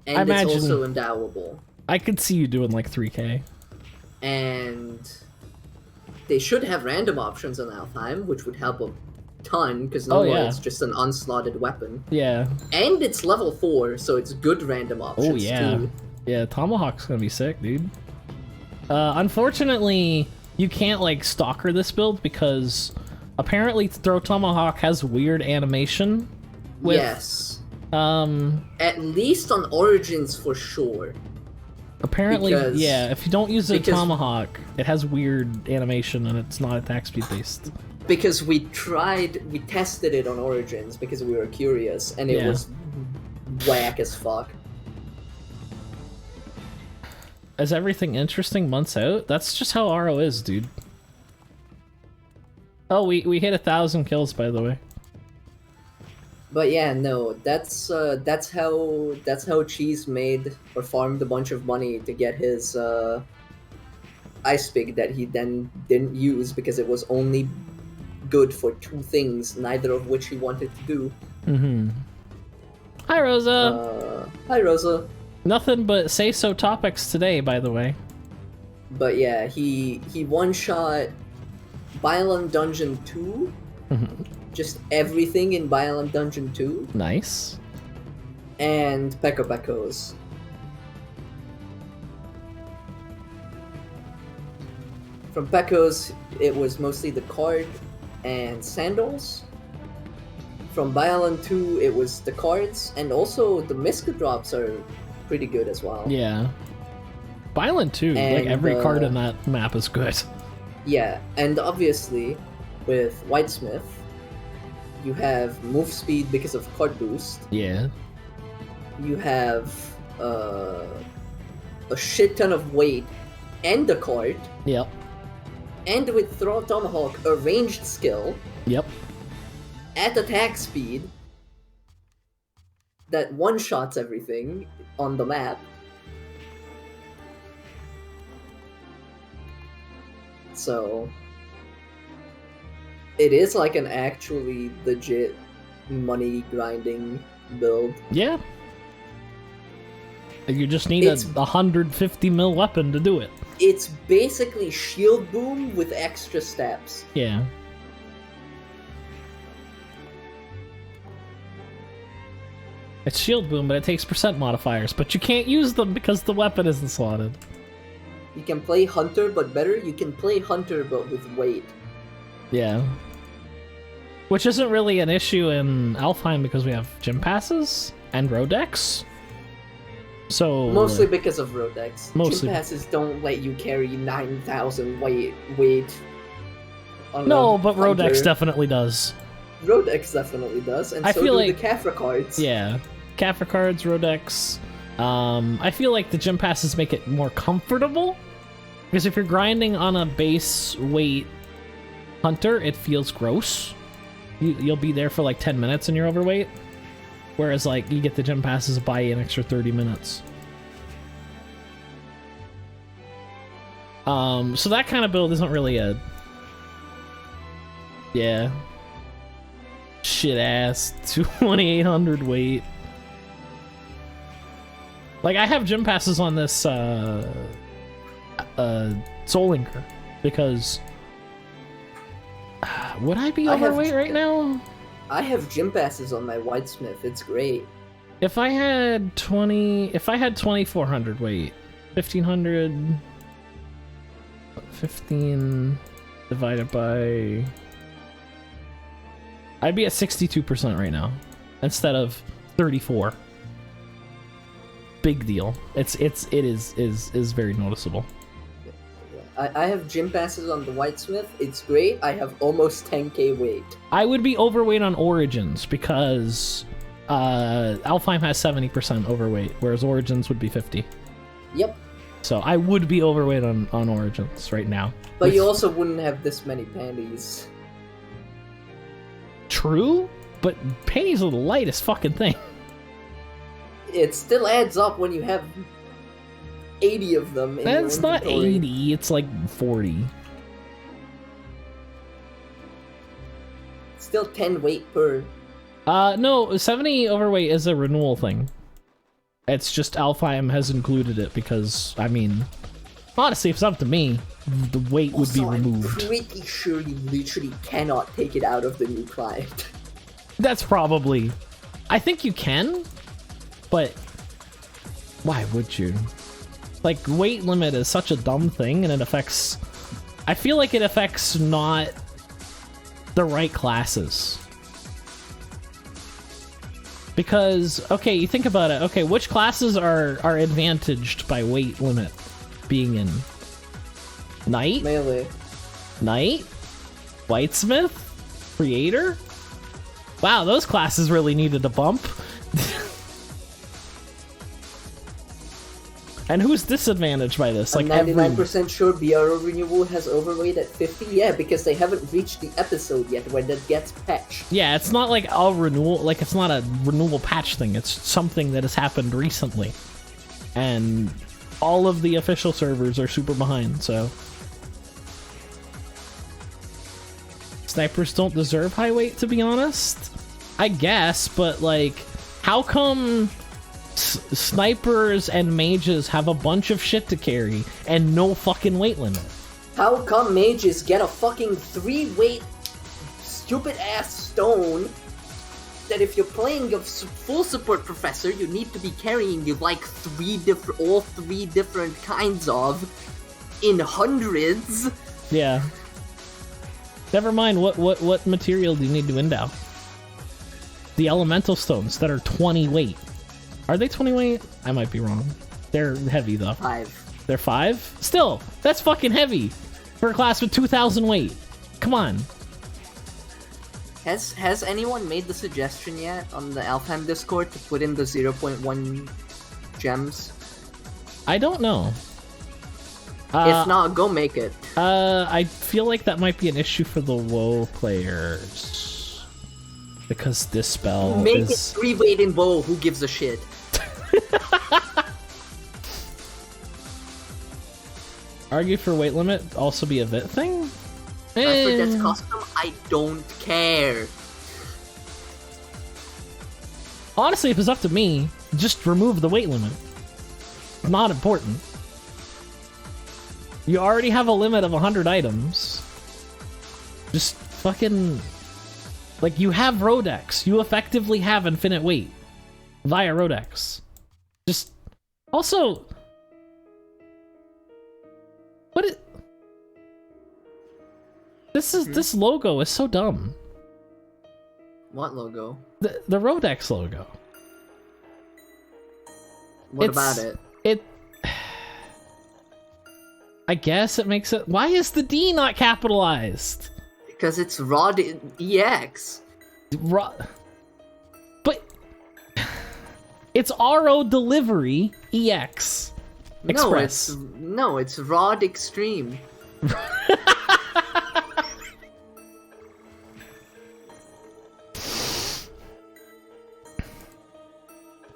And it's also endowable. I could see you doing like 3k. And they should have random options on Alfheim, which would help a ton, because normally it's just an unslotted weapon. Yeah. And it's level 4, so it's good random options too. Yeah, Tomahawk's gonna be sick, dude. Unfortunately, you can't like stalker this build because apparently Throw Tomahawk has weird animation. Yes. At least on Origins for sure. Apparently, yeah, if you don't use a Tomahawk, it has weird animation and it's not attack speed based. Because we tested it on Origins because we were curious, and it was whack as fuck. Is everything interesting months out? That's just how RO is, dude. Oh, we hit 1,000 kills, by the way. But yeah, no, that's how Cheese made or farmed a bunch of money to get his ice pig that he then didn't use because it was only good for 2 things, neither of which he wanted to do. Mm-hmm. Hi, Rosa. Hi, Rosa. Nothing but say-so topics today, by the way. But yeah, he one-shot Biolam Dungeon 2. Mm-hmm. Just everything in Biolam Dungeon 2. Nice. And Peko Pekos. From Pekos, it was mostly the card and sandals. From Biolam 2, it was the cards, and also the Miska drops are pretty good as well. Yeah. Biolam 2, like every card in that map is good. Yeah, and obviously, with whitesmith, you have move speed because of card boost. Yeah. You have a shit ton of weight and a card. Yep. And with Throw Tomahawk, a ranged skill. Yep. At attack speed. That one-shots everything on the map. So it is like an actually legit money grinding build. Yeah. You just need a 150 mil weapon to do it. It's basically shield boom with extra steps. Yeah. It's shield boom, but it takes percent modifiers, but you can't use them because the weapon isn't slotted. You can play Hunter, but better, you can play Hunter, but with weight. Yeah. Which isn't really an issue in Alfheim because we have gym passes and Rodex. So mostly because of Rodex. Mostly. Gym passes don't let you carry 9,000 weight. No, but Hunter. Rodex definitely does. Rodex definitely does, and I so feel do like, the Kafra cards. Yeah, Kafra cards, Rodex. I feel like the gym passes make it more comfortable because if you're grinding on a base weight Hunter, it feels gross. You'll be there for like 10 minutes and you're overweight. Whereas, like, you get the gym passes to buy you an extra 30 minutes. So that kind of build isn't really a... Yeah. Shit-ass 2,800 weight. Like, I have gym passes on this, Soul Linker, because... would I be overweight right now? I have gym passes on my whitesmith. It's great. If I had 2,400 weight, 1,500, 15 divided by, I'd be at 62% right now instead of 34. Big deal. It is very noticeable. I have gym passes on the whitesmith. It's great. I have almost 10k weight. I would be overweight on Origins because Alfheim has 70% overweight, whereas Origins would be 50. Yep. So I would be overweight on Origins right now. But you also wouldn't have this many panties. True, but panties are the lightest fucking thing. It still adds up when you have 80 of them in That's your not inventory. 80, it's like 40. Still 10 weight per. No, 70 overweight is a renewal thing. It's just Alfheim has included it because, I mean... Honestly, if it's up to me, the weight would be removed. I'm pretty sure you literally cannot take it out of the new client. That's probably... I think you can, but why would you? Like, weight limit is such a dumb thing, and it affects... I feel like it affects not the right classes. Because, okay, you think about it. Okay, which classes are advantaged by weight limit being in? Knight? Melee. Knight? Whitesmith? Creator? Wow, those classes really needed a bump. And who's disadvantaged by this? I'm like 99% sure BRO Renewal has overweight at 50. Yeah, because they haven't reached the episode yet where that gets patched. Yeah, it's not like a renewal. Like, it's not a renewal patch thing. It's something that has happened recently. And all of the official servers are super behind, so... Snipers don't deserve high weight, to be honest? I guess, but, like, how come... snipers and mages have a bunch of shit to carry and no fucking weight limit? How come mages get a fucking 3-weight stupid ass stone that if you're playing a full support professor you need to be carrying like all three different kinds of in hundreds? Yeah. Never mind, what material do you need to endow? The elemental stones that are 20 weight. Are they 20 weight? I might be wrong. They're heavy, though. 5. They're 5? Still, that's fucking heavy for a class with 2,000 weight. Come on. Has anyone made the suggestion yet on the Alfheim Discord to put in the 0.1 gems? I don't know. If not, go make it. I feel like that might be an issue for the WoW players. Because this spell Make is... it 3-weight in WoW, who gives a shit? Argue for weight limit also be a VIT thing? If that's custom, I don't care. Honestly, if it's up to me, just remove the weight limit. Not important. You already have a limit of 100 items. Just fucking... Like, you have Rodex. You effectively have infinite weight. Via Rodex. Just... Also... What is... This logo is so dumb. What logo? The Rodex logo. What about it? I guess it makes it... Why is the D not capitalized? Because it's ROD EX. But... It's RO Delivery EX. Express. No, it's ROD Extreme.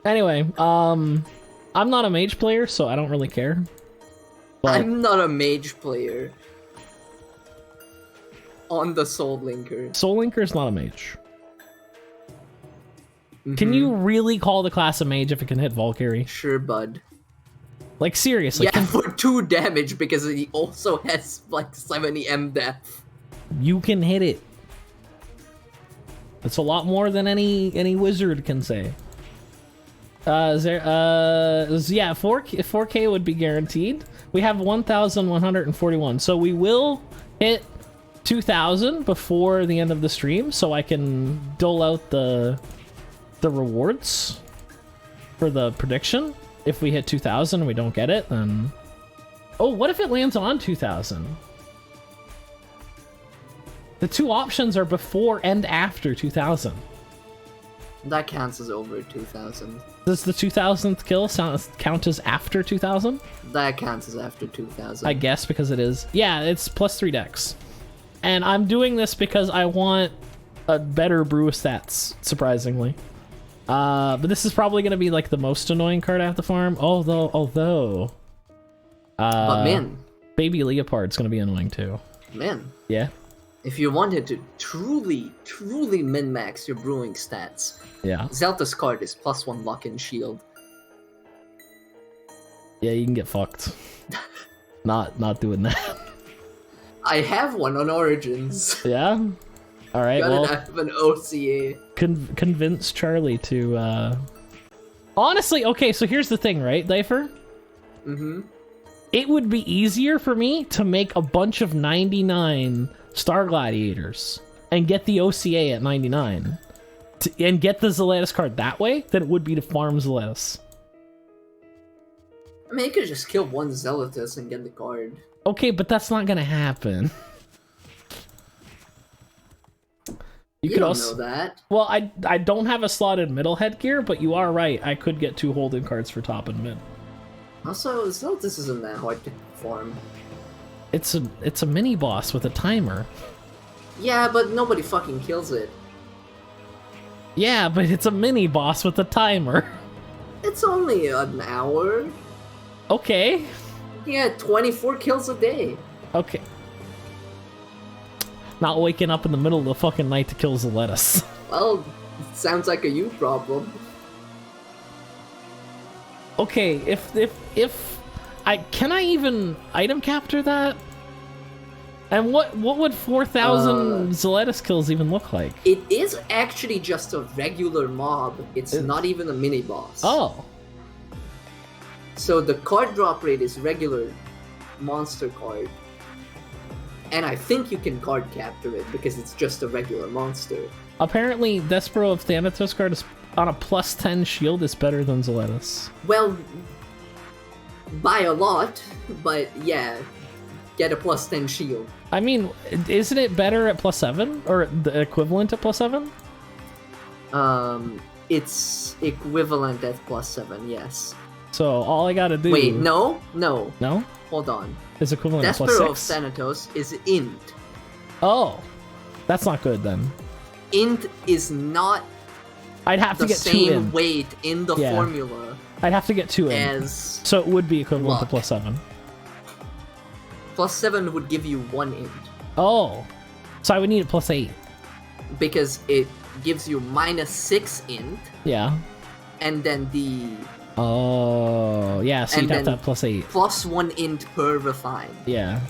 Anyway, I'm not a mage player, so I don't really care. But... I'm not a mage player. On the Soul Linker. Soul Linker's not a mage. Can you really call the class a mage if it can hit Valkyrie? Sure, bud. Like, seriously. Yeah, for 2 damage, because he also has, like, 70 M depth. You can hit it. It's a lot more than any wizard can say. Yeah, 4K would be guaranteed. We have 1,141, so we will hit 2,000 before the end of the stream, so I can dole out the rewards for the prediction. If we hit 2,000 and we don't get it, then... Oh, what if it lands on 2,000? The 2 options are before and after 2,000. That counts as over 2,000. Does the 2,000th kill count as after 2,000? That counts as after 2,000. I guess, because it is. Yeah, it's plus 3 dex. And I'm doing this because I want a better brew of stats, surprisingly. But this is probably going to be like the most annoying card I have to farm. Although... but man... Baby Leopard's going to be annoying too. Man. Yeah? If you wanted to truly min-max your brewing stats... Yeah. Zelda's card is +1 luck and shield. Yeah, you can get fucked. Not doing that. I have one on Origins. Yeah? Alright, well... I have an OCA. Convince Charlie to, Honestly, okay, so here's the thing, right, Difer? Mm-hmm. It would be easier for me to make a bunch of 99 Star Gladiators and get the OCA at 99 and get the Zelatus card that way than it would be to farm Zelatus. I mean, you could just kill one Zelatus and get the card. Okay, but that's not gonna happen. You could don't also know that. Well, I don't have a slotted middle headgear, but you are right. I could get 2 holding cards for top and mid. Also, Zelatus isn't that hard to farm. It's a mini boss with a timer. Yeah, but nobody fucking kills it. Yeah, but it's a mini boss with a timer. It's only an hour. Okay. Yeah, 24 kills a day. Okay. Not waking up in the middle of the fucking night to kill Zelatus. Well, sounds like a you problem. Okay, if can I even item capture that? And what would 4,000 Zelatus kills even look like? It is actually just a regular mob. It's not even a mini boss. Oh. So the card drop rate is regular monster card. And I think you can card capture it because it's just a regular monster. Apparently, Despero of Thanatos card is on a plus 10 shield is better than Zelatus. Well, by a lot, but yeah, get a plus 10 shield. I mean, isn't it better at plus 7? Or the equivalent at plus 7? It's equivalent at plus 7, yes. So all I gotta do... Wait, no? No? Hold on. It's equivalent to plus 6? Despero of Thanatos is int. Oh. That's not good then. Int is not I'd have to the get 2 same in. weight in the formula I'd have to get 2 in. as... So it would be equivalent to plus 7. Plus 7 would give you 1 int. Oh. So I would need a plus 8. Because it gives you minus 6 int. Yeah. And then the... Oh, yeah, so you'd have to have plus 8. Plus 1 int per refine. Yeah.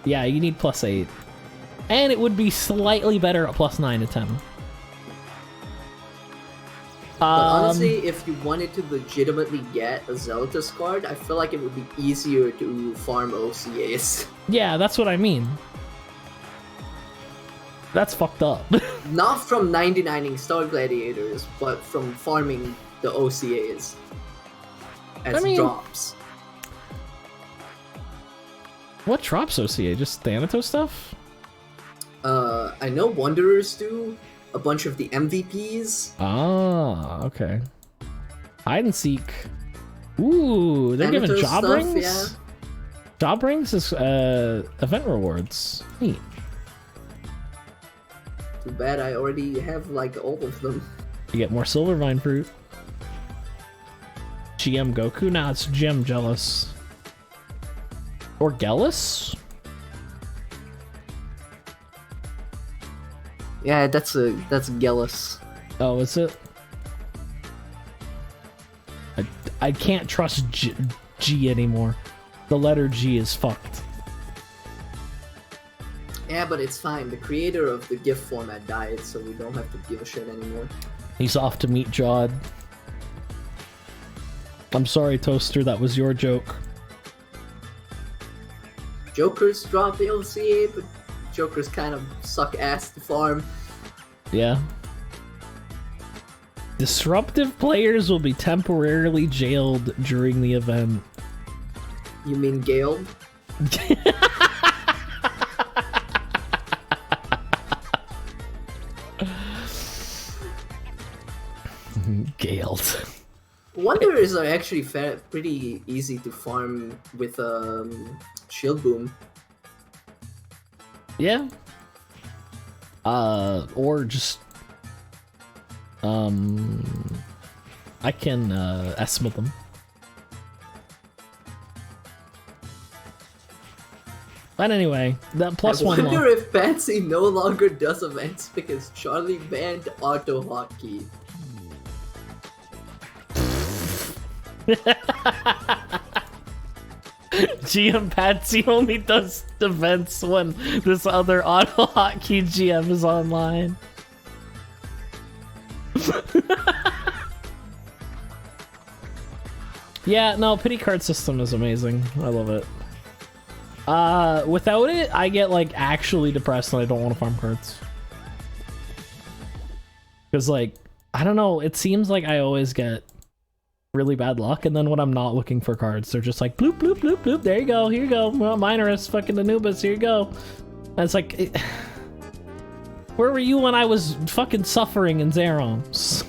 Yeah, you need plus 8. And it would be slightly better at plus 9 to 10. But honestly, if you wanted to legitimately get a Zelatus card, I feel like it would be easier to farm OCAs. Yeah, that's what I mean. That's fucked up. Not from 99ing Star Gladiators, but from farming the OCAs as drops. What drops OCA? Just Thanatos stuff? I know Wanderers do. A bunch of the MVPs. Ah, okay. Hide and seek. Ooh, they're giving job stuff, rings? Yeah. Job rings is event rewards. Neat. Too bad I already have like all of them. You get more silver vine fruit. GM Goku? Nah, it's GM Jealous. Or Gellus? Yeah, that's Gellus. Oh, is it? I can't trust G anymore. The letter G is fucked. Yeah, but it's fine. The creator of the GIF format died, so we don't have to give a shit anymore. He's off to meet Jod. I'm sorry, Toaster, that was your joke. Jokers drop the OCA, but Jokers kind of suck ass to farm. Yeah. Disruptive players will be temporarily jailed during the event. You mean Gale? Galed. Wanderers are actually pretty easy to farm with Shield Boom. Yeah. Or just I can estimate them. But anyway, that plus I one. wonder if Patsy no longer does events because Charlie banned auto hockey. GM Patsy only does events when this other auto hotkey GM is online. Yeah, no, pity card system is amazing. I love it. Without it, I get like actually depressed and I don't want to farm cards. Because like, I don't know, it seems like I always get really bad luck, and then when I'm not looking for cards, they're just like bloop bloop bloop bloop, there you go, here you go, well, Minorus, fucking Anubis, here you go. And it's like, where were you when I was fucking suffering in Zeroms?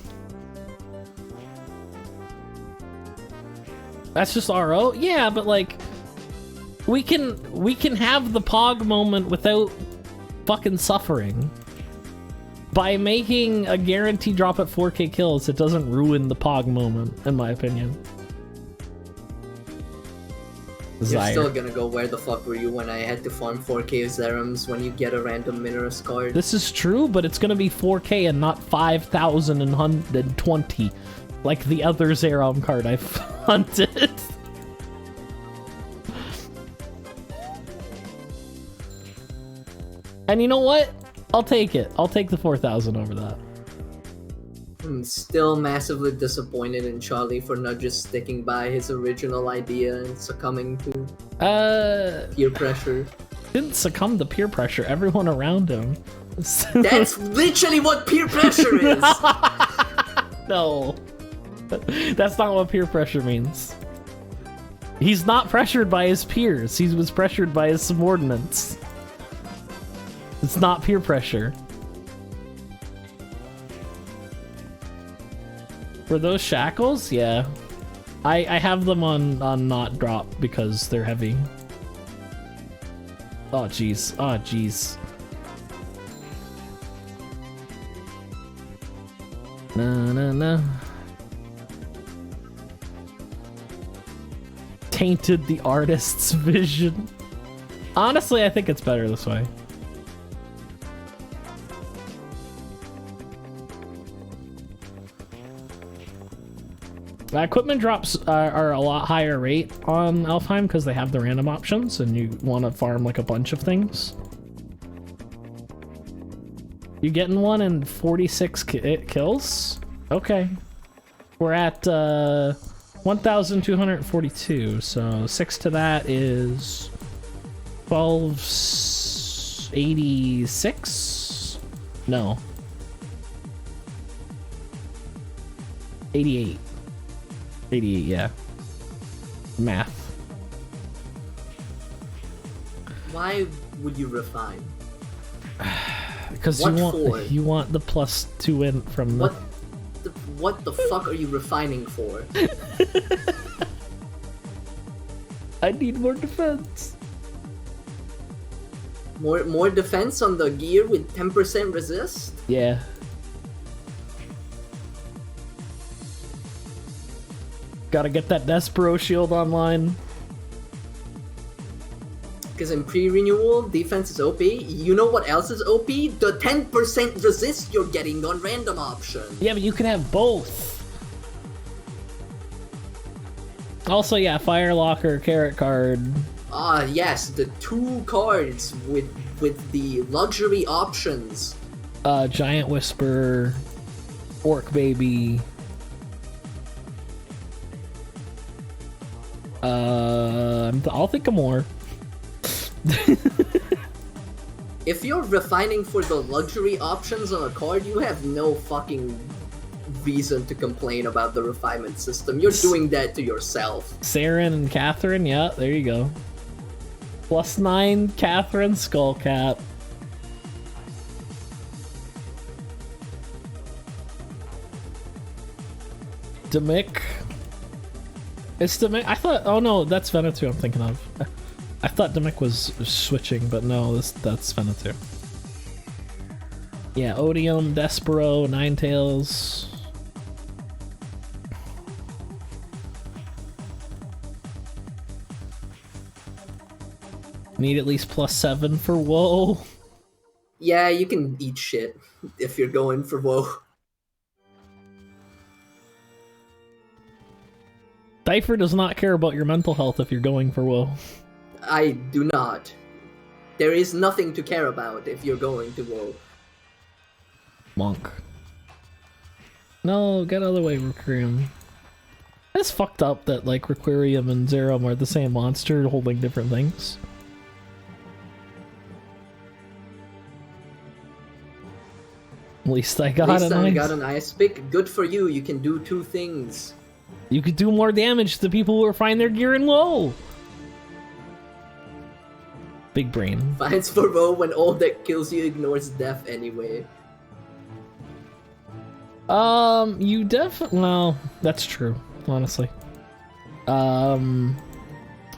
That's just RO? Yeah, but like, we can have the Pog moment without fucking suffering. By making a guaranteed drop at 4k kills, it doesn't ruin the Pog moment, in my opinion. You're still gonna go, where the fuck were you when I had to farm 4k Zerums when you get a random Minorus card? This is true, but it's gonna be 4k and not 5,120, like the other Zerom card I've hunted. And you know what? I'll take it. I'll take the 4,000 over that. I'm still massively disappointed in Charlie for not just sticking by his original idea and succumbing to peer pressure. Didn't succumb to peer pressure. Everyone around him. That's literally what peer pressure is! No. That's not what peer pressure means. He's not pressured by his peers. He was pressured by his subordinates. It's not peer pressure. For those shackles, yeah. I have them on not drop because they're heavy. Oh jeez. Oh jeez. No. Tainted the artist's vision. Honestly, I think it's better this way. Equipment drops are a lot higher rate on Elfheim because they have the random options and you want to farm like a bunch of things. You getting one in 46 kills? Okay. We're at 1,242, so 6 to that is 1286? No. 88. 88, yeah. Math. Why would you refine? Because you want the +2 in from the... What the fuck are you refining for? I need more defense. More defense on the gear with 10% resist? Yeah. Gotta get that Despero shield online. Because in pre-renewal, defense is OP. You know what else is OP? The 10% resist you're getting on random option. Yeah, but you can have both. Also, yeah, Fire Locker, Carrot Card. Ah, yes, the 2 cards with the luxury options. Giant Whisper, Orc Baby. I'll think of more. If you're refining for the luxury options on a card, you have no fucking reason to complain about the refinement system. You're doing that to yourself. Saren and Catherine, yeah, there you go. +9 Catherine Skullcap. Demick. It's Demick. I thought. Oh no, that's Venetu I'm thinking of. I thought Demick was switching, but no, that's Venetu. Yeah, Odium, Despero, Ninetales. Need at least +7 for Woe. Yeah, you can eat shit if you're going for Woe. Difer does not care about your mental health if you're going for WoW. I do not. There is nothing to care about if you're going to WoW. Monk. No, get out of the way, Requiem. It's fucked up that, like, Requiem and Zerum are the same monster holding different things. At least I got an ice pick. Good for you, you can do 2 things. You could do more damage to people who are finding their gear in WoW! Big brain. Finds for WoW when all that kills you ignores death anyway. You definitely... Well, that's true, honestly. I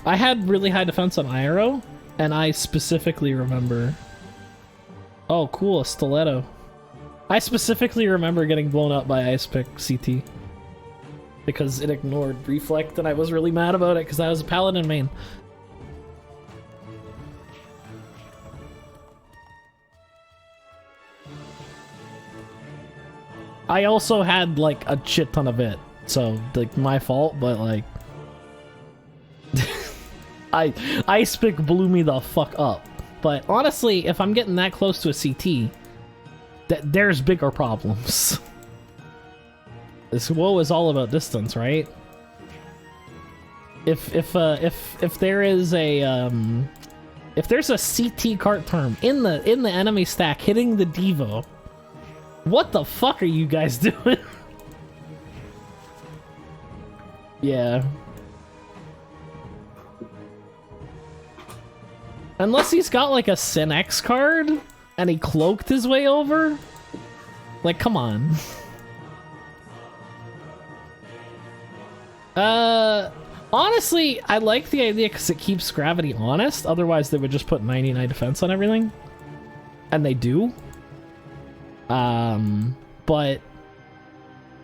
had really high defense on Iroh, and I specifically remember... Oh, cool, a stiletto. I specifically remember getting blown up by Ice Pick CT. Because it ignored Reflect, and I was really mad about it, because I was a Paladin main. I also had, like, a shit ton of it, so, like, my fault, but, like... Ice Pick blew me the fuck up. But, honestly, if I'm getting that close to a CT, there's bigger problems. This WoW is all about distance, right? If there is a if there's a CT cart term in the enemy stack hitting the Devo, what the fuck are you guys doing? Yeah. Unless he's got like a Sin X card and he cloaked his way over? Like, come on. Honestly, I like the idea because it keeps gravity honest. Otherwise, they would just put 99 defense on everything. And they do. But...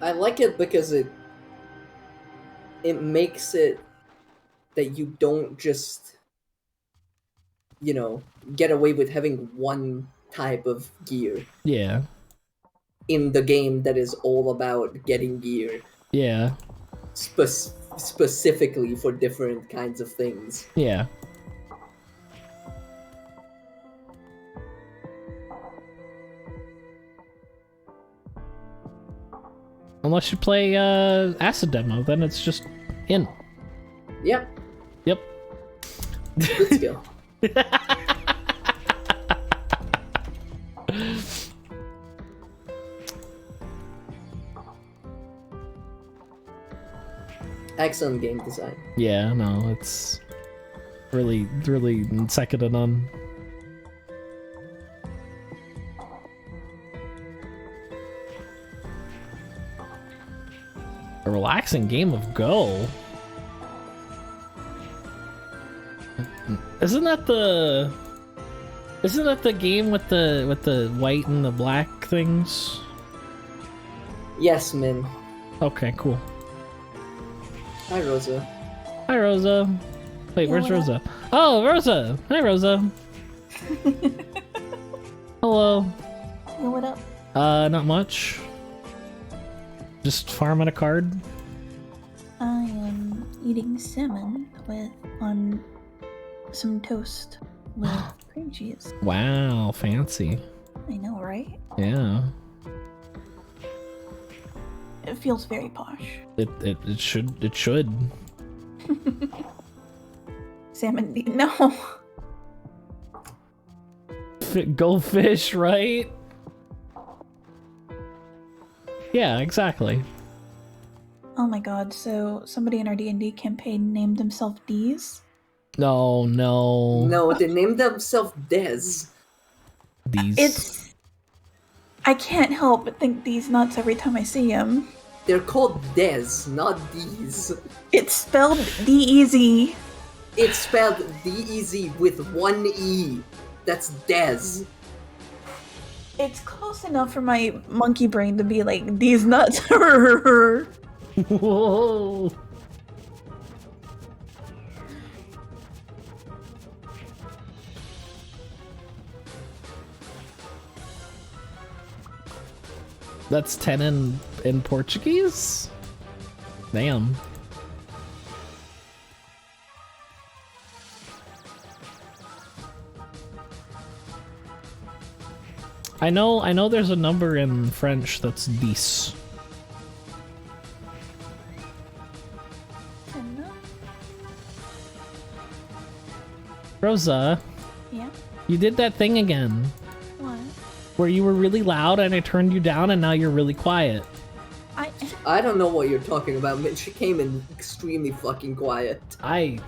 I like it because it makes it that you don't just, you know, get away with having one type of gear. Yeah. In the game that is all about getting gear. Yeah. Specifically for different kinds of things. Yeah. Unless you play Acid Demo, then it's just in. Yep. Yep. Good skill. Excellent game design. Yeah, no, it's really second to none. A relaxing game of Go. Isn't that the game with the white and the black things? Yes, Min. Okay, cool. Hi, Rosa. Hi, Rosa. Wait, where's Rosa? Up? Oh, Rosa! Hi, Rosa. Hello. Yo, what up? Not much. Just farming a card. I am eating salmon on some toast with cream cheese. Wow, fancy. I know, right? Yeah. It feels very posh. It should. Salmon, no. Go fish, right? Yeah, exactly. Oh my god, so somebody in our D&D campaign named themselves D's? No. No, they named themselves Dez. These. I can't help but think these nuts every time I see him. They're called Dez, not D's. It's spelled D-E-Z. It's spelled D-E-Z with one E. That's Dez. It's close enough for my monkey brain to be like, these nuts. Whoa. That's 10 in Portuguese? Damn. I know there's a number in French that's 10. Rosa, Yeah? you did that thing again. What? Where you were really loud and I turned you down and now you're really quiet. I don't know what you're talking about. She came in extremely fucking quiet. I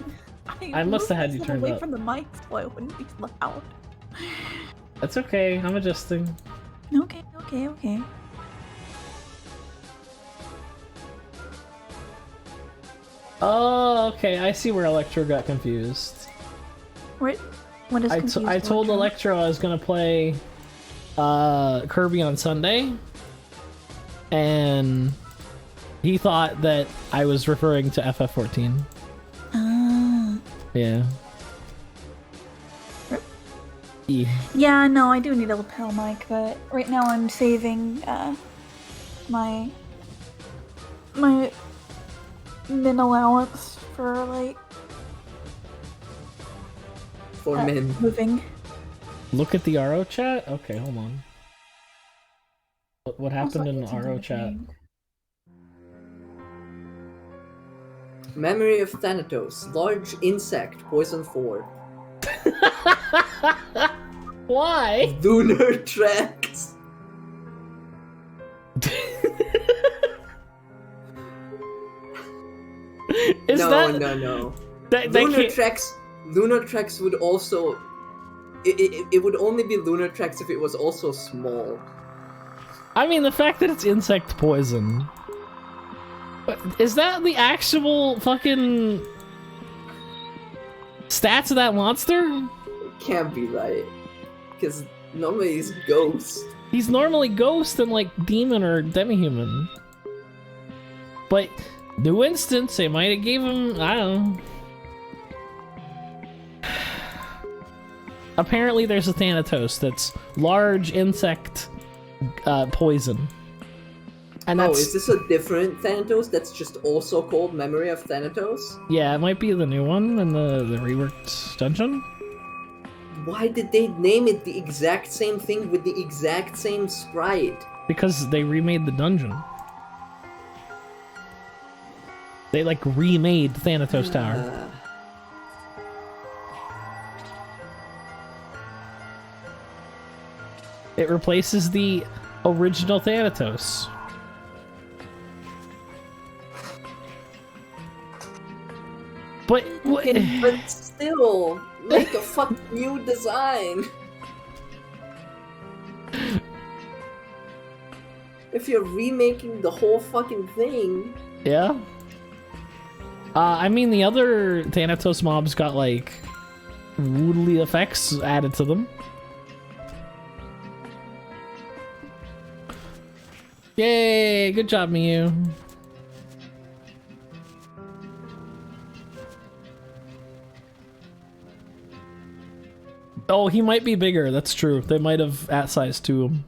must have had you moved turned away up. from the mic so I wouldn't be loud. That's okay, I'm adjusting. Okay. Oh, okay, I see where Electro got confused. What is confused? I told Electro I was gonna play Kirby on Sunday, and he thought that I was referring to FF14. Ah. Yeah. Yeah, no, I do need a lapel mic, but right now I'm saving my min allowance for like men. moving. Look at the RO chat? Okay, hold on. What happened Also, in the it's RO chat? Memory of Thanatos. Large insect. Poison 4. Why? Lunar tracks. No. Lunar tracks would also. It would only be lunar tracks if it was also small. I mean, the fact that it's insect poison. But is that the actual fucking stats of that monster? It can't be right. Because normally he's ghost. He's normally ghost and like demon or demi-human. But new instance, they might have gave him, I don't know. Apparently there's a Thanatos that's large insect poison. And that's... is this a different Thanatos that's just also called Memory of Thanatos? Yeah, it might be the new one in the reworked dungeon. Why did they name it the exact same thing with the exact same sprite? Because they remade the dungeon. They like remade Thanatos Tower. It replaces the original Thanatos. But still, make a fucking new design. If you're remaking the whole fucking thing. Yeah. I mean, the other Thanatos mobs got like woodly effects added to them. Yay! Good job, Miyu. Oh, he might be bigger. That's true. They might have at-sized to him.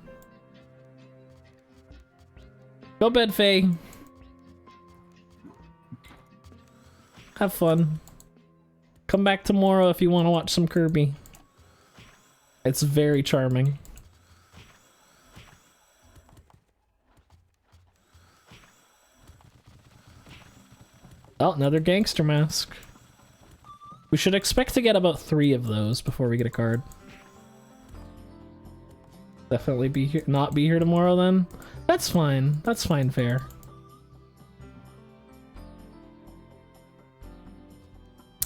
Go bed, Faye. Have fun. Come back tomorrow if you want to watch some Kirby. It's very charming. Oh, another gangster mask. We should expect to get about 3 of those before we get a card. Definitely be here, not be here tomorrow then? That's fine. That's fine, fair.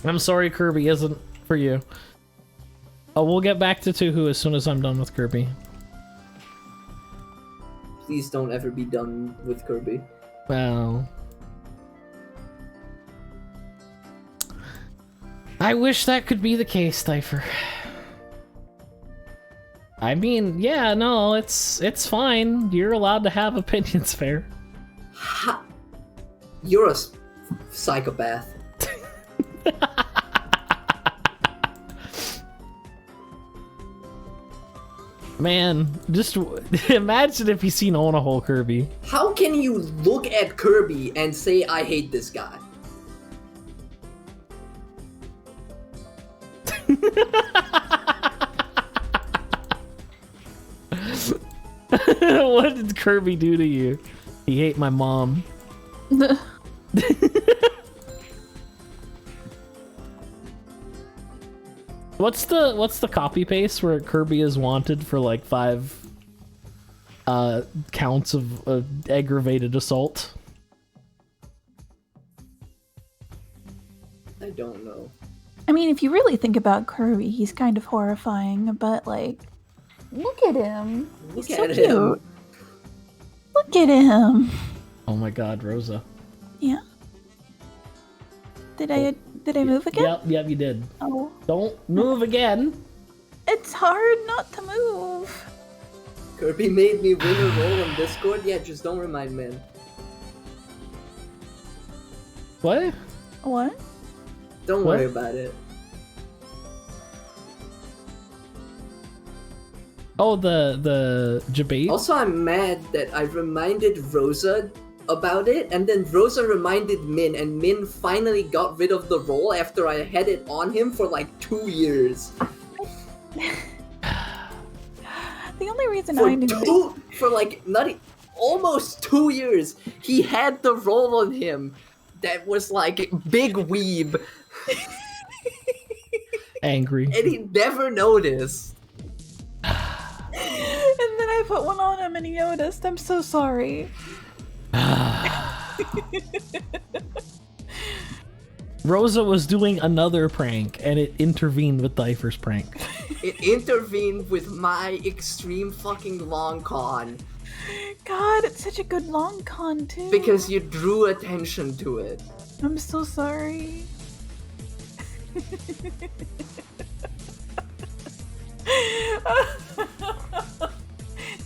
I'm sorry Kirby isn't for you. Oh, we'll get back to Tuhu as soon as I'm done with Kirby. Please don't ever be done with Kirby. Well... I wish that could be the case, Cypher. I mean, yeah, no, it's fine. You're allowed to have opinions, fair. Ha! You're a psychopath. Man, just imagine if you seen Own a Whole Kirby. How can you look at Kirby and say, I hate this guy? did Kirby do to you? He ate my mom. What's the copy paste where Kirby is wanted for like 5 counts of aggravated assault? I don't know. I mean, if you really think about Kirby, he's kind of horrifying, but like, look at him. He's so cute. Look at him. Oh my god, Rosa. Yeah. Did I move again? Yep, you did. Oh. Don't move again. It's hard not to move. Kirby made me win a roll on Discord. Yeah, just don't remind me. What? What? Don't worry about it. Oh, the debate? Also, I'm mad that I reminded Rosa about it, and then Rosa reminded Min, and Min finally got rid of the roll after I had it on him for like 2 years. The only reason I knew for like almost 2 years, he had the roll on him that was like big weeb. Angry. And he never noticed. And then I put one on him and he noticed. I'm so sorry. Rosa was doing another prank and it intervened with Difer's prank. It intervened with my extreme fucking long con. God, it's such a good long con too. Because you drew attention to it. I'm so sorry.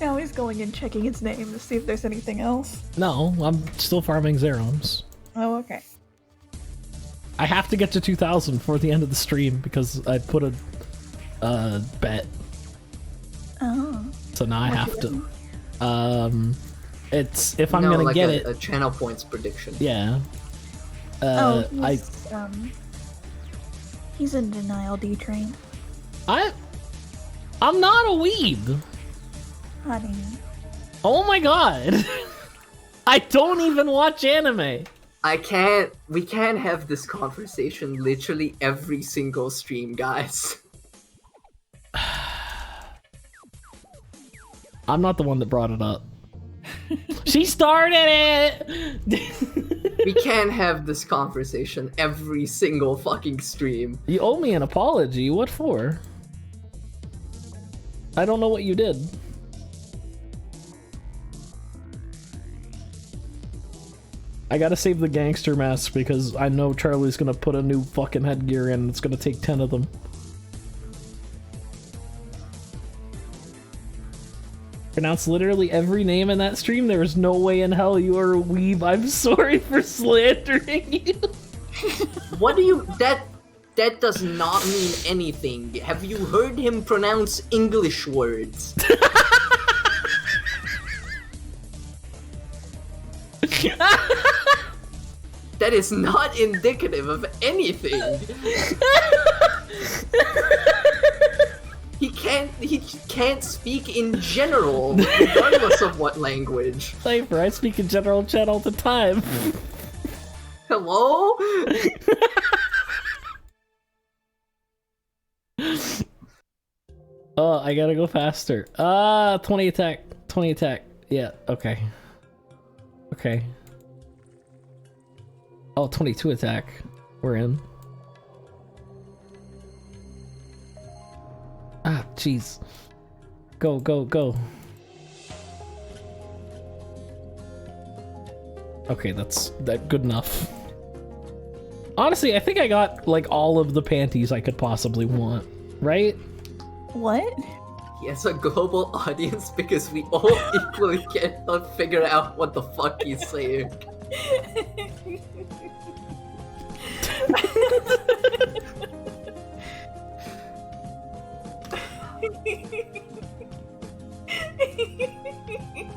Now he's going and checking his name to see if there's anything else. No, I'm still farming Zeroms. Oh, okay. I have to get to 2,000 before the end of the stream because I put a bet. Oh. So now I have to. It's if I'm gonna like get a channel points prediction. Yeah. He's in denial D train. I'm not a weeb. Honey. Oh my god. I don't even watch anime. We can't have this conversation literally every single stream, guys. I'm not the one that brought it up. She started it! We can't have this conversation every single fucking stream. You owe me an apology. What for? I don't know what you did. I gotta save the gangster mask because I know Charlie's gonna put a new fucking headgear in and it's gonna take 10 of them. Pronounce literally every name in that stream. There is no way in hell you are a weeb. I'm sorry for slandering you. What do you... That does not mean anything. Have you heard him pronounce English words? That is not indicative of anything. He can't speak in general, regardless of what language. Cypher, I speak in general chat all the time. Hello? Oh, I gotta go faster. 20 attack. 20 attack. Yeah, okay. Okay. Oh, 22 attack. We're in. Ah, jeez. Go, go, go. Okay, that's good enough. Honestly, I think I got like all of the panties I could possibly want, right? What? He has a global audience because we all equally cannot figure out what the fuck he's saying.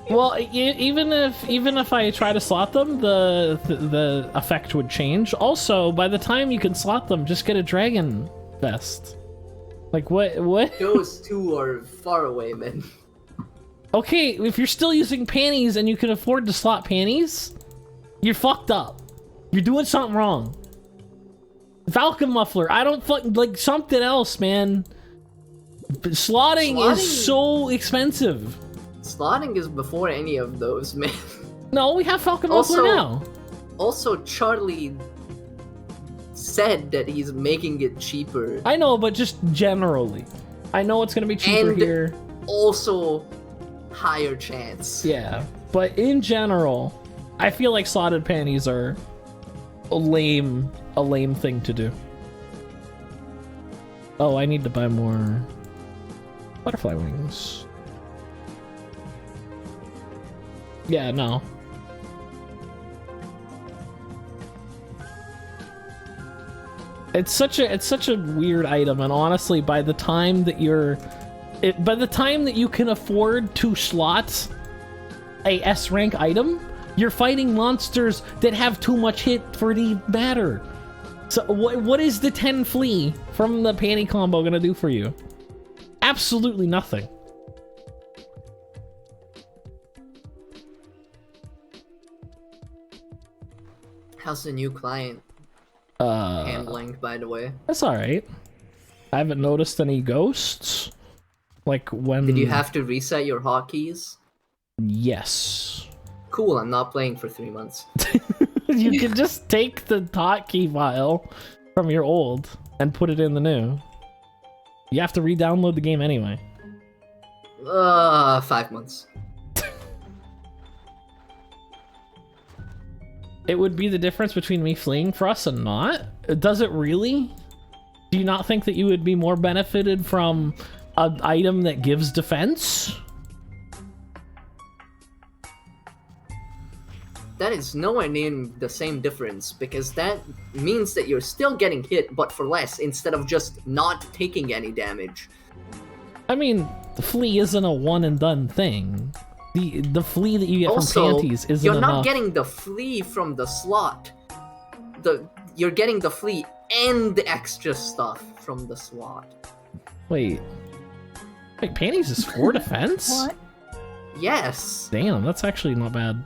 Well, even if I try to slot them, the effect would change. Also, by the time you can slot them, just get a dragon vest. Like what? Those two are far away, man. Okay, if you're still using panties and you can afford to slot panties, you're fucked up. You're doing something wrong. Falcon muffler, I don't like something else, man. Slotting is so expensive. Slotting is before any of those, man. No, we have Falcon muffler now. Also, Charlie said that he's making it cheaper. I know, but just generally. I know it's gonna be cheaper here. Also, higher chance. Yeah, but in general, I feel like slotted panties are a lame thing to do. Oh, I need to buy more butterfly wings. Yeah, no. It's such a weird item, and honestly, by the time that you can afford to slot a S rank item, you're fighting monsters that have too much hit for it to matter. So what is the 10 flea from the panty combo gonna do for you? Absolutely nothing. How's the new client handling, by the way? That's alright. I haven't noticed any ghosts. Like when... Did you have to reset your hotkeys? Yes. Cool, I'm not playing for 3 months. You can just take the hotkey file from your old and put it in the new. You have to re-download the game anyway. 5 months. It would be the difference between me fleeing for us and not? Does it really? Do you not think that you would be more benefited from an item that gives defense? That is nowhere near the same difference, because that means that you're still getting hit, but for less, instead of just not taking any damage. I mean, the flea isn't a one and done thing. The flea that you get from panties isn't you're enough. not getting the flea from the slot. You're getting the flea and the extra stuff from the slot. Wait, panties is 4 defense? What? Yes. Damn, that's actually not bad.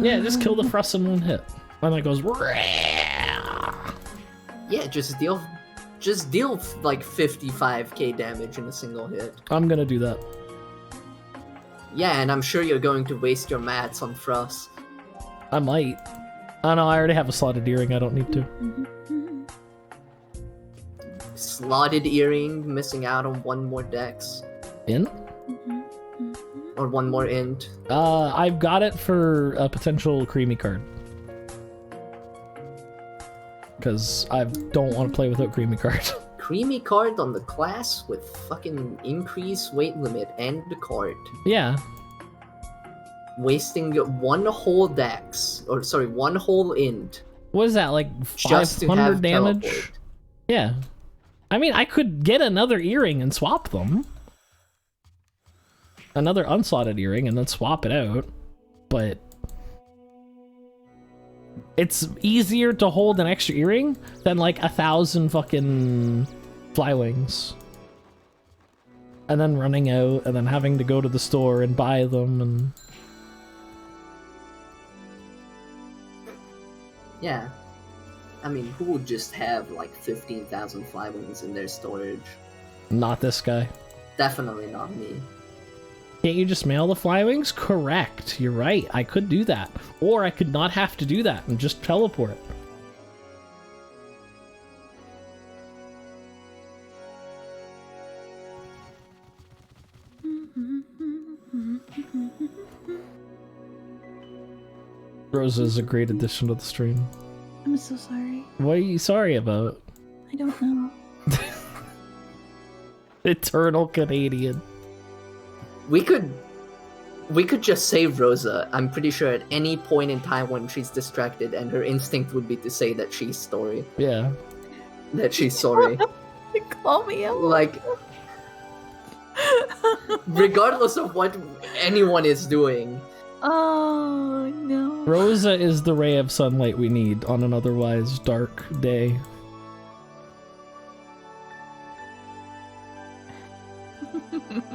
Yeah, just kill the Fruss in 1 hit. And it goes... Yeah, just deal like 55k damage in a single hit. I'm gonna do that. Yeah, and I'm sure you're going to waste your mats on Fruss. I might. Oh no, I already have a slotted earring, I don't need to. Slotted earring, missing out on 1 more dex. In? Or 1 more int. I've got it for a potential creamy card. Because I don't want to play without creamy card. Creamy card on the class with fucking increased weight limit and the card. Yeah. Wasting 1 whole dex, or sorry, 1 whole int. What is that, like 500 damage? Teleport. Yeah. I mean, I could get another earring and swap them. Another unslotted earring and then swap it out. But it's easier to hold an extra earring than like 1,000 fucking fly wings. And then running out and then having to go to the store and buy them and... Yeah. I mean, who would just have like 15,000 fly wings in their storage? Not this guy. Definitely not me. Can't you just mail the fly wings? Correct. You're right. I could do that. Or I could not have to do that and just teleport. Rosa is a great addition to the stream. I'm so sorry. What are you sorry about? I don't know. Eternal Canadian. We could just save Rosa. I'm pretty sure at any point in time when she's distracted, and her instinct would be to say that she's sorry. Yeah. That she's sorry. Call me out. Like, regardless of what anyone is doing. Oh no. Rosa is the ray of sunlight we need on an otherwise dark day.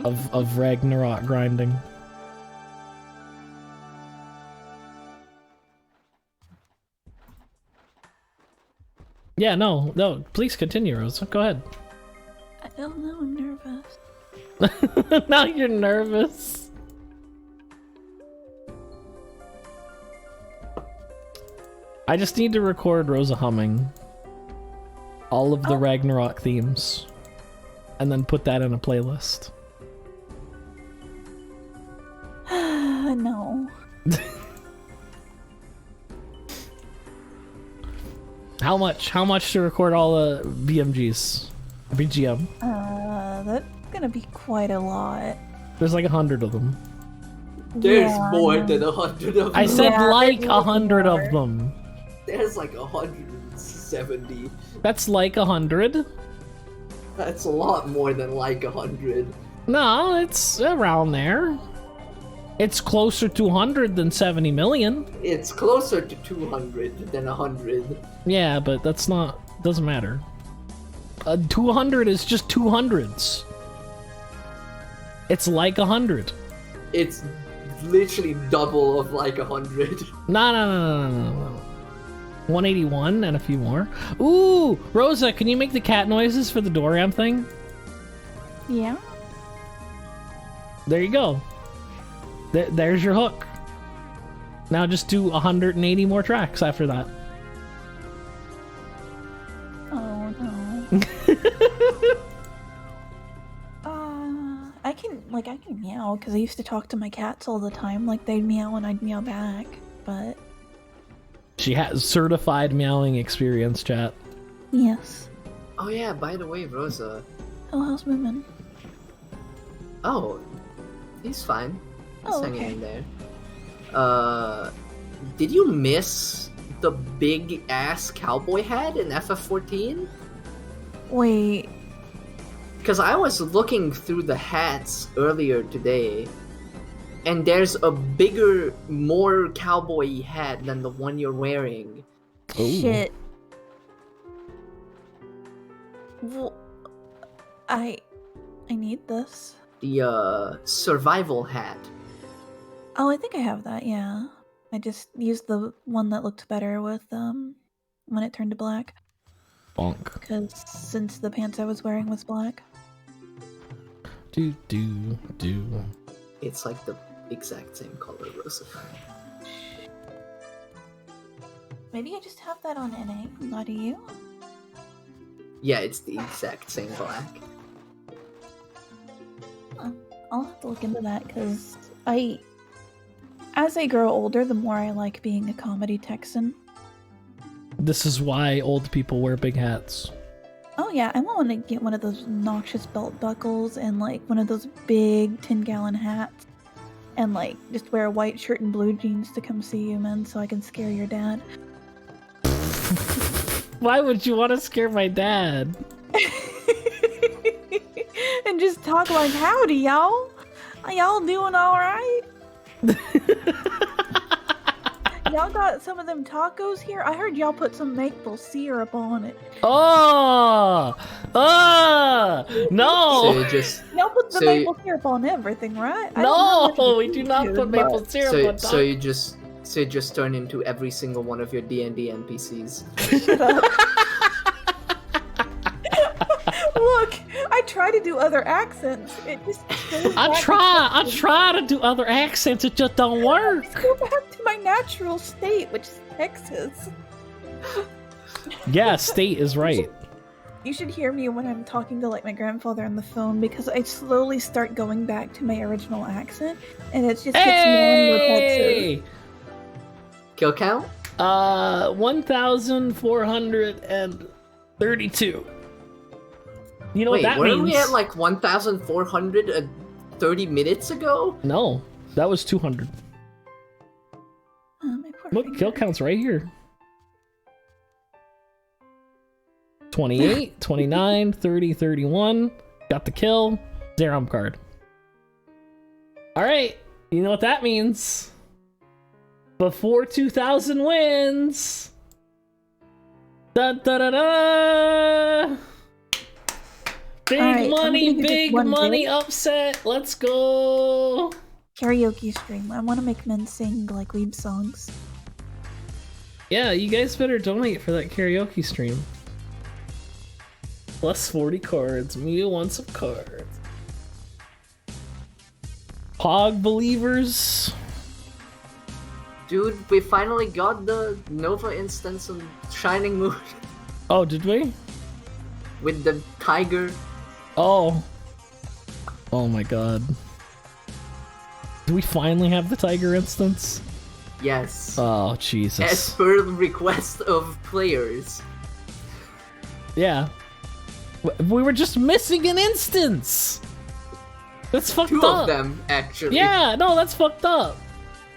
of Ragnarok grinding. Yeah, no, please continue, Rosa. Go ahead. I don't know, I'm nervous. Now you're nervous. I just need to record Rosa humming all of the Ragnarok themes and then put that in a playlist. No. How much to record all the BMGs? BGM? That's gonna be quite a lot. There's like 100 of them. There's more than 100 of them. I said like 100 of them. There's like 170. That's like 100? That's a lot more than like 100. No, it's around there. It's closer to 100 than 70 million. It's closer to 200 than 100. Yeah, but that's not... doesn't matter. 200 is just 200s. It's like 100. It's literally double of like 100. No. 181 and a few more. Ooh, Rosa, can you make the cat noises for the Doram thing? Yeah. There you go. There's your hook. Now just do 180 more tracks after that. Oh no. I can meow because I used to talk to my cats all the time. Like they'd meow and I'd meow back, but she has certified meowing experience, chat. yes. Oh yeah, by the way, Rosa. Oh, how's Moomin? Oh, he's fine. He's Oh, hanging okay. in there. Did you miss the big ass cowboy hat in FF14? Wait. Because I was looking through the hats earlier today, and there's a bigger, more cowboy hat than the one you're wearing. Ooh. Shit. Well, I need this. The survival hat. Oh, I think I have that, yeah. I just used the one that looked better with, when it turned to black. Bonk. Because since the pants I was wearing was black. Do. It's like the exact same color, Rosa. Maybe I just have that on NA, not you? Yeah, it's the exact same black. I'll have to look into that, because as I grow older, the more I like being a comedy Texan. This is why old people wear big hats. Oh yeah, I want to get one of those noxious belt buckles and like one of those big 10-gallon hats. And like just wear a white shirt and blue jeans to come see you, man, so I can scare your dad. Why would you want to scare my dad? And just talk like, howdy, y'all. Are y'all doing alright? Y'all got some of them tacos here? I heard y'all put some maple syrup on it. Oh! No! So you just Y'all put the maple syrup on everything, right? I don't know No, what we you do not do, put maple but- syrup on top. so you just turn into every single one of your D&D NPCs. Shut up. Look, I try to do other accents. It just goes I back try to do other accents, it just don't work. Let's go back to my natural state, which is Texas. Yeah, state is right. You should hear me when I'm talking to like my grandfather on the phone because I slowly start going back to my original accent, and it just gets more and more repetitive. Kill count? 1,432. You know Wait, what that weren't means? we at like 1,430 minutes ago? No, that was 200. My poor Look, finger. kill count's right here. 28, 29, 30, 31. Got the kill. Zerom card. Alright, you know what that means. Before 2,000 wins. Da da da da! Big money, do big one money big upset. Let's go. karaoke stream. I want to make men sing like weeb songs. Yeah, you guys better donate for that karaoke stream. Plus 40 cards. Mia wants some cards. Pog believers. Dude, we finally got the Nova instance on Shining Moon. Oh, did we? With the tiger. Oh. Oh my god. Do we finally have the tiger instance? Yes. Oh, Jesus. As per the request of players. Yeah. We were just missing an instance! That's fucked up. Two of them, actually. Yeah, no, that's fucked up.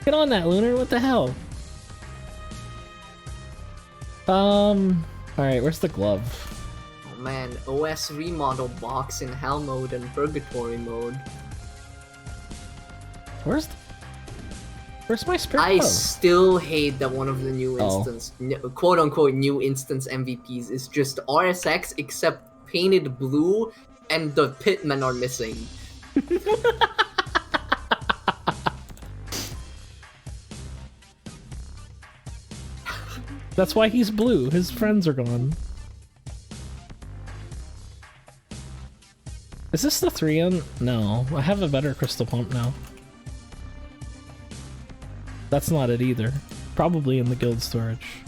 Get on that, Lunar. What the hell? Alright, where's the glove? Oh man, OS remodel box in Hell mode and Purgatory mode. Where's my spirit I glove? still hate that one of the new instance, quote-unquote new instance MVPs is just RSX except painted blue and the pitmen are missing. That's why he's blue. His friends are gone. Is this the 3-in? No, I have a better crystal pump now. That's not it either. Probably in the guild storage.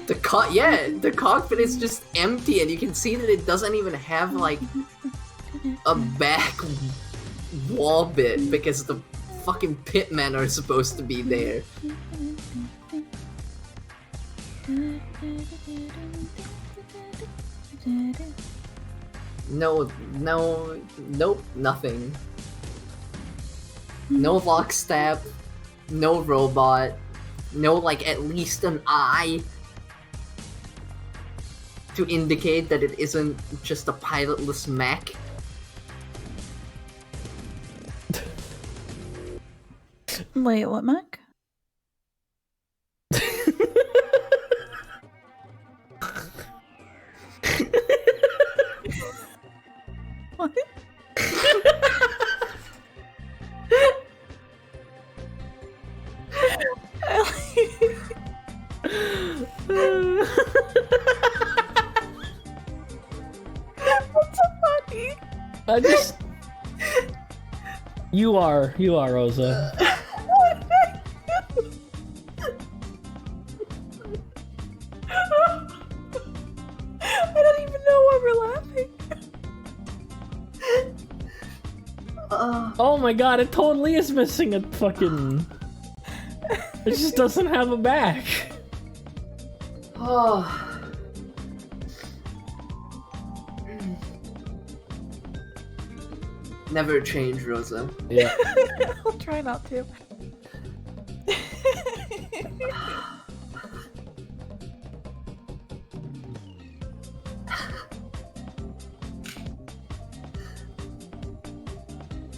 The cockpit is just empty and you can see that it doesn't even have like a back wall bit because the fucking pitmen are supposed to be there. Nope, nothing. No lockstep, no robot, no like at least an eye to indicate that it isn't just a pilotless mech. Wait, what, Mac? What? What's so funny? I just... You are, Rosa. I don't even know why we're laughing. Oh my god, it totally is missing a fucking... It just doesn't have a back. Oh. Never change, Rosa. Yeah. I'll try not to.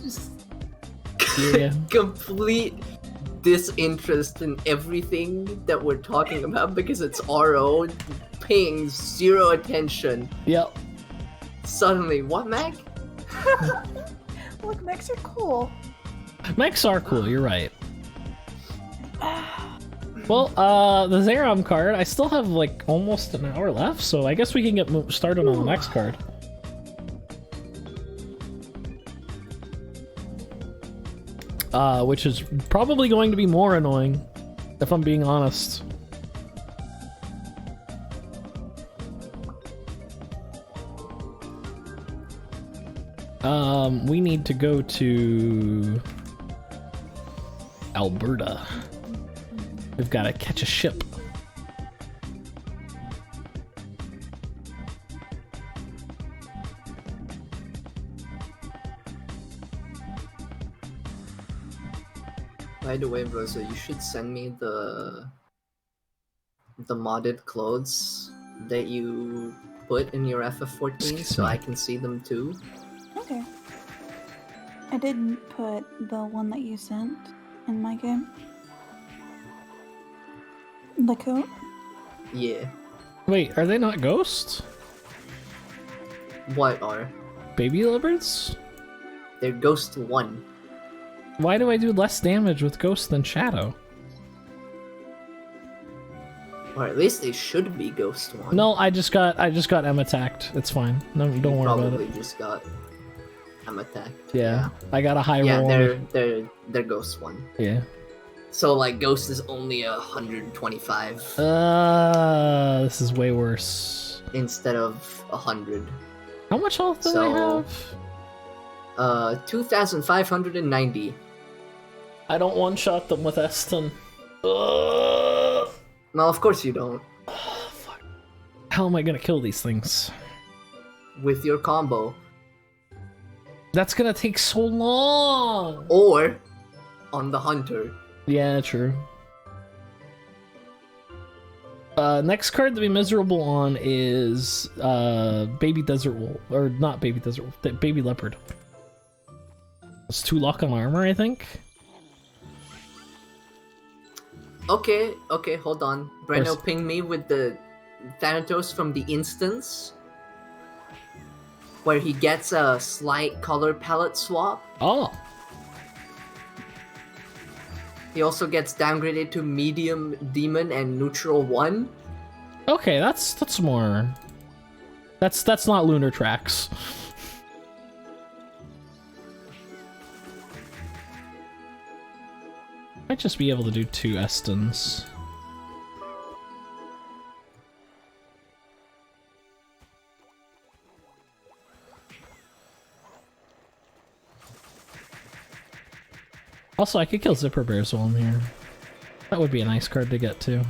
Just Yeah. complete disinterest in everything that we're talking about because it's RO, paying zero attention. Yep. Suddenly, what, Mac? Look, mechs are cool. Mechs are cool, you're right. Well, the Zerom card, I still have like almost an hour left, so I guess we can get started on the next card. Which is probably going to be more annoying, if I'm being honest. We need to go to Alberta. We've got to catch a ship. By the way, Rosa, you should send me the modded clothes that you put in your FF14 Excuse so me. I can see them too. Okay. I didn't put the one that you sent in my game. The coat? Yeah. Wait, are they not ghosts? What are? Baby lizards? They're Ghost 1. Why do I do less damage with Ghost than Shadow? Or at least they should be Ghost 1. No, I just got M attacked. It's fine. No, don't worry about it. Probably just got M attacked. Yeah, I got a high roll. Yeah, they're Ghost 1. Yeah. So like Ghost is only 125. This is way worse. Instead of 100. How much health do I have? 2,590. I don't one-shot them with Eston. No, of course you don't. Oh, fuck. How am I gonna kill these things? With your combo. That's gonna take so long! Or on the hunter. Yeah, true. Next card to be miserable on is Baby Desert Wolf. Or not Baby Desert Wolf, Baby Leopard. It's 2 lock on armor, I think? Okay, hold on. Breno pinged me with the Thanatos from the instance. Where he gets a slight color palette swap. Oh! He also gets downgraded to medium demon and neutral 1. Okay, that's more... That's not Lunar Tracks. Might just be able to do 2 Estons. Also, I could kill Zipper Bears while I'm here. That would be a nice card to get to.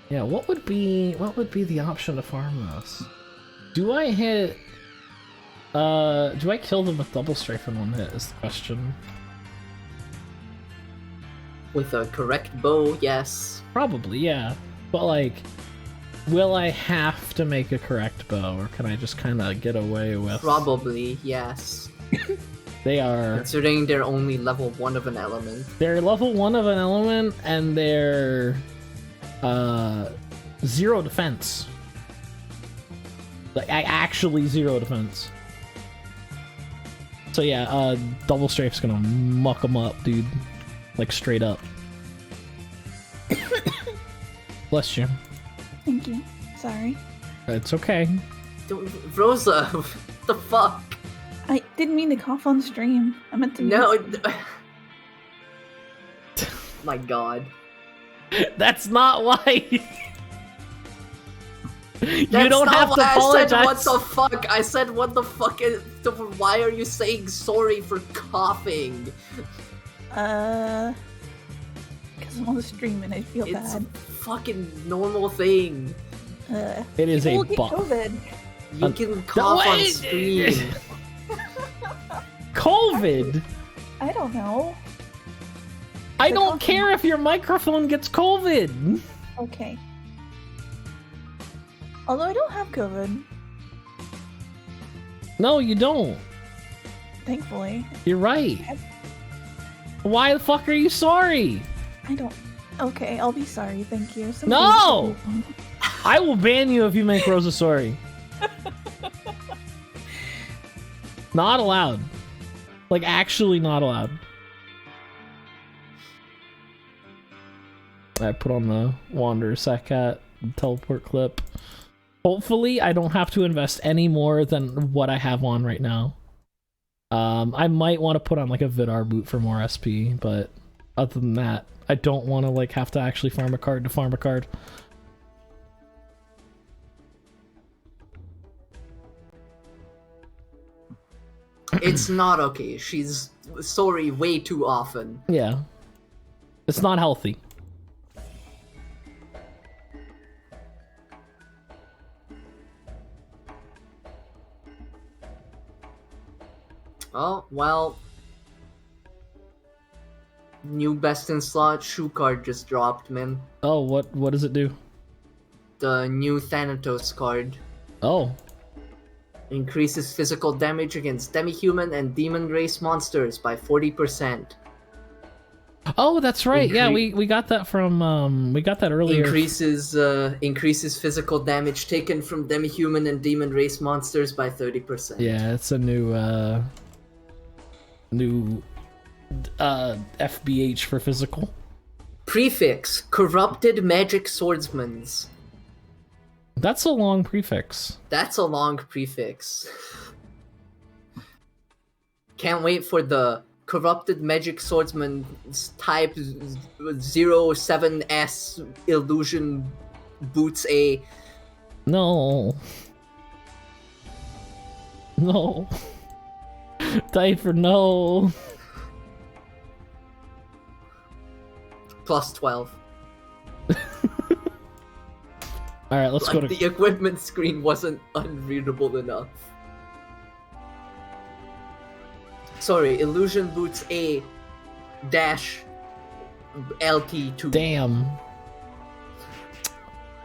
Yeah, what would be the option to farm this? Do I hit... do I kill them with double strafe in 1 hit is the question. With a correct bow, yes. Probably, yeah. But like, will I have to make a correct bow, or can I just kind of get away with... Probably, yes. They are... Considering they're only level 1 of an element. They're level 1 of an element, and they're... 0 defense. Like, actually 0 defense. So yeah, double strafe's gonna muck them up, dude. Like, straight up. Bless you. Thank you. Sorry. It's okay. Rosa, what the fuck? I didn't mean to cough on stream. I meant to... No. My god. That's not why. You That's don't have to apologize. I said, what the fuck? I said, what the fuck? Why are you saying sorry for coughing? Because I'm on the stream and I feel It's bad. a fucking normal thing. It is a get bug. COVID. You can cough on stream. COVID? I don't know. I don't care if your microphone gets COVID. Okay. Although I don't have COVID. No, you don't. Thankfully. You're right. Why the fuck are you sorry? I don't... Okay, I'll be sorry, thank you. No! I will ban you if you make Rosa sorry. Not allowed. Like, actually not allowed. I put on the Wanderer Sakat teleport clip. Hopefully, I don't have to invest any more than what I have on right now. I might want to put on like a Vidar boot for more SP, but other than that, I don't want to like have to actually farm a card to farm a card. It's not okay. She's sorry way too often. Yeah. It's not healthy. Oh, well. New best in slot shoe card just dropped, man. Oh, what does it do? The new Thanatos card. Oh. Increases physical damage against demi-human and demon race monsters by 40%. Oh, that's right. Yeah, we got that from we got that earlier. Increases physical damage taken from demi-human and demon race monsters by 30%. Yeah, it's a new FBH for physical. Prefix: corrupted magic swordsmans. That's a long prefix. That's a long prefix. Can't wait for the corrupted magic swordsman type 07S illusion boots A. No. No. Diaper, no. Plus 12. Alright, let's go to... The equipment screen wasn't unreadable enough. Sorry, illusion boots A dash LT2. Damn.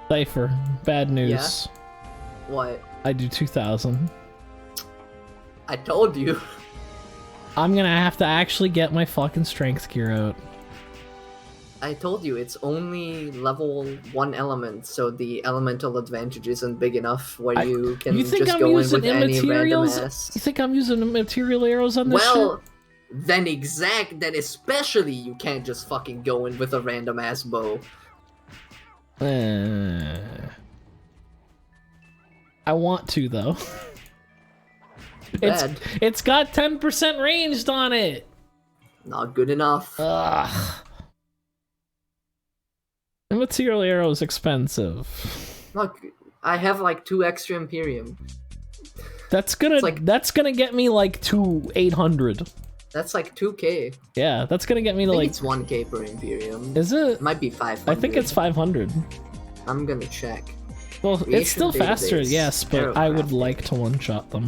Cypher, bad news. Yeah? What? I do 2,000. I told you. I'm gonna have to actually get my fucking strength gear out. I told you, it's only level 1 element, so the elemental advantage isn't big enough where you can just go in with any random ass. You think I'm using material arrows on this shit? Then especially you can't just fucking go in with a random ass bow. I want to, though. Bad. It's got 10% ranged on it! Not good enough. Ugh. The material arrow is expensive. Look, I have like 2 extra Imperium. That's gonna get me like to 800. That's like 2k. Yeah, that's gonna get me to I think like... it's 1k per Imperium. Is it? It might be 500. I think it's 500. I'm gonna check. Well, it's still faster, database, yes, but I would like to one-shot them.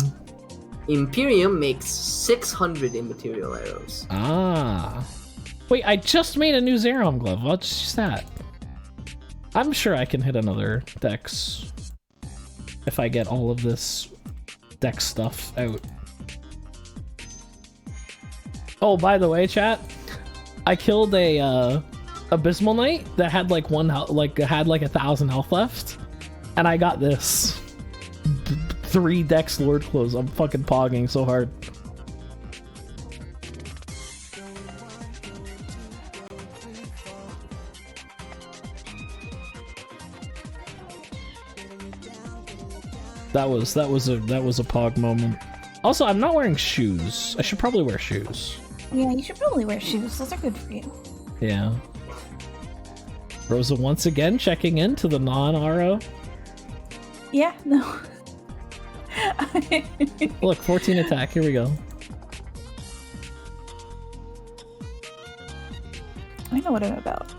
Imperium makes 600 immaterial arrows. Ah. Wait, I just made a new Zerom glove. I'll just use that. I'm sure I can hit another dex if I get all of this dex stuff out. Oh, by the way, chat, I killed a Abysmal Knight that had like 1,000 health left, and I got this 3 dex Lord clothes. I'm fucking pogging so hard. That was a pog moment. Also, I'm not wearing shoes. I should probably wear shoes. Yeah, you should probably wear shoes. Those are good for you. Yeah. Rosa once again checking into the non-RO. Yeah, no. Look, 14 attack. Here we go. I know what I'm about.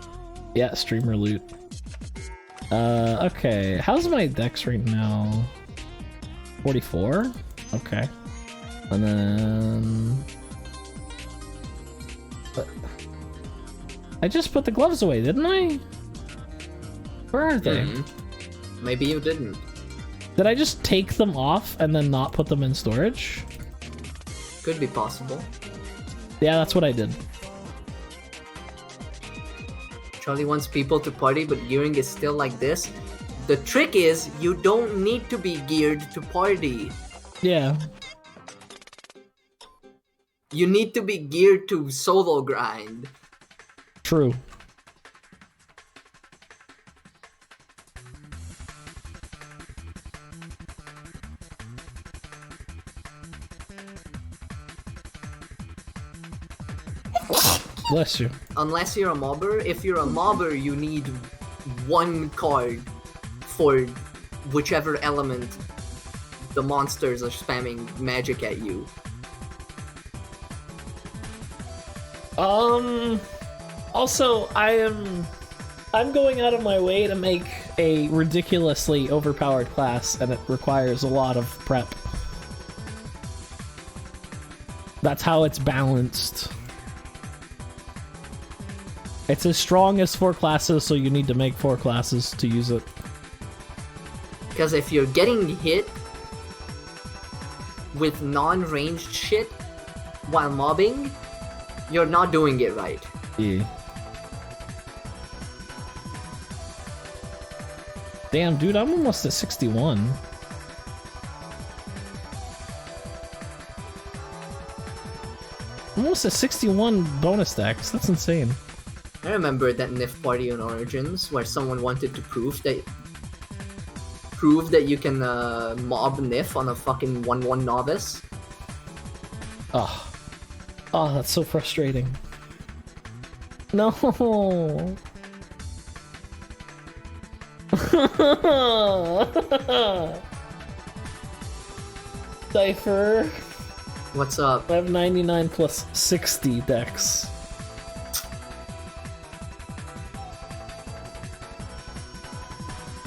Yeah, streamer loot. Okay. How's my dex right now? 44? Okay. And then... I just put the gloves away, didn't I? Where are they? Maybe you didn't. Did I just take them off and then not put them in storage? Could be possible. Yeah, that's what I did. Charlie wants people to party, but gearing is still like this. The trick is, you don't need to be geared to party. Yeah. You need to be geared to solo grind. True. Bless you. Unless you're a mobber. If you're a mobber, you need 1 card for whichever element the monsters are spamming magic at you. Also, I'm going out of my way to make a ridiculously overpowered class, and it requires a lot of prep. That's how it's balanced. It's as strong as 4 classes, so you need to make 4 classes to use it. Because if you're getting hit with non-ranged shit while mobbing, you're not doing it right. Yeah. Damn, dude, I'm almost at 61. I'm almost at 61 bonus stacks. That's insane. I remember that NIF party on Origins where someone wanted to prove that you can mob NIF on a fucking 1-1 novice. Oh. Oh, that's so frustrating. No. Cypher. What's up? I have 99 plus 60 dex.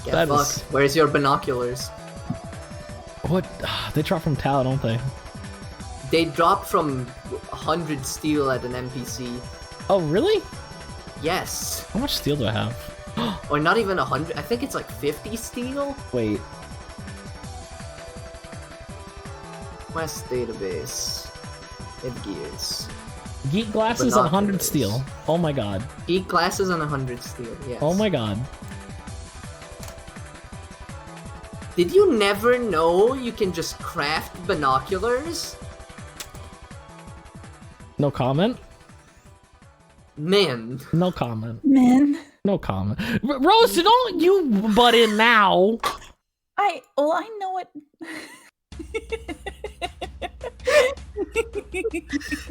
Get fucked. Where's your binoculars? What? They drop from Tau, don't they? They drop from 100 steel at an NPC. Oh, really? Yes. How much steel do I have? Or not even 100. I think it's like 50 steel. Wait. Quest database. Headgears. Geek glasses on 100 steel. Oh my god. Geek glasses on 100 steel, yes. Oh my god. Did you never know you can just craft binoculars? No comment? Man. No comment. Man. No comment. Rose, don't you butt in now. I know it.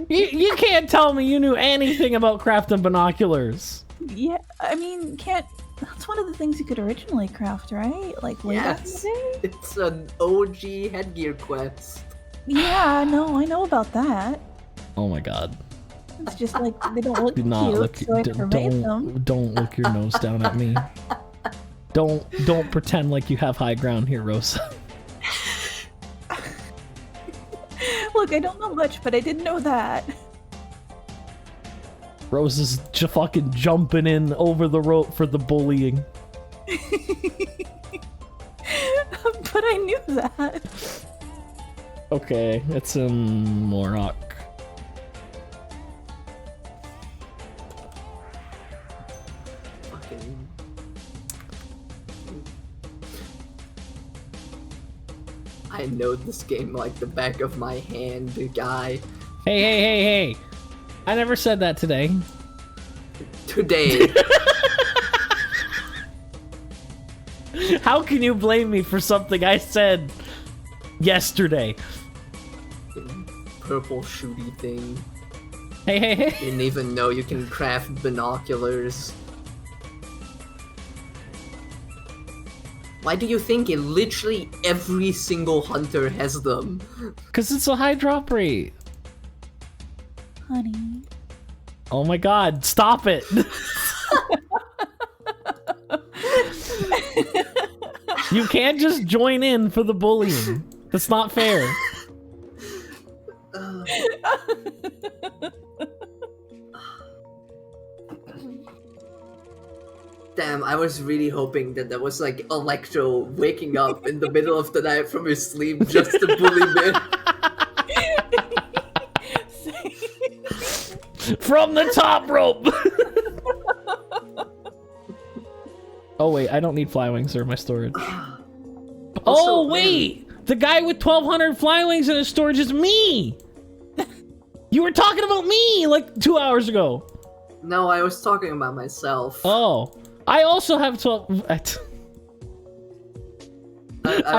You can't tell me you knew anything about crafting binoculars. Yeah, I mean, that's one of the things you could originally craft, right? Like way back in the day? It's an OG headgear quest. Yeah, no, I know about that. Oh my god. It's just like they don't look Do not cute, look. so I cremate them. Don't look your nose down at me. Don't pretend like you have high ground here, Rosa. Look, I don't know much, but I did know that. Rose is fucking jumping in over the rope for the bullying. But I knew that. Okay, it's in Morok. I know this game like the back of my hand, guy. Hey. I never said that today. Today. How can you blame me for something I said yesterday? Purple shooty thing. Hey. Didn't even know you can craft binoculars. Why do you think literally every single hunter has them? Because it's a high drop rate. Honey. Oh my god, stop it! You can't just join in for the bullying. That's not fair. Damn, I was really hoping that was like Electro waking up in the middle of the night from his sleep just to bully me. From the top rope! Oh wait, I don't need fly wings or my storage. Oh wait! The guy with 1,200 fly wings in his storage is me! You were talking about me like 2 hours ago. No, I was talking about myself. Oh. I also have 12... I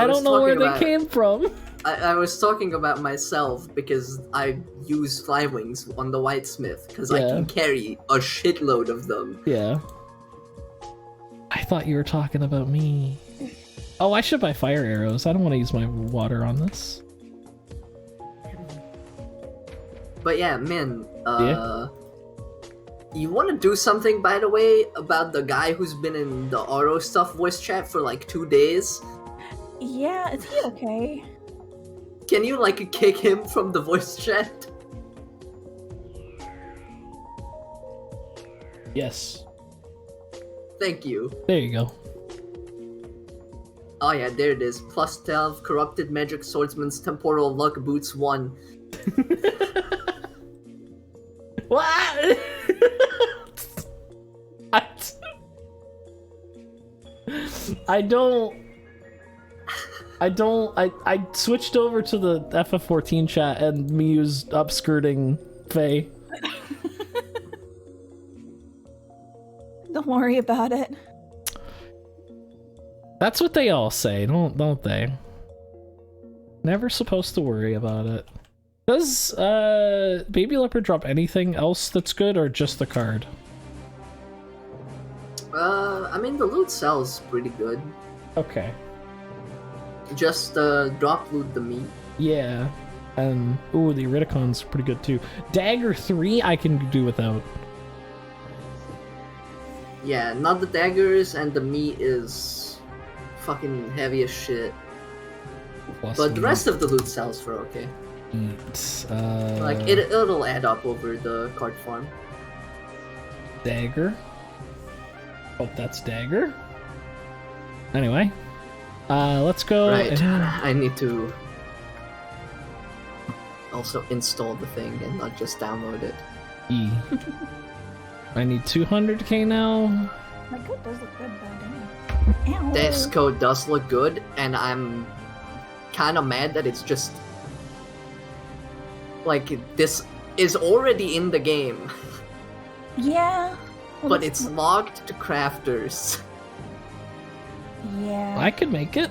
don't know where they came from. I was talking about myself because I use flywings on the whitesmith because I can carry a shitload of them. Yeah. I thought you were talking about me. Oh, I should buy fire arrows. I don't want to use my water on this. But yeah, man, you want to do something, by the way, about the guy who's been in the Oro stuff voice chat for like 2 days? Yeah, is he okay? Can you, like, kick him from the voice chat? Yes. Thank you. There you go. Oh yeah, there it is. Plus 12, Corrupted Magic Swordsman's Temporal Luck Boots 1. What? I switched over to the FF14 chat and Miu's upskirting Faye. Don't worry about it. That's what they all say, don't they? Never supposed to worry about it. Does Baby Leopard drop anything else that's good or just the card? I mean, the loot sells pretty good. Okay. Just drop loot the meat. Yeah. Ooh, the Iridicon's pretty good too. Dagger 3 I can do without. Yeah, not the daggers, and the meat is fucking heavy as shit. Plus But the rest of the loot sells for okay. Like, it'll add up over the card farm. Dagger. Hope that's dagger. Anyway. Let's go. Right, I need to also install the thing and not just download it. I need 200k now. My code does look good though, damn. Ow. This code does look good, and I'm kind of mad that it's just like this is already in the game. Yeah. Well, But it's logged to crafters. Yeah. I could make it.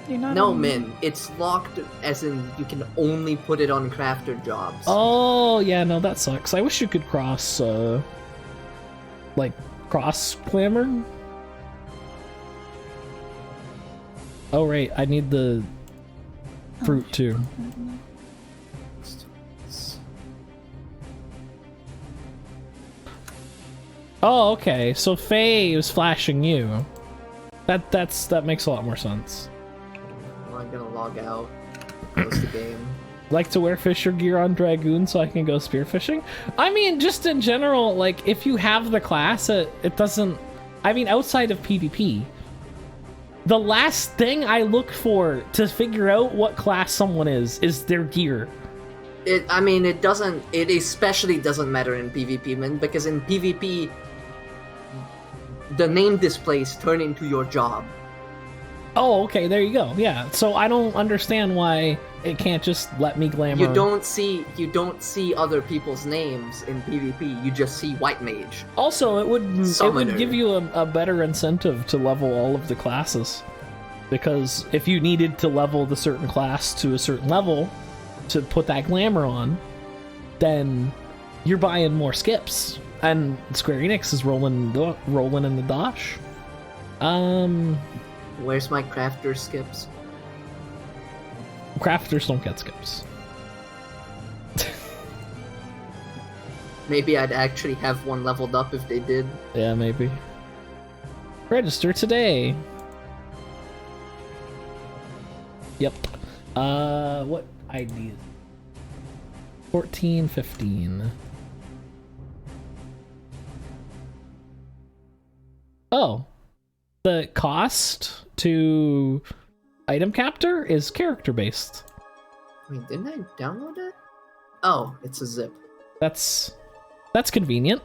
You're not No, on- Min, it's locked as in you can only put it on crafter jobs. Oh, yeah, no, that sucks. I wish you could cross, like, cross clamor. Oh, right, I need the fruit, too. Oh, okay, so Faye was flashing you. That makes a lot more sense. I'm gonna log out, close the game. Like to wear fisher gear on Dragoon so I can go spearfishing? I mean, just in general, like, if you have the class, it doesn't... I mean, outside of PvP, the last thing I look for to figure out what class someone is their gear. It especially doesn't matter in PvP, man, because in PvP, the name displays turn into your job. Oh, okay, there you go. Yeah, so I don't understand why it can't just let me glamour. You don't see other people's names in PvP. You just see white mage. Also, it would Summoner. give you a better incentive to level all of the classes, because if you needed to level the certain class to a certain level to put that glamour on, then you're buying more skips, and Square Enix is rolling in the dosh. Where's my crafter skips? Crafters don't get skips. Maybe I'd actually have one leveled up if they did. Yeah, maybe. Register today. Yep. What ID? 14, 15. Oh. The cost to item captor is character based. Wait, didn't I download it? Oh, it's a zip. That's convenient.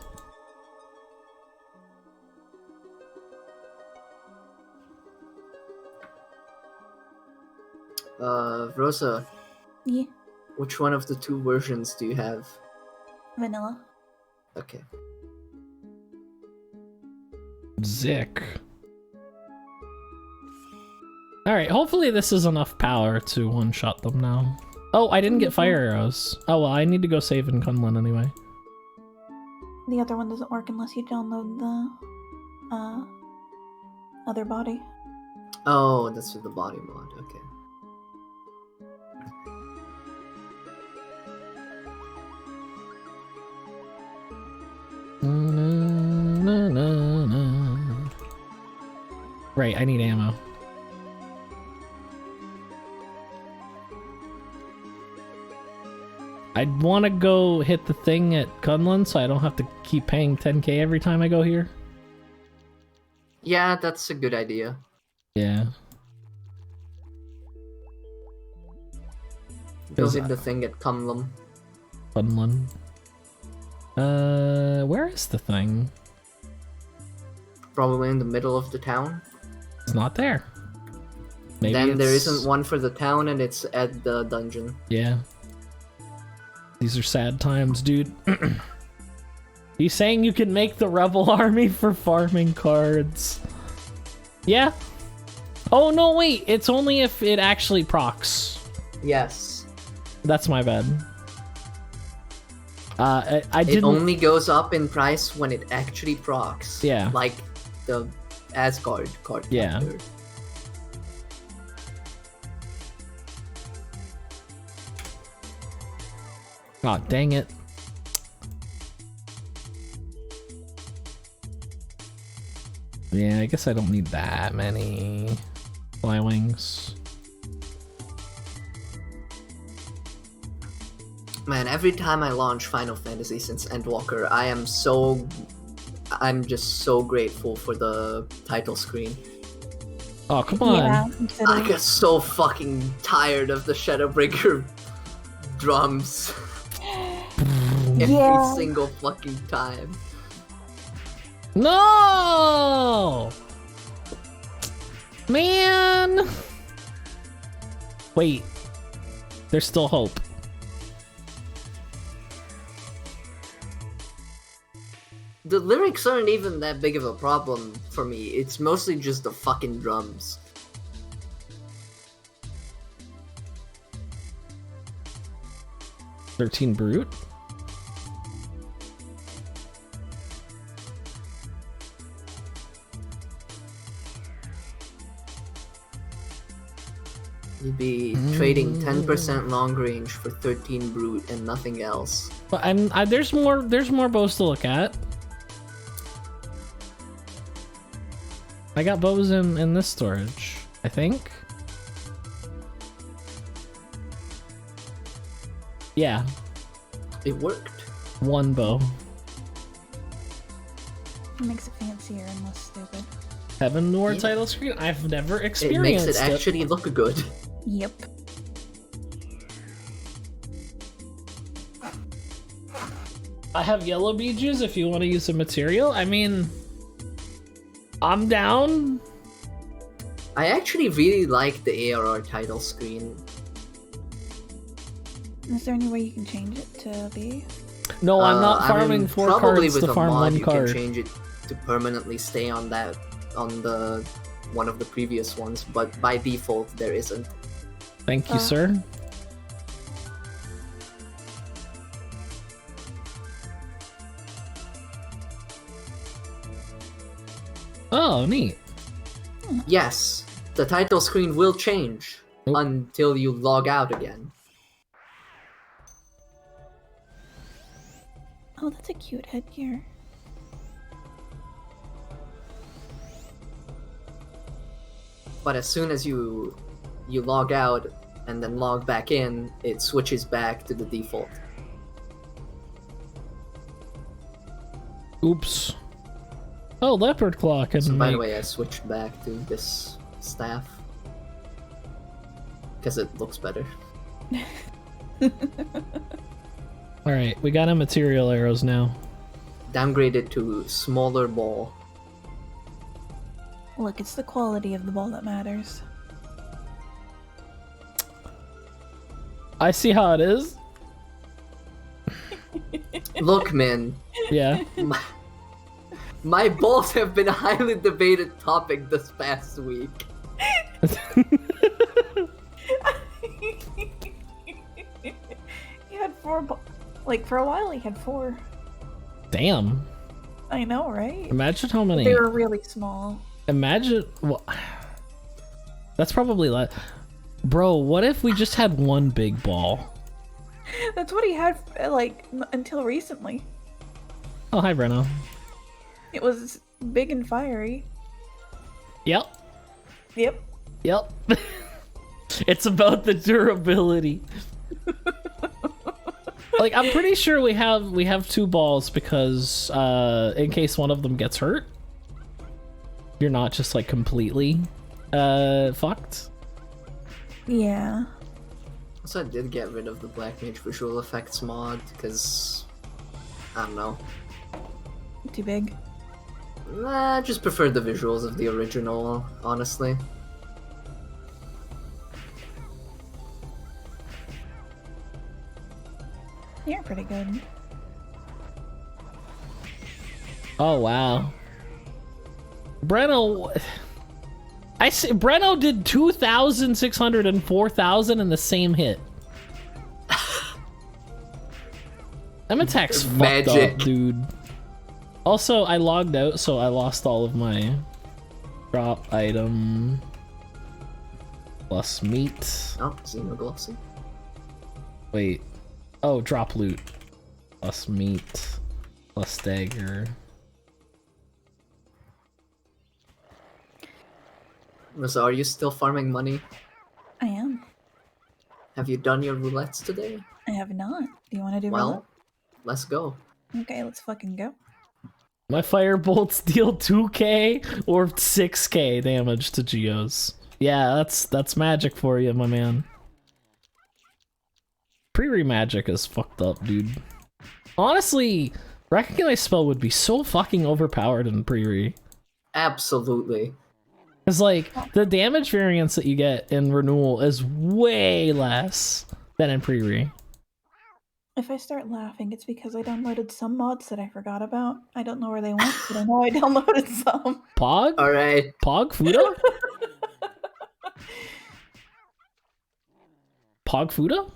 Rosa, Yeah. which one of the two versions do you have? Vanilla. Okay. Zick. Alright, hopefully this is enough power to one-shot them now. Oh, I didn't get fire arrows. Oh well, I need to go save in Kunlun anyway. The other one doesn't work unless you download the other body. Oh, that's with the body mod. Okay. Right, I need ammo. I'd want to go hit the thing at Kunlun so I don't have to keep paying 10k every time I go here. Yeah, that's a good idea. Yeah. Go Is hit that- the thing at Kunlun. Kunlun. Where is the thing? Probably in the middle of the town. It's not there. Maybe then there isn't one for the town, and it's at the dungeon. Yeah. These are sad times, dude. He's saying you can make the rebel army for farming cards. Yeah. Oh, no, wait. It's only if it actually procs. Yes. That's my bad. I didn't... It only goes up in price when it actually procs. Yeah. Like the Asgard card. Yeah. Factor. Oh, dang it. Yeah, I guess I don't need that many fly wings. Man, every time I launch Final Fantasy since Endwalker, I'm just so grateful for the title screen. Oh, come on. Yeah, I get so fucking tired of the Shadowbreaker drums. Every single fucking time. No! Man! Wait. There's still hope. The lyrics aren't even that big of a problem for me. It's mostly just the fucking drums. $13 Brute? You'd be trading 10% long range for 13 Brute and nothing else. But there's more bows to look at. I got bows in this storage, I think. Yeah. It worked. One bow. It makes it fancier and less stupid. Heaven Noir Yeah. title screen? I've never It experienced makes it actually look good. Yep. I have yellow beaches if you want to use the material. I mean, I'm down. I actually really like the ARR title screen. Is there any way you can change it to be? No, I'm not farming I mean, 4 probably cards with to a farm mod, one you card. can change it to permanently stay on the one of the previous ones, but by default there isn't. Thank you, sir. Oh, neat. Yes, the title screen will change Nope. until you log out again. Oh, that's a cute headgear. But as soon as you log out and then log back in, it switches back to the default. Oops. Oh, leopard claw can So by the make... way, I switched back to this staff because it looks better. Alright, we got material arrows now. Downgraded to smaller ball. Look, it's the quality of the ball that matters. I see how it is. Look, man, Yeah. my balls have been a highly debated topic this past week. He had 4 like, for a while he had 4. Damn. I know, right? Imagine how many... They were really small. Imagine... Well, that's probably like... Bro, what if we just had one big ball? That's what he had, like, until recently. Oh, hi, Brenna. It was big and fiery. Yep. Yep. Yep. It's about the durability. Like, I'm pretty sure we have 2 balls because in case one of them gets hurt, you're not just like completely fucked. Yeah. So I did get rid of the Black Mage Visual Effects mod because I don't know. Too big. I just prefer the visuals of the original, honestly. You're pretty good. Oh wow. Breno, I see Breno did 2,600 and 4,000 in the same hit. Them attacks fucked up, dude. Also, I logged out, so I lost all of my drop item plus meat. Oh, Xenoglossy. Wait. Oh, drop loot plus meat plus dagger. So, are you still farming money? I am. Have you done your roulettes today? I have not. Do you want to do Well, roulette? let's go. Okay, let's fucking go. My fire bolts deal 2k or 6k damage to geos. Yeah, that's magic for you, my man. Pre-re magic is fucked up, dude. Honestly, recognize spell would be so fucking overpowered in pre-re. Absolutely. Cause like the damage variance that you get in renewal is way less than in pre-re. If I start laughing, it's because I downloaded some mods that I forgot about. I don't know where they went, but I know I downloaded some. Pog? Alright. Pog Fuda? Pog Fuda?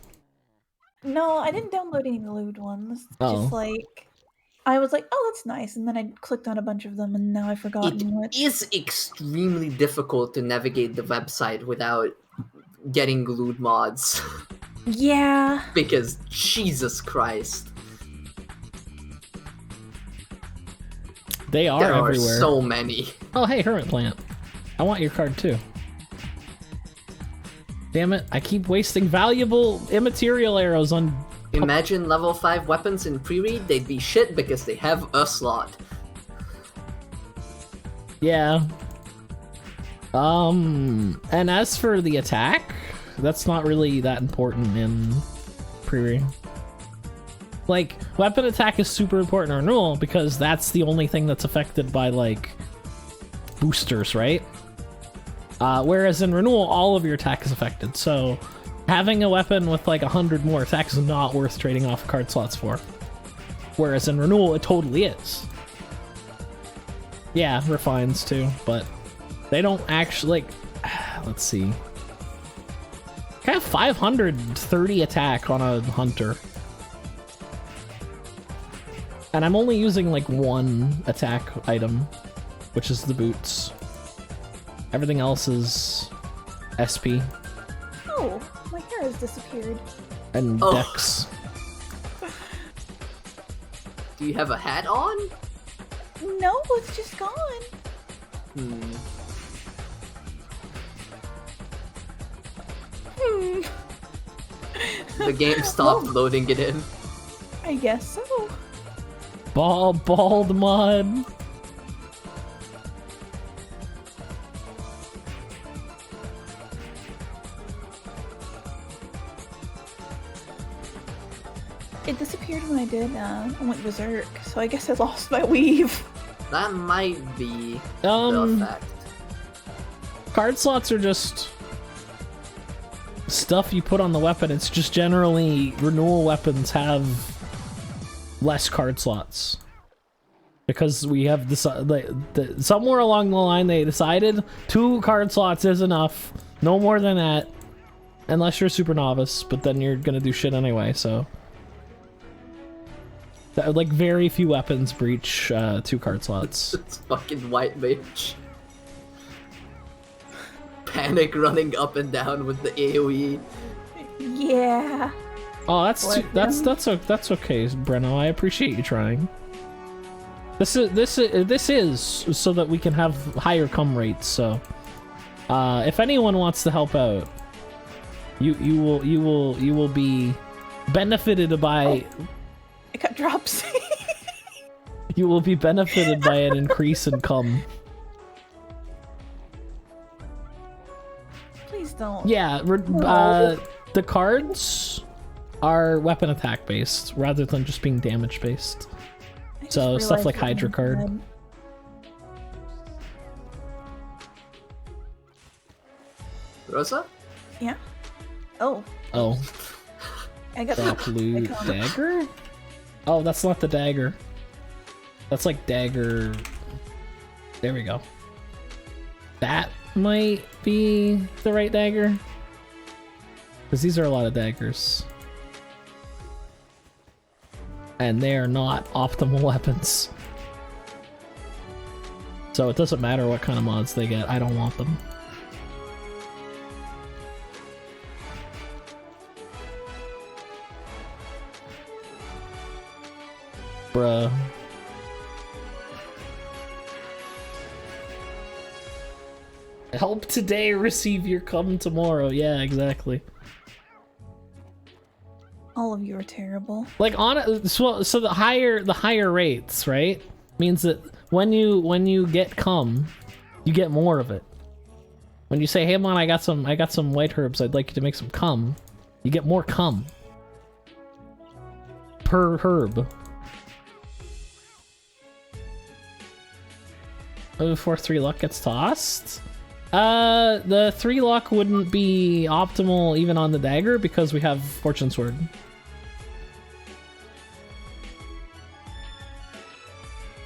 No, I didn't download any lewd ones. Oh. Just like, I was like, oh, that's nice. And then I clicked on a bunch of them and now I've forgotten what. It is extremely difficult to navigate the website without getting glued mods. Yeah. Because, Jesus Christ. They are there everywhere. Are so many. Oh, hey, Hermit Plant. I want your card too. Damn it, I keep wasting valuable immaterial arrows on... Imagine level 5 weapons in pre-read, they'd be shit because they have a slot. Yeah. And as for the attack, that's not really that important in pre-read. Like, weapon attack is super important in Renewal because that's the only thing that's affected by, like, boosters, right? Whereas in Renewal, all of your attack is affected, so having a weapon with like 100 more attacks is not worth trading off card slots for. Whereas in Renewal, it totally is. Yeah, refines too, but they don't actually, like, let's see. I have 530 attack on a hunter. And I'm only using like one attack item, which is the boots. Everything else is SP. Oh, my hair has disappeared. And Dex. Do you have a hat on? No, it's just gone. The game stopped loading it in. I guess so. Bald mod. It disappeared when I did, I went berserk, so I guess I lost my weave. That might be the effect. Card slots are just stuff you put on the weapon. It's just generally renewal weapons have less card slots. Because we have this, somewhere along the line they decided 2 card slots is enough. No more than that. Unless you're a super novice, but then you're gonna do shit anyway, so. Like, very few weapons breach 2 card slots. It's fucking white mage. Panic running up and down with the AoE. Yeah. Oh, that's okay, Breno. I appreciate you trying. This is so that we can have higher come rates. So, if anyone wants to help out, you will be benefited by. I got drops. You will be benefited by an increase in cum. Please don't. Yeah, the cards are weapon attack based rather than just being damage based. So stuff like Hydra card. Rosa? Yeah. Oh. Oh. I got That blue dagger? Oh, that's not the dagger. That's like dagger. There we go. That might be the right dagger. Because these are a lot of daggers. And they are not optimal weapons. So it doesn't matter what kind of mods they get, I don't want them. Bruh. Help today, receive your come tomorrow. Yeah, exactly. All of you are terrible. Like so the higher rates, right? Means that when you get cum, you get more of it. When you say, "Hey man, I got some white herbs. I'd like you to make some cum," you get more cum per herb. Before 3 luck gets tossed. The 3 luck wouldn't be optimal even on the dagger because we have Fortune Sword.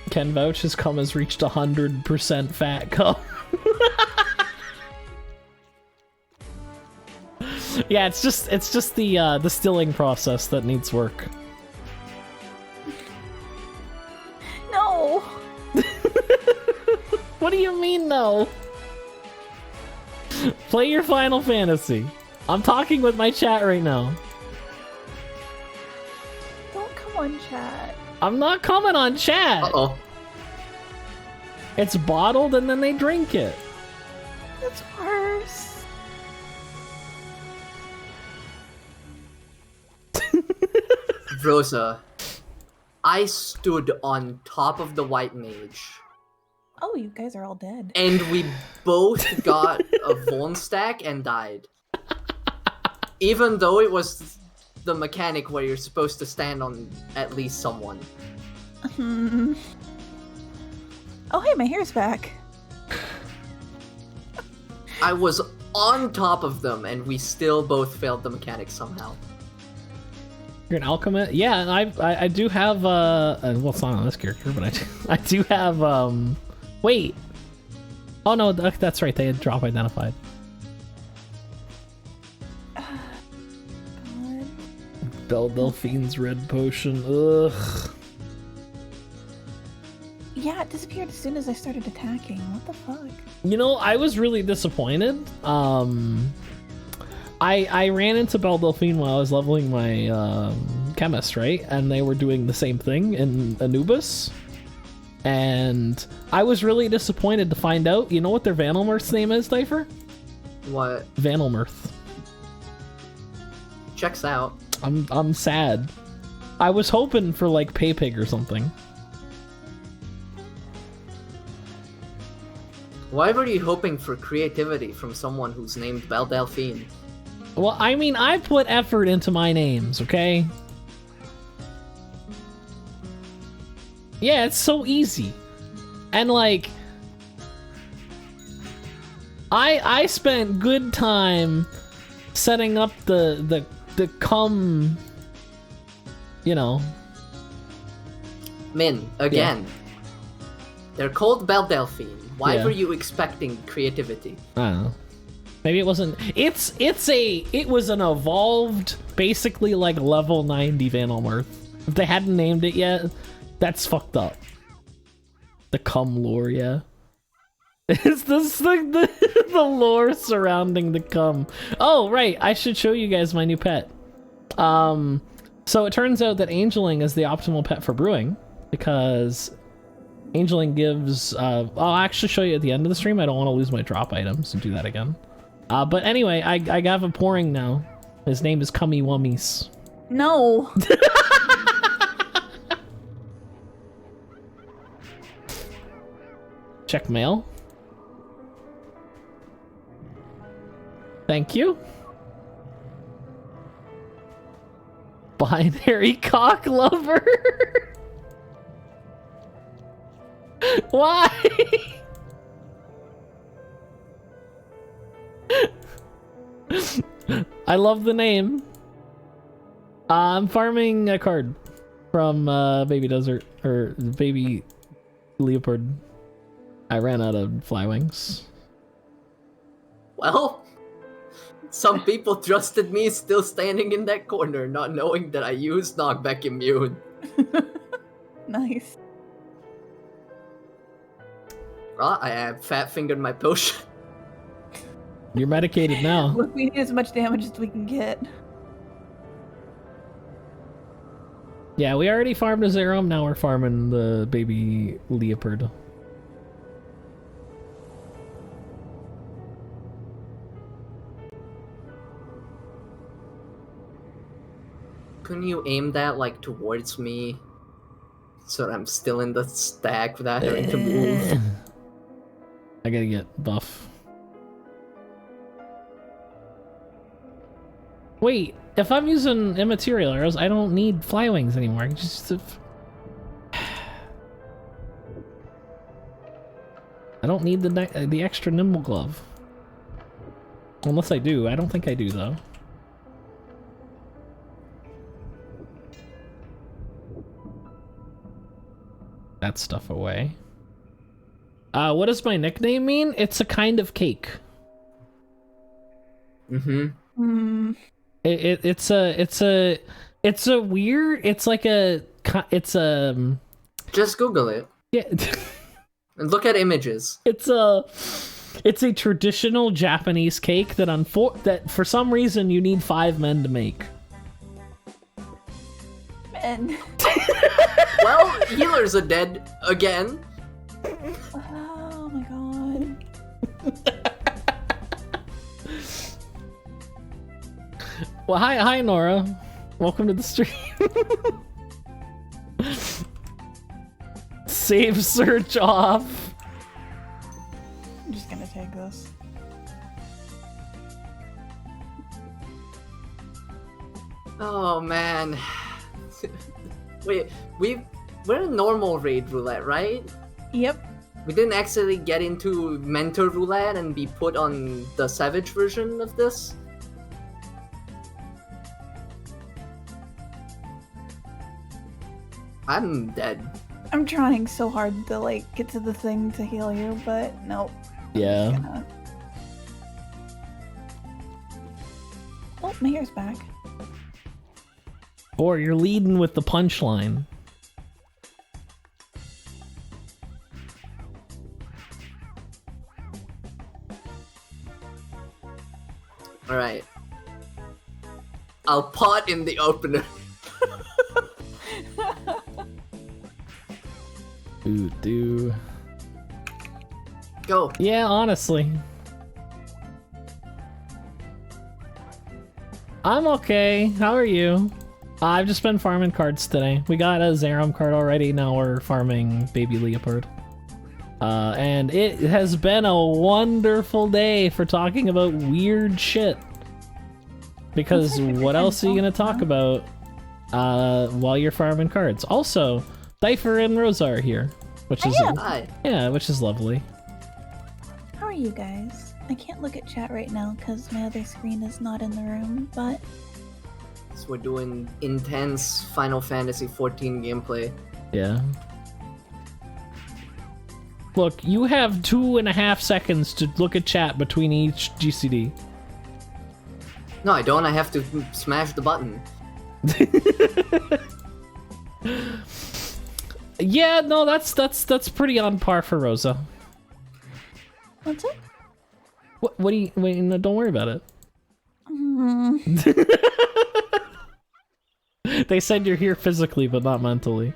Ken vouch his cum has reached 100% fat cum. Yeah, it's just the distilling process that needs work. No. What do you mean, no? Play your Final Fantasy. I'm talking with my chat right now. Don't come on, chat. I'm not coming on chat. Uh-oh. It's bottled and then they drink it. That's worse. Rosa, I stood on top of the white mage. Oh, you guys are all dead. And we both got a Von stack and died. Even though it was the mechanic where you're supposed to stand on at least someone. Oh, hey, my hair's back. I was on top of them and we still both failed the mechanic somehow. You're an alchemist? Yeah, I do have well, it's not on this character, but I do have wait. Oh no, that's right. They had drop identified. Belle Delphine's red potion. Ugh. Yeah, it disappeared as soon as I started attacking. What the fuck? You know, I was really disappointed. I ran into Belle Delphine while I was leveling my chemist, right? And they were doing the same thing in Anubis. And I was really disappointed to find out, you know what their Vanelmirth's name is, Difer? What? Vanelmirth. Checks out. I'm sad. I was hoping for like Paypig or something. Why were you hoping for creativity from someone who's named Belle Delphine? Well, I mean, I put effort into my names, okay? Yeah, it's so easy. And like I spent good time setting up the cum, you know. Min, again. Yeah. They're called Belle Delphine. Why were you expecting creativity? I don't know. Maybe it wasn't. It was an evolved, basically like level 90 Vanelmirth. If they hadn't named it yet, that's fucked up. The cum lore, yeah. Is this the lore surrounding the cum? Oh, right. I should show you guys my new pet. So it turns out that Angeling is the optimal pet for brewing because Angeling gives. I'll actually show you at the end of the stream. I don't want to lose my drop items and do that again. But anyway, I have a pouring now. His name is Cummy Wummies. No. Check mail. Thank you. Binary cock lover. Why? I love the name. I'm farming a card from Baby Desert, or Baby Leopard. I ran out of Flywings. Well, some people trusted me still standing in that corner, not knowing that I used knockback immune. Nice. Well, I have fat-fingered my potion. You're medicated now. Look, we need as much damage as we can get. Yeah, we already farmed a Zerum, now we're farming the Baby Leopard. Couldn't you aim that, like, towards me? So that I'm still in the stack without having to move. I gotta get buff. Wait, if I'm using immaterial arrows, I don't need Flywings anymore. I can just... I don't need the extra nimble glove. Unless I do. I don't think I do, though. That stuff away. What does my nickname mean? It's a kind of cake. Mm. It's a weird. It's like a. It's a. Just Google it. Yeah. And look at images. It's a traditional Japanese cake that for some reason you need 5 men to make. Men. Well, healers are dead again. Oh my god. Well, hi Nora. Welcome to the stream. Save search off. I'm just gonna take this. Oh man. Wait, we're in normal raid roulette, right? Yep. We didn't actually get into mentor roulette and be put on the savage version of this? I'm dead. I'm trying so hard to like get to the thing to heal you, but nope. Yeah. Oh, my hair's back. Or you're leading with the punchline. Alright. I'll pot in the opener. Ooh. Go. Yeah, honestly. I'm okay. How are you? I've just been farming cards today. We got a Zerum card already, now we're farming Baby Leopard. And it has been a wonderful day for talking about weird shit. Because what else are you gonna talk about while you're farming cards? Also, Difer and Rosa are here, which is Hi. Yeah, which is lovely. How are you guys? I can't look at chat right now because my other screen is not in the room, but So we're doing intense Final Fantasy XIV gameplay. Yeah. Look, you have 2.5 seconds to look at chat between each GCD. No, I don't. I have to smash the button. Yeah, no, that's pretty on par for Rosa. what's it? What do you wait? No, don't worry about it. They said you're here physically, but not mentally.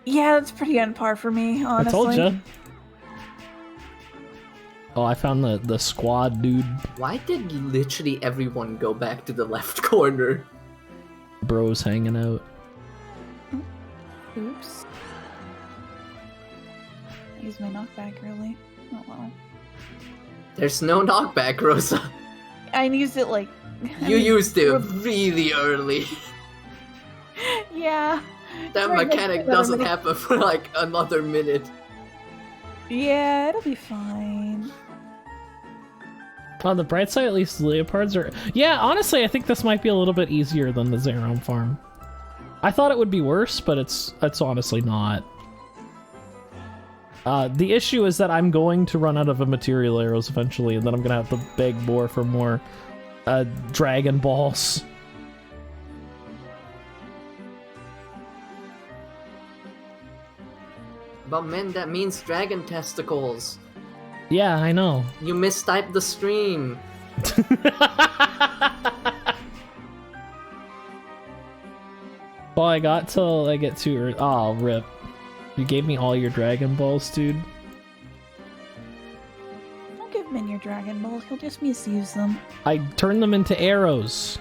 Yeah, that's pretty on par for me, honestly. I told you. Oh, I found the squad, dude. Why did literally everyone go back to the left corner? Bros hanging out. Oops. I used my knockback early. Oh well. There's no knockback, Rosa. I used it like... You used it really early. Yeah. That Right, mechanic like, doesn't happen for like another minute. Yeah, it'll be fine. On the bright side, at least the leopards are... Yeah, honestly, I think this might be a little bit easier than the Zerom farm. I thought it would be worse, but it's honestly not. The issue is that I'm going to run out of material arrows eventually, and then I'm gonna have to beg more for more Dragon Balls. But man, that means dragon testicles. Yeah, I know. You mistyped the stream. Well, I got till I get to... Oh, rip. You gave me all your Dragon Balls, dude. Don't give Min your Dragon Balls, he'll just misuse them. I turned them into arrows.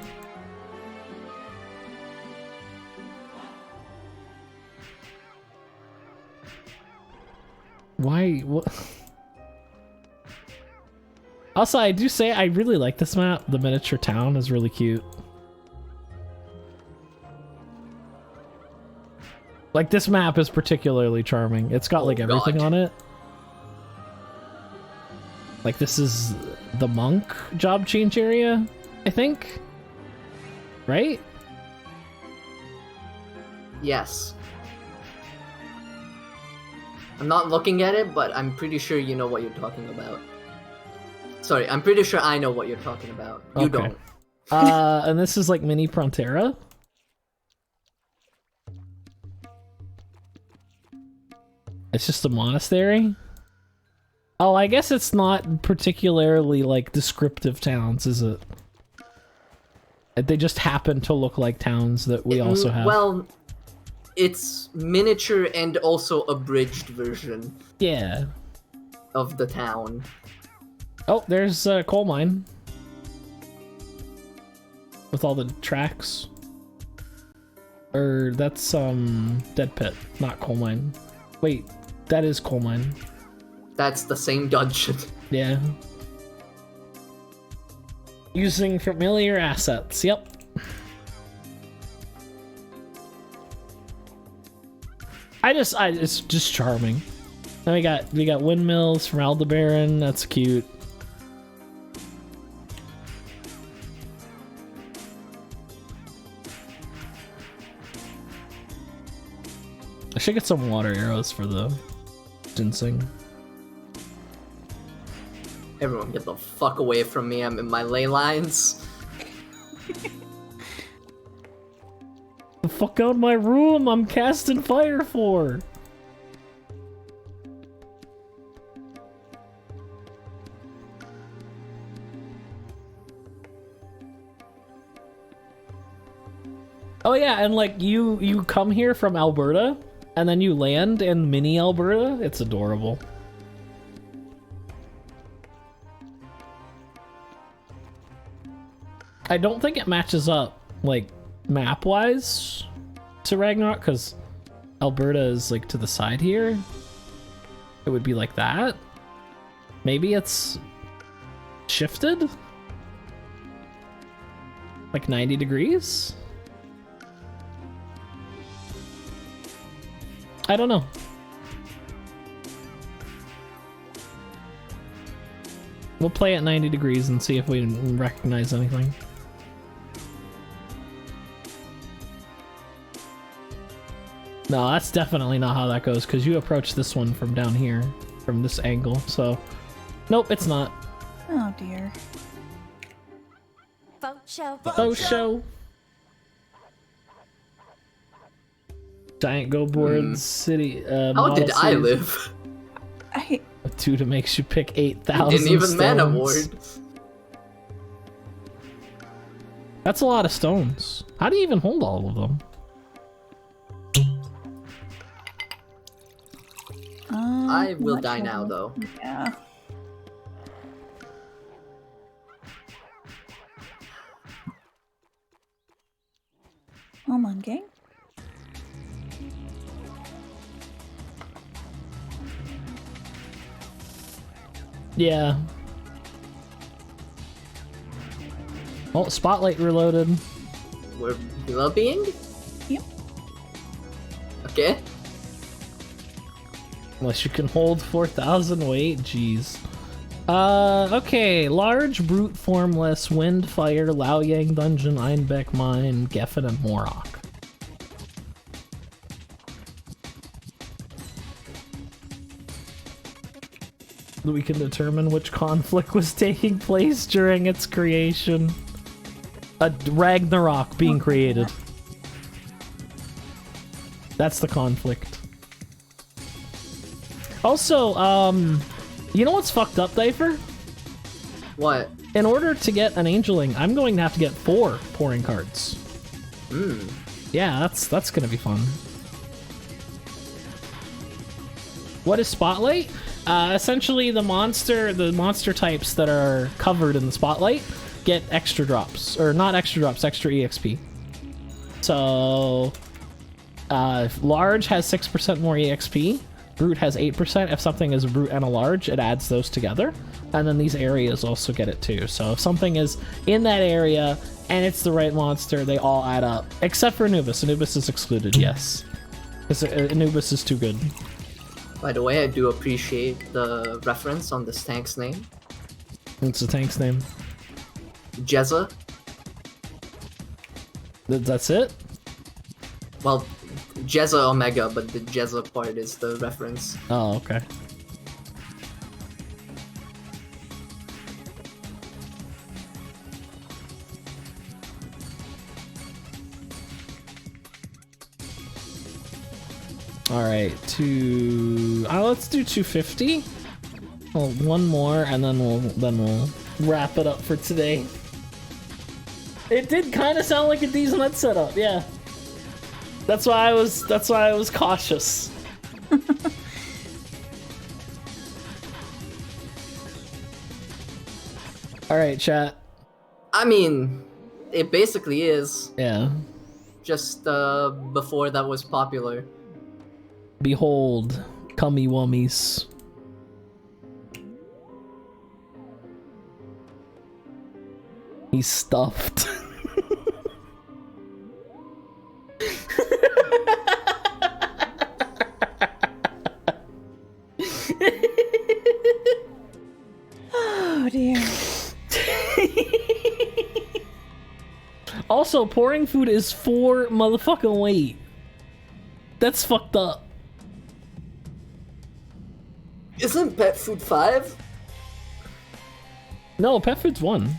Why? What? Also, I do say I really like this map. The miniature town is really cute. Like, this map is particularly charming. It's got, like, everything on it. Like, this is the monk job change area, I think? Right? Yes. I'm not looking at it, but I'm pretty sure you know what you're talking about. Sorry, I'm pretty sure I know what you're talking about. You don't. And this is like mini Frontera. It's just a monastery. Oh, I guess it's not particularly like descriptive towns, is it? They just happen to look like towns that we also have. Well, it's miniature and also abridged version. Yeah. Of the town. Oh, there's a coal mine. With all the tracks. Or that's dead pit, not coal mine. Wait, that is coal mine. That's the same dungeon. Yeah. Using familiar assets, yep. It's just charming. Then we got windmills from Aldebaran, that's cute. I should get some water arrows for the ginseng. Everyone get the fuck away from me, I'm in my ley lines. The fuck out of my room, I'm casting fire for. Oh yeah, and like you come here from Alberta, and then you land in mini Alberta. It's adorable. I don't think it matches up, like, map-wise to Ragnarok, because Alberta is, like, to the side here. It would be like that. Maybe it's shifted? Like 90 degrees? I don't know. We'll play at 90 degrees and see if we recognize anything. No, that's definitely not how that goes, because you approach this one from down here, from this angle, so... Nope, it's not. Oh dear. Faux show. Giant Go Board City. How did I live? I... A tutor makes you pick 8,000 Didn't even stones. mana ward. That's a lot of stones. How do you even hold all of them? I will not die sure. now, though. Yeah. Come on, gang. Yeah. Oh, spotlight reloaded. We're lobbying? Yep. Okay. Unless you can hold 4,000 weight, jeez. Okay. Large, brute, formless, wind, fire, Lao Yang Dungeon, Einbeck Mine, Geffen, and Morok. We can determine which conflict was taking place during its creation. A Ragnarok being created. That's the conflict. Also, you know what's fucked up, Diaper? What? In order to get an Angeling, I'm going to have to get 4 pouring cards. Yeah, that's gonna be fun. What is Spotlight? Essentially, the monster types that are covered in the Spotlight get extra drops. Or not extra drops, extra EXP. So, Large has 6% more EXP. Brute has 8%. If something is a Brute and a Large, it adds those together. And then these areas also get it too. So if something is in that area and it's the right monster, they all add up. Except for Anubis. Anubis is excluded, yes. Because Anubis is too good. By the way, I do appreciate the reference on this tank's name. What's the tank's name? Jezza. That's it? Well, Jezza Omega, but the Jezza part is the reference. Oh, okay. Alright, let's do 250. Well, one more, and then we'll wrap it up for today. It did kind of sound like a decent setup, yeah. That's why I was cautious. Alright, chat. I mean, it basically is. Yeah. Just before that was popular. Behold, cummy wummies. He's stuffed. Oh dear. Also, pouring food is 4 motherfucking weight. That's fucked up. Isn't pet food 5? No, pet food's 1.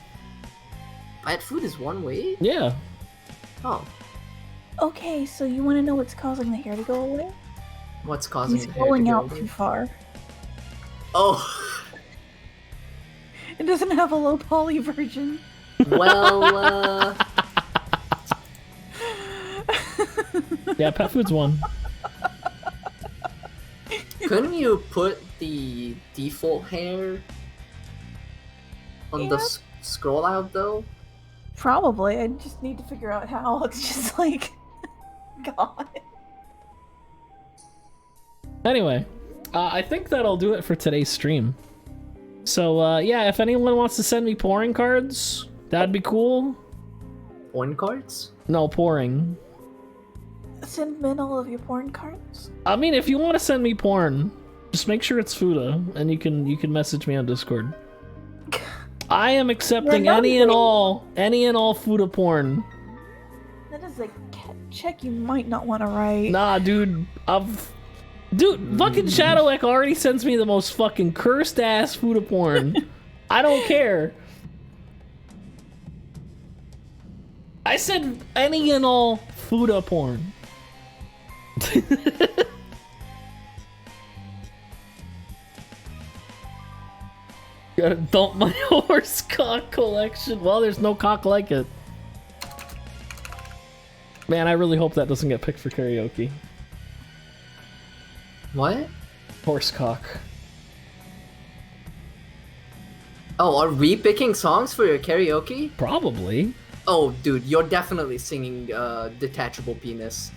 Pet food is 1 weight? Yeah. Oh. Okay, so you want to know what's causing the hair to go away? What's causing He's the hair to going go out away? too far. Oh. It doesn't have a low poly version. Well, Yeah, pet food's 1. couldn't you put the default hair on the scroll out though? Probably. I just need to figure out how. It's just like, God. Anyway, I think that'll do it for today's stream. So, yeah, if anyone wants to send me pouring cards, that'd be cool. Porn cards? No, pouring. Send in all of your porn cards. I mean, if you want to send me porn, just make sure it's Fuda, and you can message me on Discord. I am accepting any and all Fuda porn. That is a check you might not want to write. Nah, dude, fucking Shadowek already sends me the most fucking cursed ass Fuda porn. I don't care. I said any and all Fuda porn. Gotta dump my horse cock collection. Well, there's no cock like it. Man, I really hope that doesn't get picked for karaoke. What? Horse cock. Oh, are we picking songs for your karaoke? Probably. Oh, dude, you're definitely singing Detachable Penis.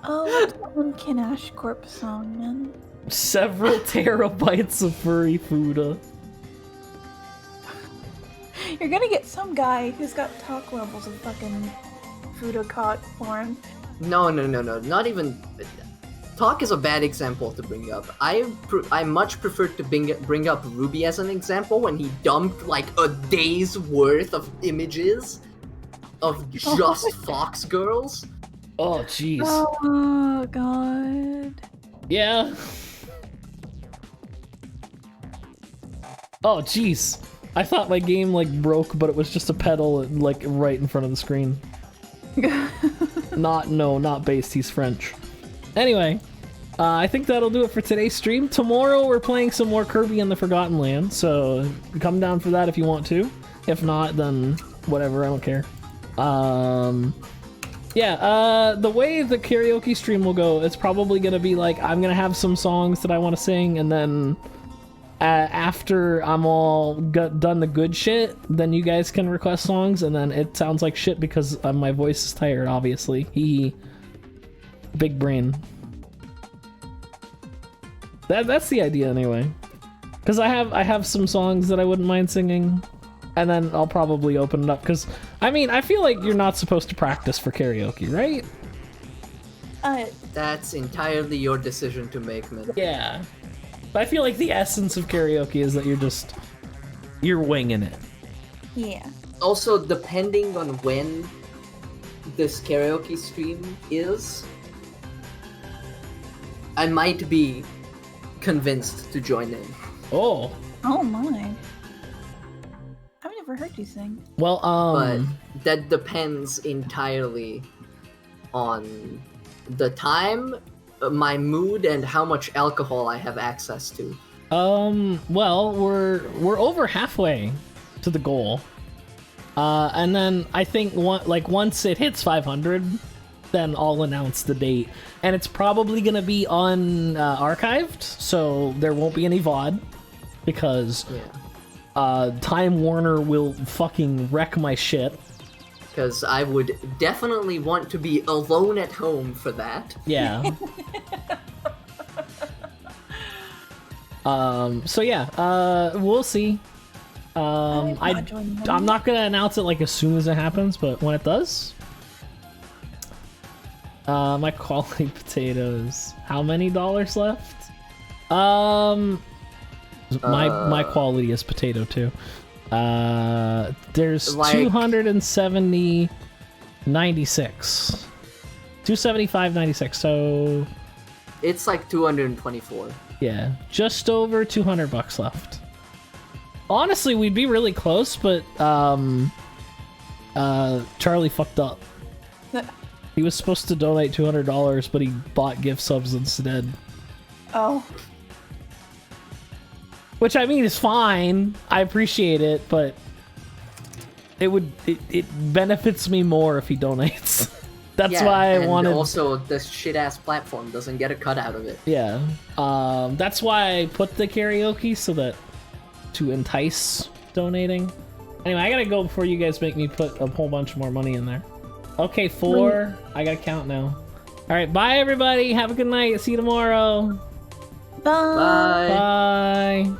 Oh, what's that one Ken Ashcorp song, man? Several terabytes of furry Fuda. You're gonna get some guy who's got talk levels of fucking Fuda cock porn. No, not even... Talk is a bad example to bring up. I much prefer to bring up Ruby as an example when he dumped like a day's worth of images of just Fox girls. Oh, jeez. Oh, God. Yeah. Oh, jeez. I thought my game, like, broke, but it was just a pedal, like, right in front of the screen. Not based, he's French. Anyway, I think that'll do it for today's stream. Tomorrow we're playing some more Kirby and the Forgotten Land, so come down for that if you want to. If not, then whatever, I don't care. Yeah, the way the karaoke stream will go, it's probably gonna be like, I'm gonna have some songs that I want to sing, and then after I'm all done the good shit, then you guys can request songs, and then it sounds like shit because my voice is tired, obviously. Big brain. That's the idea anyway. Because I have some songs that I wouldn't mind singing, and then I'll probably open it up, because, I mean, I feel like you're not supposed to practice for karaoke, right? That's entirely your decision to make, man. Yeah. But I feel like the essence of karaoke is that you're winging it. Yeah. Also, depending on when this karaoke stream is, I might be convinced to join in. Oh. Oh my. I've never heard you sing. Well, But that depends entirely on the time, my mood, and how much alcohol I have access to. Well, we're over halfway to the goal. And then I think once it hits 500, then I'll announce the date. And it's probably gonna be archived, so there won't be any VOD, because Time Warner will fucking wreck my shit. Because I would definitely want to be alone at home for that. Yeah. So yeah, we'll see. I'm not gonna announce it like as soon as it happens, but when it does. My quality potatoes. How many dollars left? My quality is potato too. There's like 270, 96. 275.96. So it's like 224. Yeah, just over $200 left. Honestly, we'd be really close, but Charlie fucked up. He was supposed to donate $200, but he bought gift subs instead. Oh. Which, I mean, is fine. I appreciate it, but it benefits me more if he donates. That's why I wanted. Also, this shit ass platform doesn't get a cut out of it. Yeah. That's why I put the karaoke, so that to entice donating. Anyway, I gotta go before you guys make me put a whole bunch more money in there. Okay, 4. I gotta count now. All right, bye everybody. Have a good night. See you tomorrow. Bye. Bye. Bye.